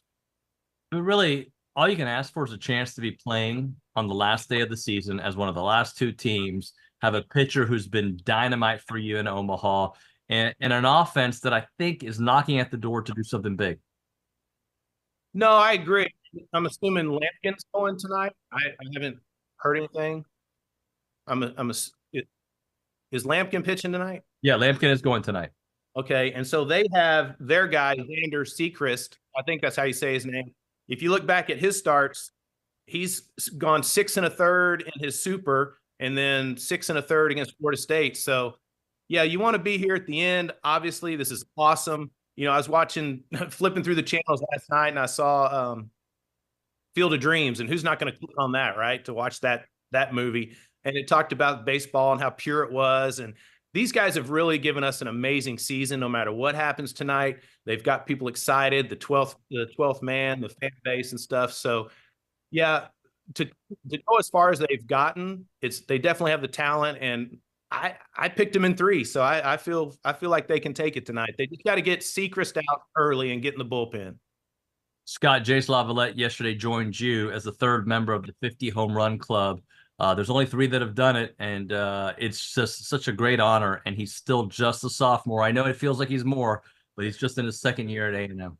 But really, all you can ask for is a chance to be playing on the last day of the season as one of the last two teams, have a pitcher who's been dynamite for you in Omaha, and an offense that I think is knocking at the door to do something big. No, I agree. I'm assuming Lampkin's going tonight. I haven't heard anything. Is Lampkin pitching tonight? Yeah, Lampkin is going tonight. Okay, and so they have their guy, Xander Sechrist. I think that's how you say his name. If you look back at his starts, he's gone 6 1/3 in his super, and then 6 1/3 against Florida State. So, yeah, you want to be here at the end. Obviously, this is awesome. I was flipping through the channels last night, and I saw Field of Dreams, and who's not going to click on that, right, to watch that movie? And it talked about baseball and how pure it was. And these guys have really given us an amazing season. No matter what happens tonight, they've got people excited. The 12th man, the fan base and stuff. So, yeah, to go as far as they've gotten, they definitely have the talent. And I picked them in 3, so I feel like they can take it tonight. They just got to get Sechrist out early and get in the bullpen. Scott, Jace Lavalette yesterday joined you as the 3rd member of the 50 home run club. There's only 3 that have done it, and it's just such a great honor, and he's still just a sophomore. I know it feels like he's more, but he's just in his 2nd year at A&M.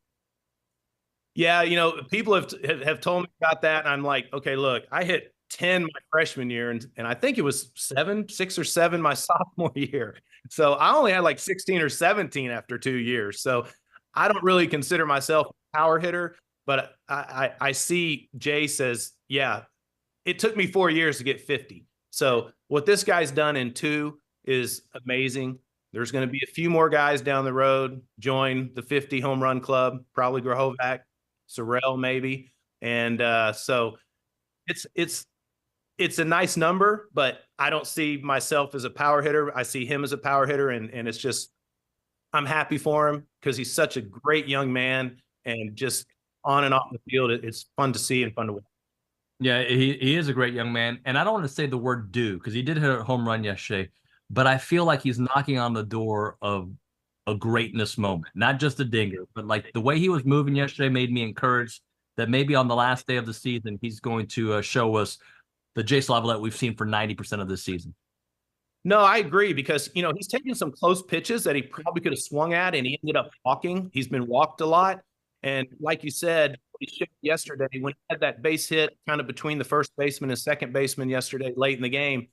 Yeah, people have told me about that, and I'm like, okay, look, I hit 10 my freshman year, and I think it was 6 or 7 my sophomore year. So I only had like 16 or 17 after 2 years. So I don't really consider myself a power hitter, but I see Jace as, yeah, it took me 4 years to get 50. So what this guy's done in 2 is amazing. There's going to be a few more guys down the road join the 50 home run club, probably Grahovac, Sorrell maybe. And so it's a nice number, but I don't see myself as a power hitter. I see him as a power hitter, and it's just, I'm happy for him because he's such a great young man, and just on and off the field, it's fun to see and fun to watch. Yeah, he is a great young man, and I don't want to say the word "do" because he did hit a home run yesterday, but I feel like he's knocking on the door of a greatness moment, not just a dinger, but like the way he was moving yesterday made me encouraged that maybe on the last day of the season he's going to show us the Jace Lavalette we've seen for 90% of this season. No, I agree, because he's taking some close pitches that he probably could have swung at, and he ended up walking. He's been walked a lot, and like you said, he shifted yesterday when he had that base hit kind of between the first baseman and second baseman yesterday late in the game.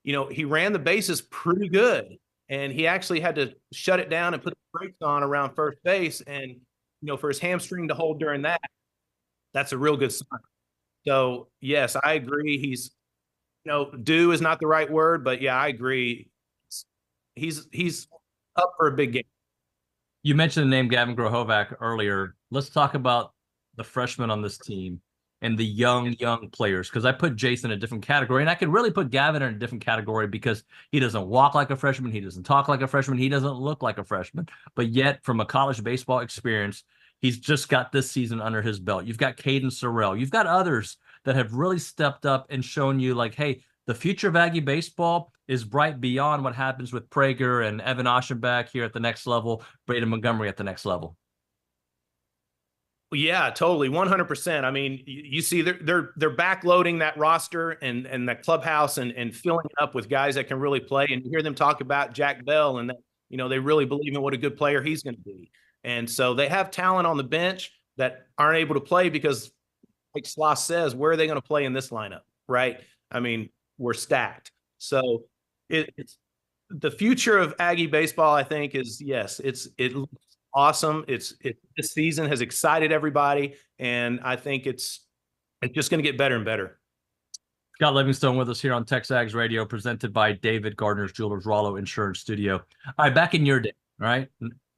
He ran the bases pretty good, and he actually had to shut it down and put the brakes on around first base. And for his hamstring to hold during that, that's a real good sign. So yes, I agree. He's due is not the right word, but yeah, I agree. He's up for a big game. You mentioned the name Gavin Grahovac earlier. Let's talk about the freshman on this team and the young players, because I put Jason in a different category, and I could really put Gavin in a different category because he doesn't walk like a freshman, he doesn't talk like a freshman, he doesn't look like a freshman, but yet from a college baseball experience, he's just got this season under his belt. You've got Caden Sorrell, you've got others that have really stepped up and shown you like, hey, the future of Aggie baseball is bright beyond what happens with Prager and Evan Oschenbach here at the next level, Braden Montgomery at the next level. Yeah, totally. 100%. I mean, you see they're backloading that roster and that clubhouse and filling it up with guys that can really play. And you hear them talk about Jack Bell and that, you know, they really believe in what a good player he's going to be. And so they have talent on the bench that aren't able to play because, like Sloss says, where are they going to play in this lineup? Right. I mean, we're stacked. So it's the future of Aggie baseball, I think, is yes, it looks awesome. This season has excited everybody, and I think it's just going to get better and better. Scott Livingstone with us here on TexAgs Radio, presented by David Gardner's Jewelers Rollo Insurance Studio. All right, back in your day, right?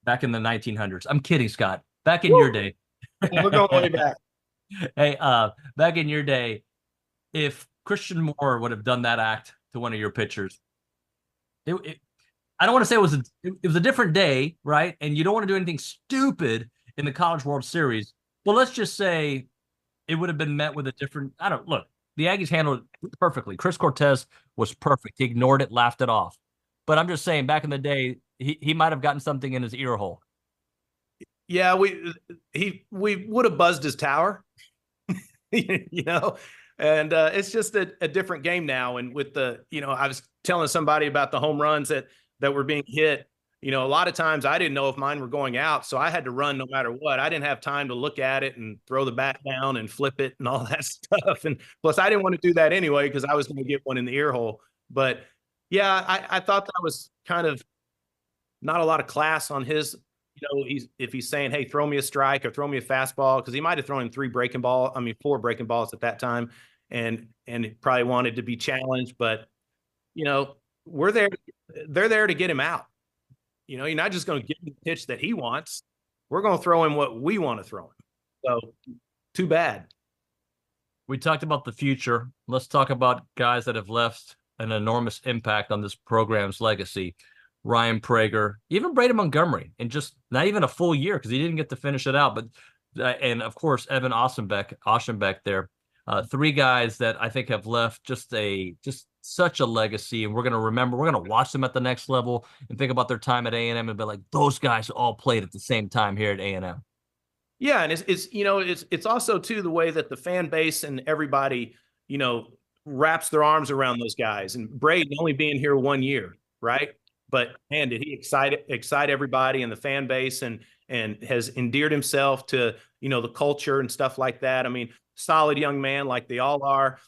Back in the 1900s. I'm kidding, Scott. Back in your day. We're going way back. Hey, back in your day, if Christian Moore would have done that act to one of your pitchers, I don't want to say it was a different day, right? And you don't want to do anything stupid in the College World Series. Well, let's just say it would have been met with a different. Look, the Aggies handled it perfectly. Chris Cortez was perfect. He ignored it, laughed it off. But I'm just saying, back in the day, he might have gotten something in his ear hole. Yeah, we would have buzzed his tower, you know. And it's just a different game now. And with I was telling somebody about the home runs that were being hit. You know, a lot of times I didn't know if mine were going out, so I had to run no matter what. I didn't have time to look at it and throw the bat down and flip it and all that stuff. And plus, I didn't want to do that anyway because I was going to get one in the ear hole. But yeah, I thought that was kind of not a lot of class on his. You know, if he's saying, "Hey, throw me a strike or throw me a fastball," because he might have thrown him 4 breaking balls at that time, and he probably wanted to be challenged. But you know, they're there to get him out. You know, you're not just going to give him the pitch that he wants. We're going to throw him what we want to throw him. So, too bad. We talked about the future. Let's talk about guys that have left an enormous impact on this program's legacy. Ryan Prager, even Braden Montgomery, in just not even a full year because he didn't get to finish it out. But and of course Evan Oschenbach there, 3 guys that I think have left just such a legacy, and we're gonna watch them at the next level and think about their time at A&M and be like, those guys all played at the same time here at A&M. Yeah, and it's also too the way that the fan base and everybody wraps their arms around those guys. And Braden only being here 1 year, right? But man, did he excite everybody in the fan base and has endeared himself to, the culture and stuff like that. I mean, solid young man like they all are.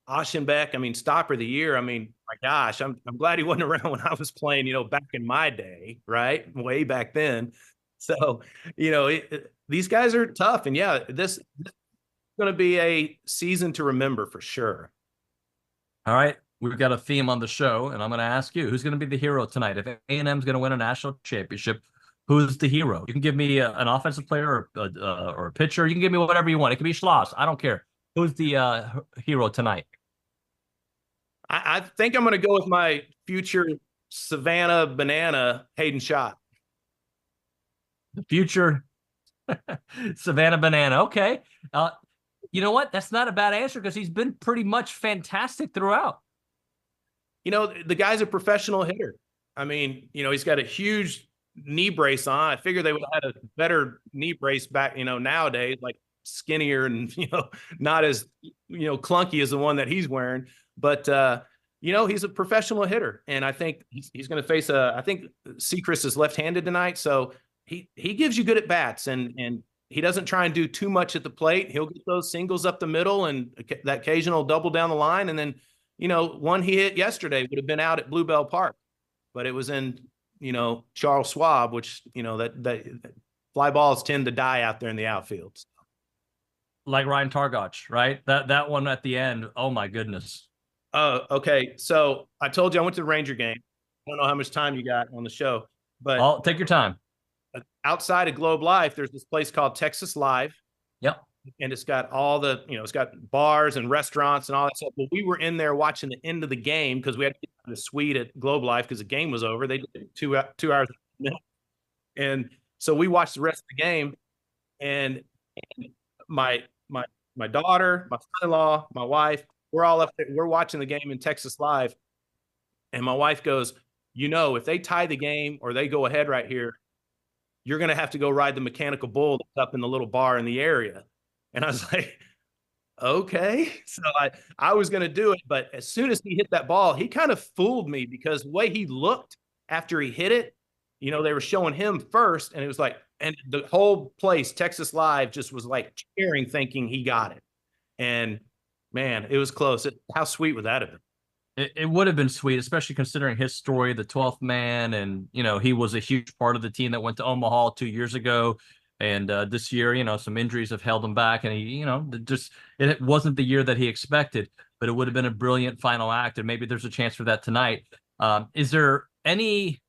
Oschenbach, I mean, stopper of the year. I mean, my gosh, I'm glad he wasn't around when I was playing, back in my day, right? Way back then. So, these guys are tough. And yeah, this is going to be a season to remember for sure. All right. We've got a theme on the show, and I'm going to ask you, who's going to be the hero tonight? If A&M is going to win a national championship, who's the hero? You can give me an offensive player or a pitcher. You can give me whatever you want. It can be Schloss. I don't care. Who's the hero tonight? I think I'm going to go with my future Savannah Banana, Hayden Schott. The future Savannah Banana. Okay. You know what? That's not a bad answer because he's been pretty much fantastic throughout. The guy's a professional hitter. I mean, he's got a huge knee brace on. I figure they would have had a better knee brace back, nowadays, like skinnier and, not as, clunky as the one that he's wearing. But, he's a professional hitter. And I think he's going to face I think Sechrist is left-handed tonight. So he gives you good at bats and he doesn't try and do too much at the plate. He'll get those singles up the middle and that occasional double down the line. And then, one he hit yesterday would have been out at Bluebell Park, but it was in, Charles Schwab, which, that fly balls tend to die out there in the outfield. Like Ryan Targach, right? That one at the end. Oh my goodness. Okay. So I told you I went to the Ranger game. I don't know how much time you got on the show, but I'll take your time. Outside of Globe Life, there's this place called Texas Live. Yep. and it's got all the, it's got bars and restaurants and all that stuff. Well, we were in there watching the end of the game because we had to get to the suite at Globe Life because the game was over. They did 2 hours. And so we watched the rest of the game, and my daughter, my son-in-law, my wife, we're all up there. We're watching the game in Texas Live. And my wife goes, if they tie the game or they go ahead right here, you're going to have to go ride the mechanical bull that's up in the little bar in the area. And I was like, okay. So I was going to do it. But as soon as he hit that ball, he kind of fooled me because the way he looked after he hit it, they were showing him first. And it was like, and the whole place, Texas Live, just was like cheering, thinking he got it. And man, it was close. How sweet would that have been? It would have been sweet, especially considering his story, the 12th man. And, he was a huge part of the team that went to Omaha 2 years ago. And this year, some injuries have held him back. And he, it wasn't the year that he expected, but it would have been a brilliant final act. And maybe there's a chance for that tonight. Is there any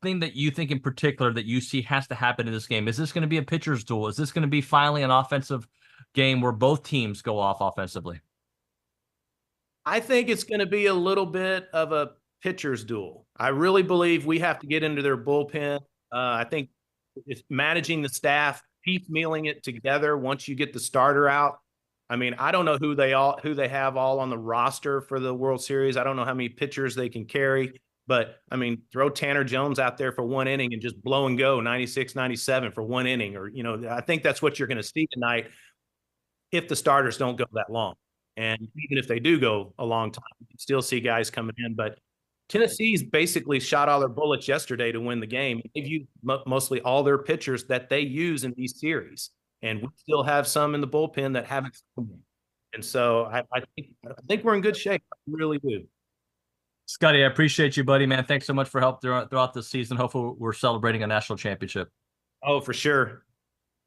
thing that you think in particular that you see has to happen in this game? Is this going to be a pitcher's duel? Is this going to be finally an offensive game where both teams go off offensively? I think it's going to be a little bit of a pitcher's duel. I really believe we have to get into their bullpen. I think it's managing the staff, piecemealing it together once you get the starter out. I mean, I don't know who they have all on the roster for the World Series. I don't know how many pitchers they can carry, but I mean, throw Tanner Jones out there for one inning and just blow and go 96, 97 for one inning. Or, I think that's what you're going to see tonight if the starters don't go that long. And even if they do go a long time, you can still see guys coming in. But Tennessee's basically shot all their bullets yesterday to win the game. They've used mostly all their pitchers that they use in these series. And we still have some in the bullpen that haven't. And so I think we're in good shape. I really do. Scotty, I appreciate you, buddy, man. Thanks so much for help throughout the season. Hopefully we're celebrating a national championship. Oh, for sure.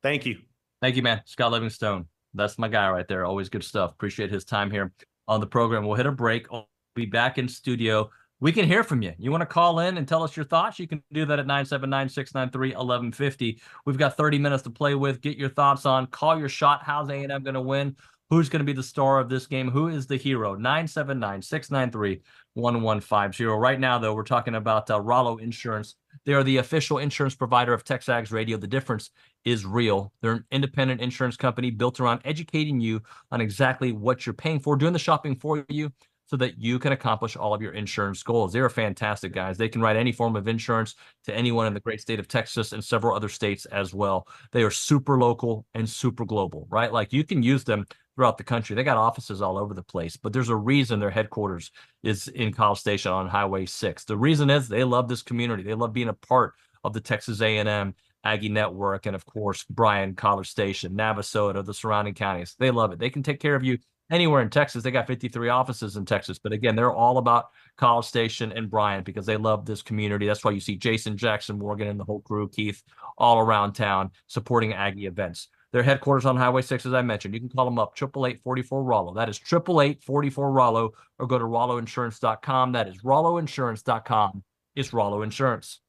Thank you. Thank you, man. Scott Livingstone. That's my guy right there. Always good stuff. Appreciate his time here on the program. We'll hit a break. I'll be back in studio. We can hear from you. You want to call in and tell us your thoughts? You can do that at 979-693-1150. We've got 30 minutes to play with. Get your thoughts on. Call your shot. How's A&M going to win? Who's going to be the star of this game? Who is the hero? 979-693-1150. Right now, though, we're talking about Rollo Insurance. They are the official insurance provider of TexAgs Radio. The difference is real. They're an independent insurance company built around educating you on exactly what you're paying for, doing the shopping for you so that you can accomplish all of your insurance goals. They're fantastic, guys. They can write any form of insurance to anyone in the great state of Texas and several other states as well. They are super local and super global, right? Like you can use them throughout the country. They got offices all over the place, but there's a reason their headquarters is in College Station on Highway 6. The reason is they love this community. They love being a part of the Texas A&M Aggie Network, and of course, Bryan, College Station, Navasota, the surrounding counties. They love it. They can take care of you anywhere in Texas. They got 53 offices in Texas, but again, they're all about College Station and Bryan because they love this community. That's why you see Jason, Jackson, Morgan, and the whole crew, Keith, all around town supporting Aggie events. Their headquarters on Highway 6, as I mentioned. You can call them up, 888-44-ROLLO. That is 888-44-ROLLO, or go to rolloinsurance.com. That is rolloinsurance.com. It's Rollo Insurance.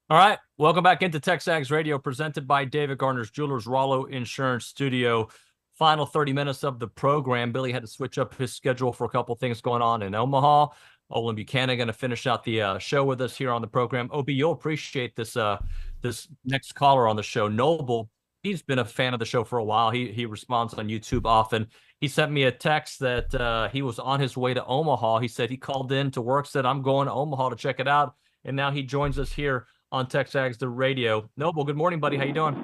All right. Welcome back into TexAgs Radio, presented by David Gardner's Jewelers, Rollo Insurance Studio. Final 30 minutes of the program. Billy had to switch up his schedule for a couple things going on in Omaha. Olin Buchanan going to finish out the show with us here on the program. OB, you'll appreciate this this next caller on the show, Noble. He's been a fan of the show for a while. He responds on YouTube often. He sent me a text that he was on his way to Omaha. He said he called in to work, said, I'm going to Omaha to check it out. And now he joins us here on TexAgs, the radio. Noble, good morning, buddy. How you doing?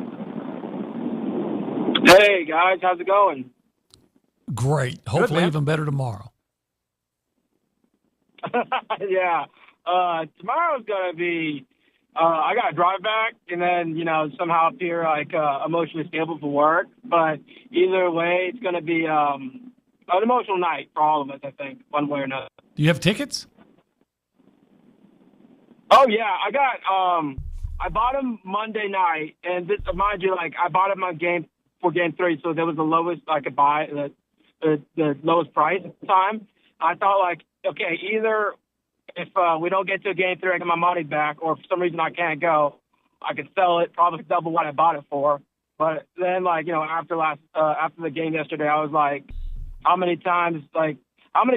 Hey, guys. How's it going? Great. Hopefully even better tomorrow. Yeah. Tomorrow's going to be, I got to drive back and then, somehow appear like emotionally stable for work. But either way, it's going to be an emotional night for all of us, I think, one way or another. Do you have tickets? Oh, yeah. I bought them Monday night. And this, mind you, I bought them on game 3. So there was the lowest I could buy, the lowest price at the time. I thought, okay, either if we don't get to game 3, I get my money back, or for some reason I can't go, I could sell it, probably double what I bought it for. But then, after the game yesterday, I was like, how many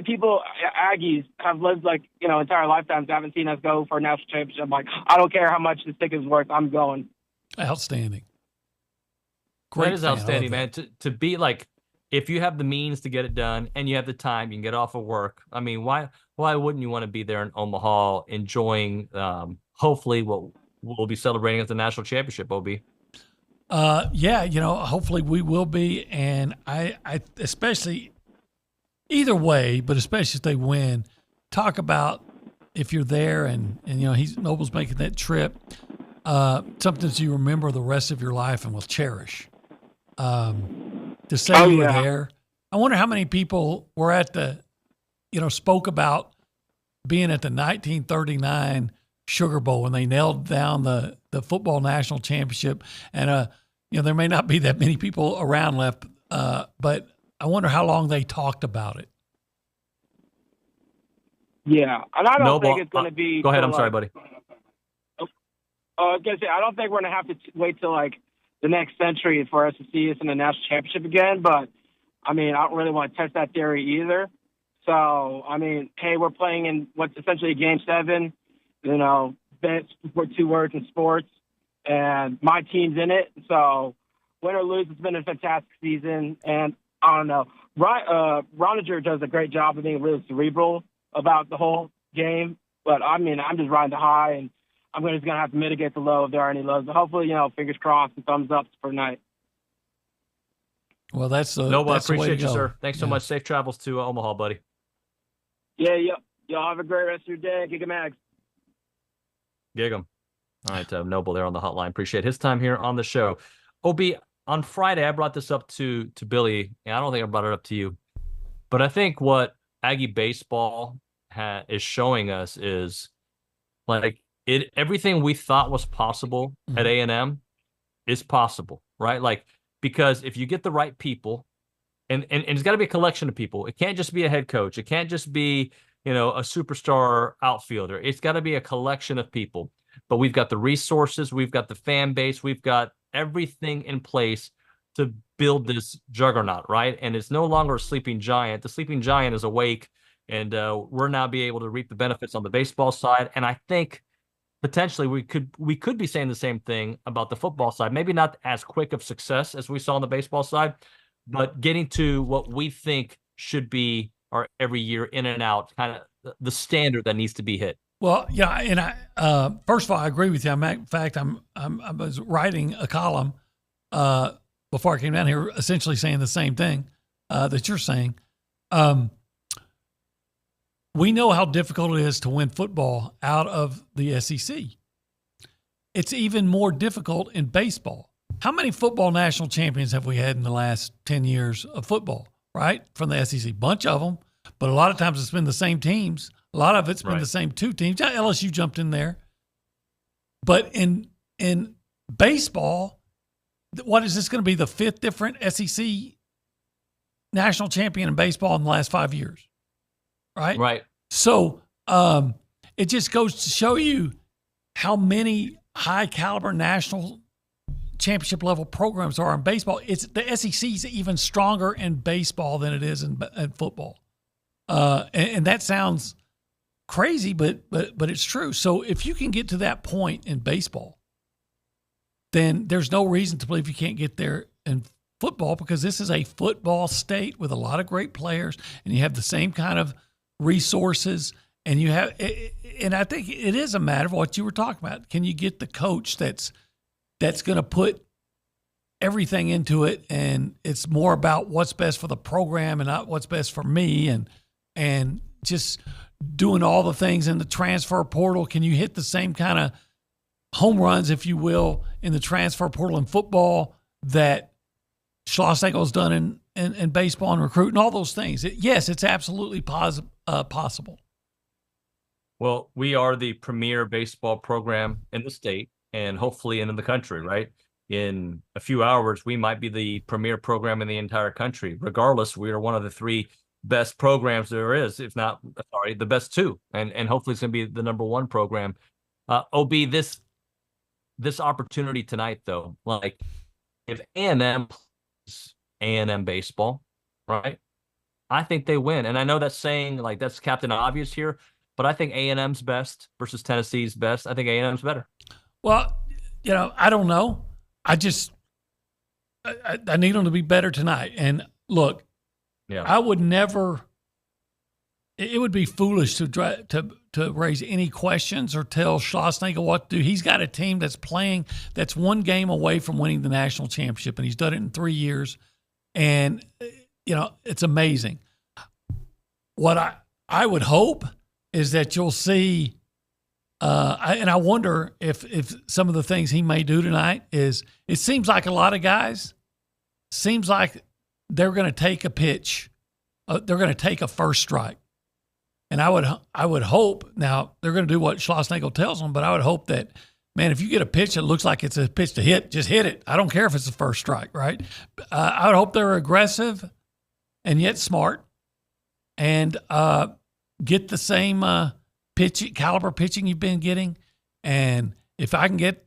people, Aggies, have lived, entire lifetimes, haven't seen us go for a national championship? I don't care how much this ticket is worth, I'm going. Outstanding. Great. That is outstanding, man. To be if you have the means to get it done and you have the time, you can get off of work. I mean, why wouldn't you want to be there in Omaha enjoying, hopefully, what we'll be celebrating as the national championship, OB? Yeah, hopefully we will be. And I especially, either way, but especially if they win, talk about if you're there and Noble's making that trip, something that you remember the rest of your life and will cherish. To say you were there. I wonder how many people were at spoke about being at the 1939 Sugar Bowl when they nailed down the football national championship. And, there may not be that many people around left, but I wonder how long they talked about it. Yeah. And I don't think it's going to be. Go ahead. I'm sorry, buddy. I was going to say, I don't think we're going to have to wait till the next century for us to see us in the national championship again. But, I don't really want to test that theory either. So, hey, we're playing in what's essentially Game 7, best for 2 words in sports, and my team's in it. So, win or lose, it's been a fantastic season. And I don't know. Brauninger does a great job of being really cerebral about the whole game. But, I'm just riding the high, and I'm just going to have to mitigate the low if there are any lows. But hopefully, fingers crossed and thumbs up for tonight. Well, that's Noble, I that's the way to appreciate you, go. sir. Thanks so much. Safe travels to Omaha, buddy. Yeah, y'all have a great rest of your day. Gig 'em Ags. Gig 'em. All right, Noble there on the hotline. Appreciate his time here on the show. OB, on Friday, I brought this up to Billy, and I don't think I brought it up to you. But I think what Aggie baseball is showing us is everything we thought was possible at A&M is possible, right? Because if you get the right people, and it's got to be a collection of people. It can't just be a head coach. It can't just be, a superstar outfielder. It's got to be a collection of people. But we've got the resources. We've got the fan base. We've got everything in place to build this juggernaut, right? And it's no longer a sleeping giant. The sleeping giant is awake, and we're now be able to reap the benefits on the baseball side. And I think potentially we could be saying the same thing about the football side. Maybe not as quick of success as we saw on the baseball side, but getting to what we think should be our every year in and out, kind of the standard that needs to be hit. Well, yeah, and I first of all, I agree with you. In fact, I was writing a column before I came down here, essentially saying the same thing that you're saying. We know how difficult it is to win football out of the SEC. It's even more difficult in baseball. How many football national champions have we had in the last 10 years of football, right? From the SEC, bunch of them, but a lot of times it's been the same teams. A lot of it's been the same 2 teams. LSU jumped in there. But in baseball, what is this going to be, the 5th different SEC national champion in baseball in the last 5 years? Right. Right. So it just goes to show you how many high caliber national championship level programs are in baseball. It's the SEC is even stronger in baseball than it is in football. And that sounds crazy, but it's true. So if you can get to that point in baseball, then there's no reason to believe you can't get there in football, because this is a football state with a lot of great players, and you have the same kind of resources, and you have, and I think it is a matter of what you were talking about. Can you get the coach that's going to put everything into it, and it's more about what's best for the program and not what's best for me, and just doing all the things in the transfer portal? Can you hit the same kind of home runs, if you will, in the transfer portal in football that Schlossnagle's done in baseball and recruiting, all those things? Yes, it's absolutely possible. Well, we are the premier baseball program in the state and hopefully in the country, right? In a few hours, we might be the premier program in the entire country. Regardless, we are one of the 3 best programs there is, if not, sorry, the best 2. And hopefully it's going to be the number 1 program. OB, this opportunity tonight, though, like if A&M plays A&M baseball, right, I think they win. And I know that's saying, like, that's Captain Obvious here, but I think A&M's best versus Tennessee's best. I think A&M's better. Well, I don't know. I need them to be better tonight. And look, yeah, I would never. It would be foolish to raise any questions or tell Schlossnagle what to do. He's got a team that's playing, that's 1 game away from winning the national championship, and he's done it in 3 years. And it's amazing. What I would hope is that you'll see. And I wonder if some of the things he may do tonight is, it seems like a lot of guys, seems like they're going to take a pitch. They're going to take a first strike. And I would hope, now they're going to do what Schlossnagle tells them, but I would hope that, man, if you get a pitch that looks like it's a pitch to hit, just hit it. I don't care if it's the first strike, right? I would hope they're aggressive and yet smart, and get the same caliber pitching you've been getting. And if I can get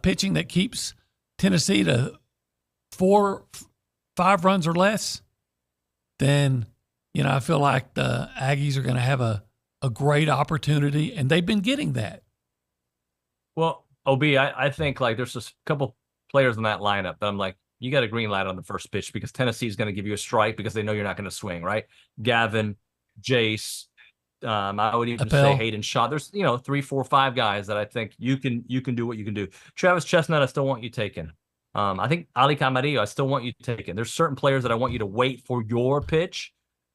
pitching that keeps Tennessee to 4-5 runs or less, then I feel like the Aggies are going to have a great opportunity, and they've been getting that. Well, OB, I think, like, there's just a couple players in that lineup that I'm like, you got a green light on the first pitch, because Tennessee is going to give you a strike because they know you're not going to swing, right? Gavin, Jace, I would even say Hayden Shaw. There's 3, 4, 5 guys that I think you can do what you can do. Travis Chestnut, I still want you taken. I think Ali Camarillo, I still want you taken. There's certain players that I want you to wait for your pitch.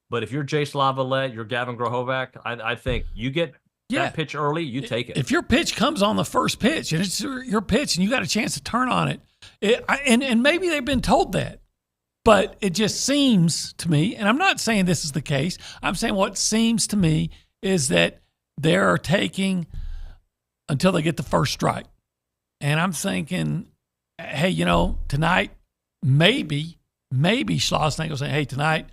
But if you're Jace Lavalette, you're Gavin Grohovac, I think you get that pitch early, you take it. If your pitch comes on the first pitch and it's your pitch and you got a chance to turn on it, and maybe they've been told that, but it just seems to me, and I'm not saying this is the case, I'm saying what seems to me is that they're taking until they get the first strike. And I'm thinking, hey, tonight, maybe Schlossnagle saying, hey, tonight,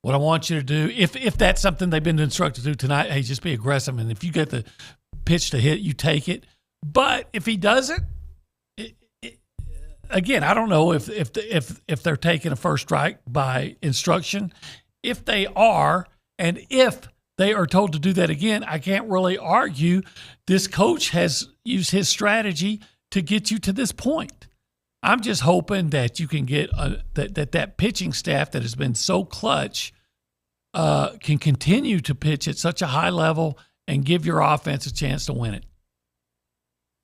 what I want you to do, if that's something they've been instructed to do tonight, hey, just be aggressive. And if you get the pitch to hit, you take it. But if he doesn't, again, I don't know if they're taking a first strike by instruction. If they are, and if they are told to do that again, I can't really argue. This coach has used his strategy to get you to this point. I'm just hoping that you can get that pitching staff that has been so clutch can continue to pitch at such a high level and give your offense a chance to win it.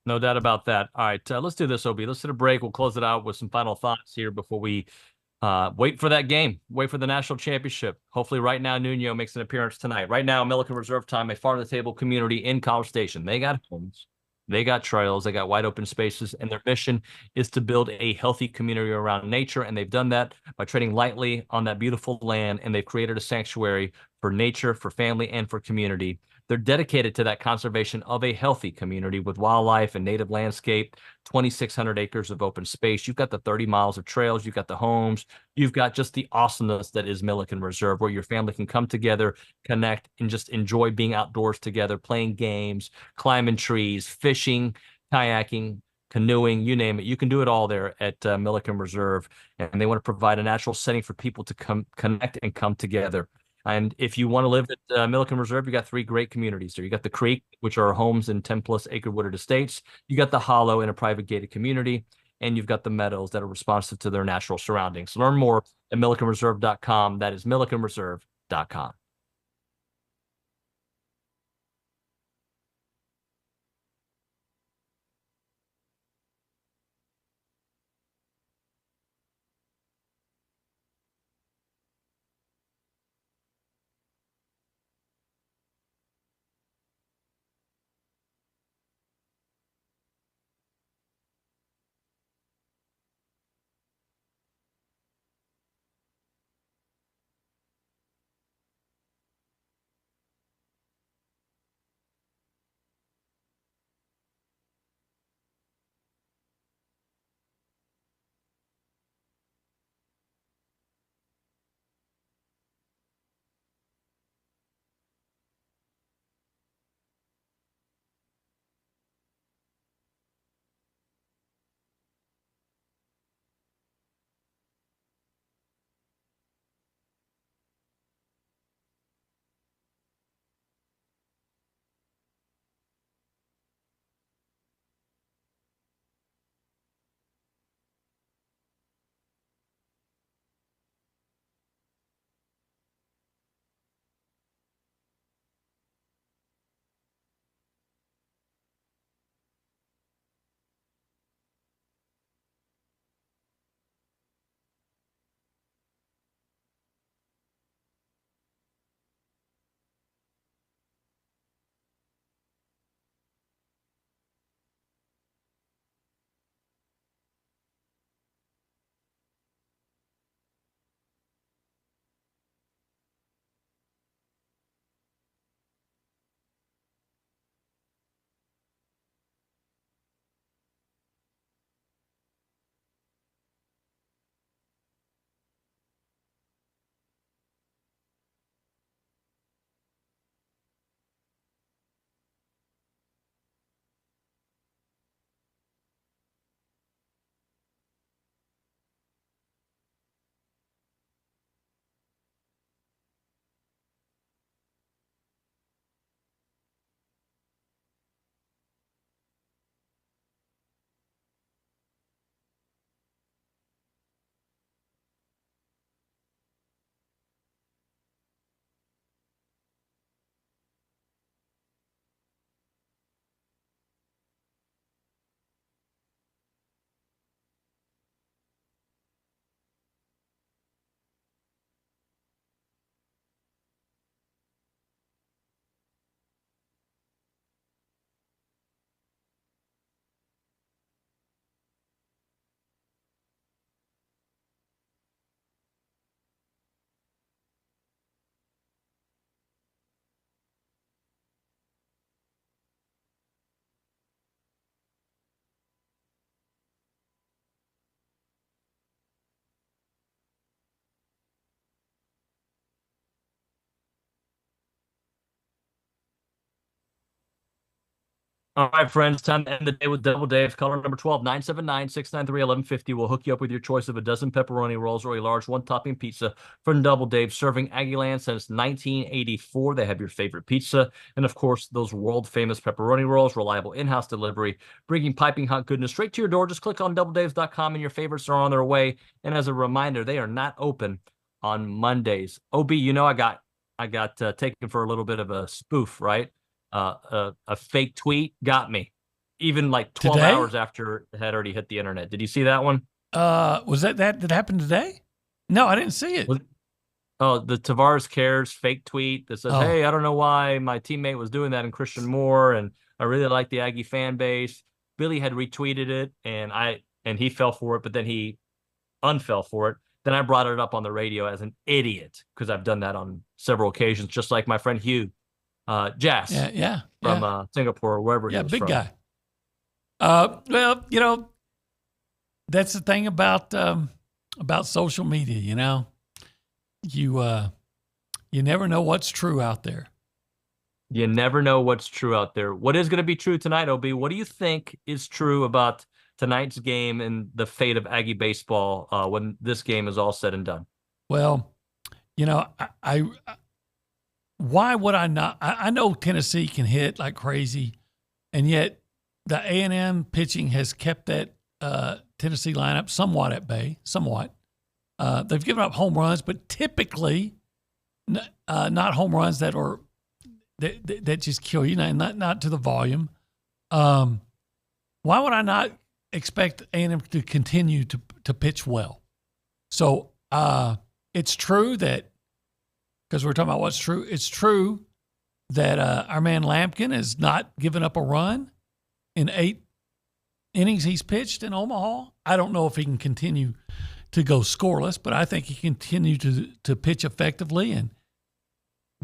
No doubt about that. All right, let's do this, OB. Let's hit a break. We'll close it out with some final thoughts here before we wait for that game. Wait for the national championship. Hopefully right now Nuño makes an appearance tonight. Right now, Milliken Reserve Time, a farm-to-table community in College Station. They got homes. They got trails, they got wide open spaces, and their mission is to build a healthy community around nature. And they've done that by treading lightly on that beautiful land. And they've created a sanctuary for nature, for family, and for community. They're dedicated to that conservation of a healthy community with wildlife and native landscape, 2,600 acres of open space. You've got the 30 miles of trails. You've got the homes. You've got just the awesomeness that is Milliken Reserve, where your family can come together, connect, and just enjoy being outdoors together, playing games, climbing trees, fishing, kayaking, canoeing, you name it. You can do it all there at Milliken Reserve. And they want to provide a natural setting for people to come connect and come together. And if you want to live at Milliken Reserve, you got 3 great communities there. You got the Creek, which are homes in 10+ acre wooded estates. You got the Hollow in a private gated community. And you've got the meadows that are responsive to their natural surroundings. Learn more at millikenreserve.com. That is millikenreserve.com. All right, friends, time to end the day with Double Dave's. Caller number 12, 979-693-1150 will hook you up with your choice of a dozen pepperoni rolls or a large one-topping pizza from Double Dave, serving Aggieland since 1984. They have your favorite pizza and, of course, those world-famous pepperoni rolls, reliable in-house delivery, bringing piping hot goodness straight to your door. Just click on doubledaves.com and your favorites are on their way. And as a reminder, they are not open on Mondays. OB, you know I got taken for a little bit of a spoof, right? A fake tweet got me, even like 12 Today? hours after it had already hit the internet. Did you see that one? Was that happened today? No, I didn't see it. Oh, the Tavares Cares fake tweet that says, Oh. "Hey, I don't know why my teammate was doing that in Christian Moore, and I really like the Aggie fan base." Billy had retweeted it, and he fell for it, but then he unfell for it. Then I brought it up on the radio as an idiot because I've done that on several occasions, just like my friend Hugh. Jazz from Singapore or wherever he was big from. guy. Well, you know, that's the thing about social media. You know, you never know what's true out there. You never know what's true out there. What is going to be true tonight, OB? What do you think is true about tonight's game and the fate of Aggie baseball when this game is all said and done? Well, you know, why would I not? I know Tennessee can hit like crazy, and yet the A&M pitching has kept that Tennessee lineup somewhat at bay, somewhat. They've given up home runs, but typically not home runs that are that just kill you, not to the volume. Why would I not expect A&M to continue to pitch well? So it's true that, because we're talking about what's true, it's true that our man Lampkin has not given up a run in 8 innings he's pitched in Omaha. I don't know if he can continue to go scoreless, but I think he can continue to pitch effectively and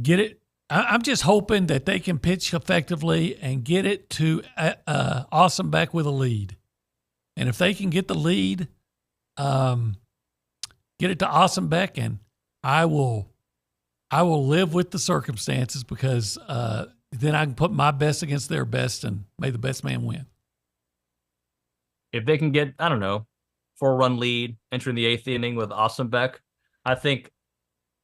get it. I'm just hoping that they can pitch effectively and get it to Awesomebeck with a lead. And if they can get the lead, get it to Awesomebeck, and I will live with the circumstances, because then I can put my best against their best, and may the best man win. If they can get, I don't know, 4-run lead entering the 8th inning with Awesomebeck, I think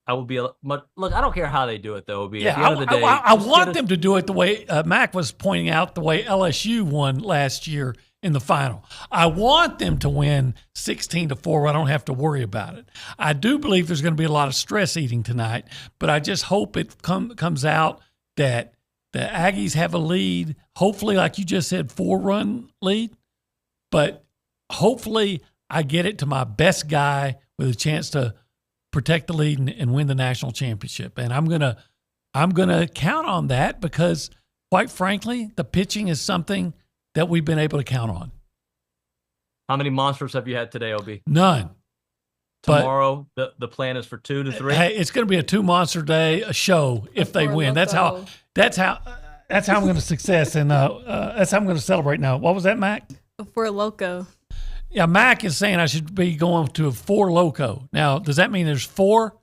I would be look. I don't care how they do it, though. At the end of the day, I want them to do it the way Mac was pointing out, the way LSU won last year in the final. I want them to win 16-4 where I don't have to worry about it. I do believe there's going to be a lot of stress eating tonight, but I just hope it comes out that the Aggies have a lead, hopefully, like you just said, 4-run lead, but hopefully I get it to my best guy with a chance to protect the lead and win the national championship. And I'm gonna count on that, because, quite frankly, the pitching is something that we've been able to count on. How many monsters have you had today, OB? None. Tomorrow, the plan is for 2 to 3. Hey, it's going to be a 2-monster day, a show if they win. That's how I'm going to success, and that's how I'm going to celebrate. Now, what was that, Mac? For Loco. Yeah, Mac is saying I should be going to a 4 Loco. Now, does that mean there's 4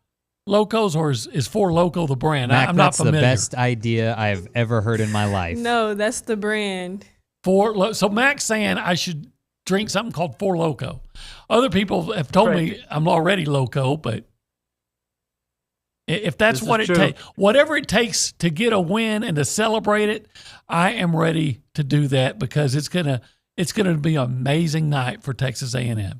Locos, or is 4 Loco the brand? Mac, I'm not that's familiar. the best idea I've ever heard in my life. No, that's the brand. So Mac's saying I should drink something called 4 Loco. Other people have told me I'm already loco, but if that's what it takes, whatever it takes to get a win and to celebrate it, I am ready to do that, because it's gonna be an amazing night for Texas A&M.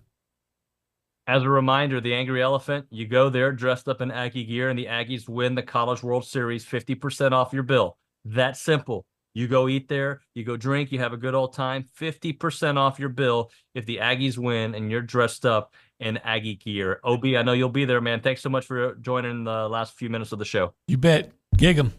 As a reminder, the Angry Elephant, you go there dressed up in Aggie gear, and the Aggies win the College World Series, 50% off your bill. That's simple. You go eat there, you go drink, you have a good old time, 50% off your bill if the Aggies win and you're dressed up in Aggie gear. OB, I know you'll be there, man. Thanks so much for joining the last few minutes of the show. You bet. Gig 'em.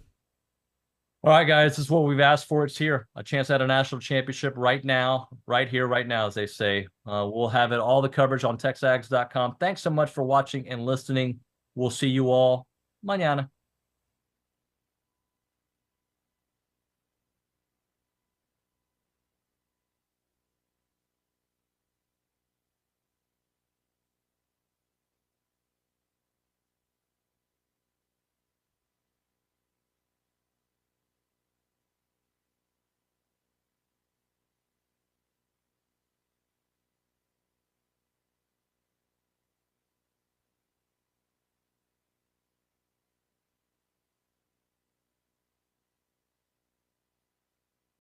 All right, guys, this is what we've asked for. It's here. A chance at a national championship right now, right here, right now, as they say. We'll have it, all the coverage on TexAgs.com. Thanks so much for watching and listening. We'll see you all mañana.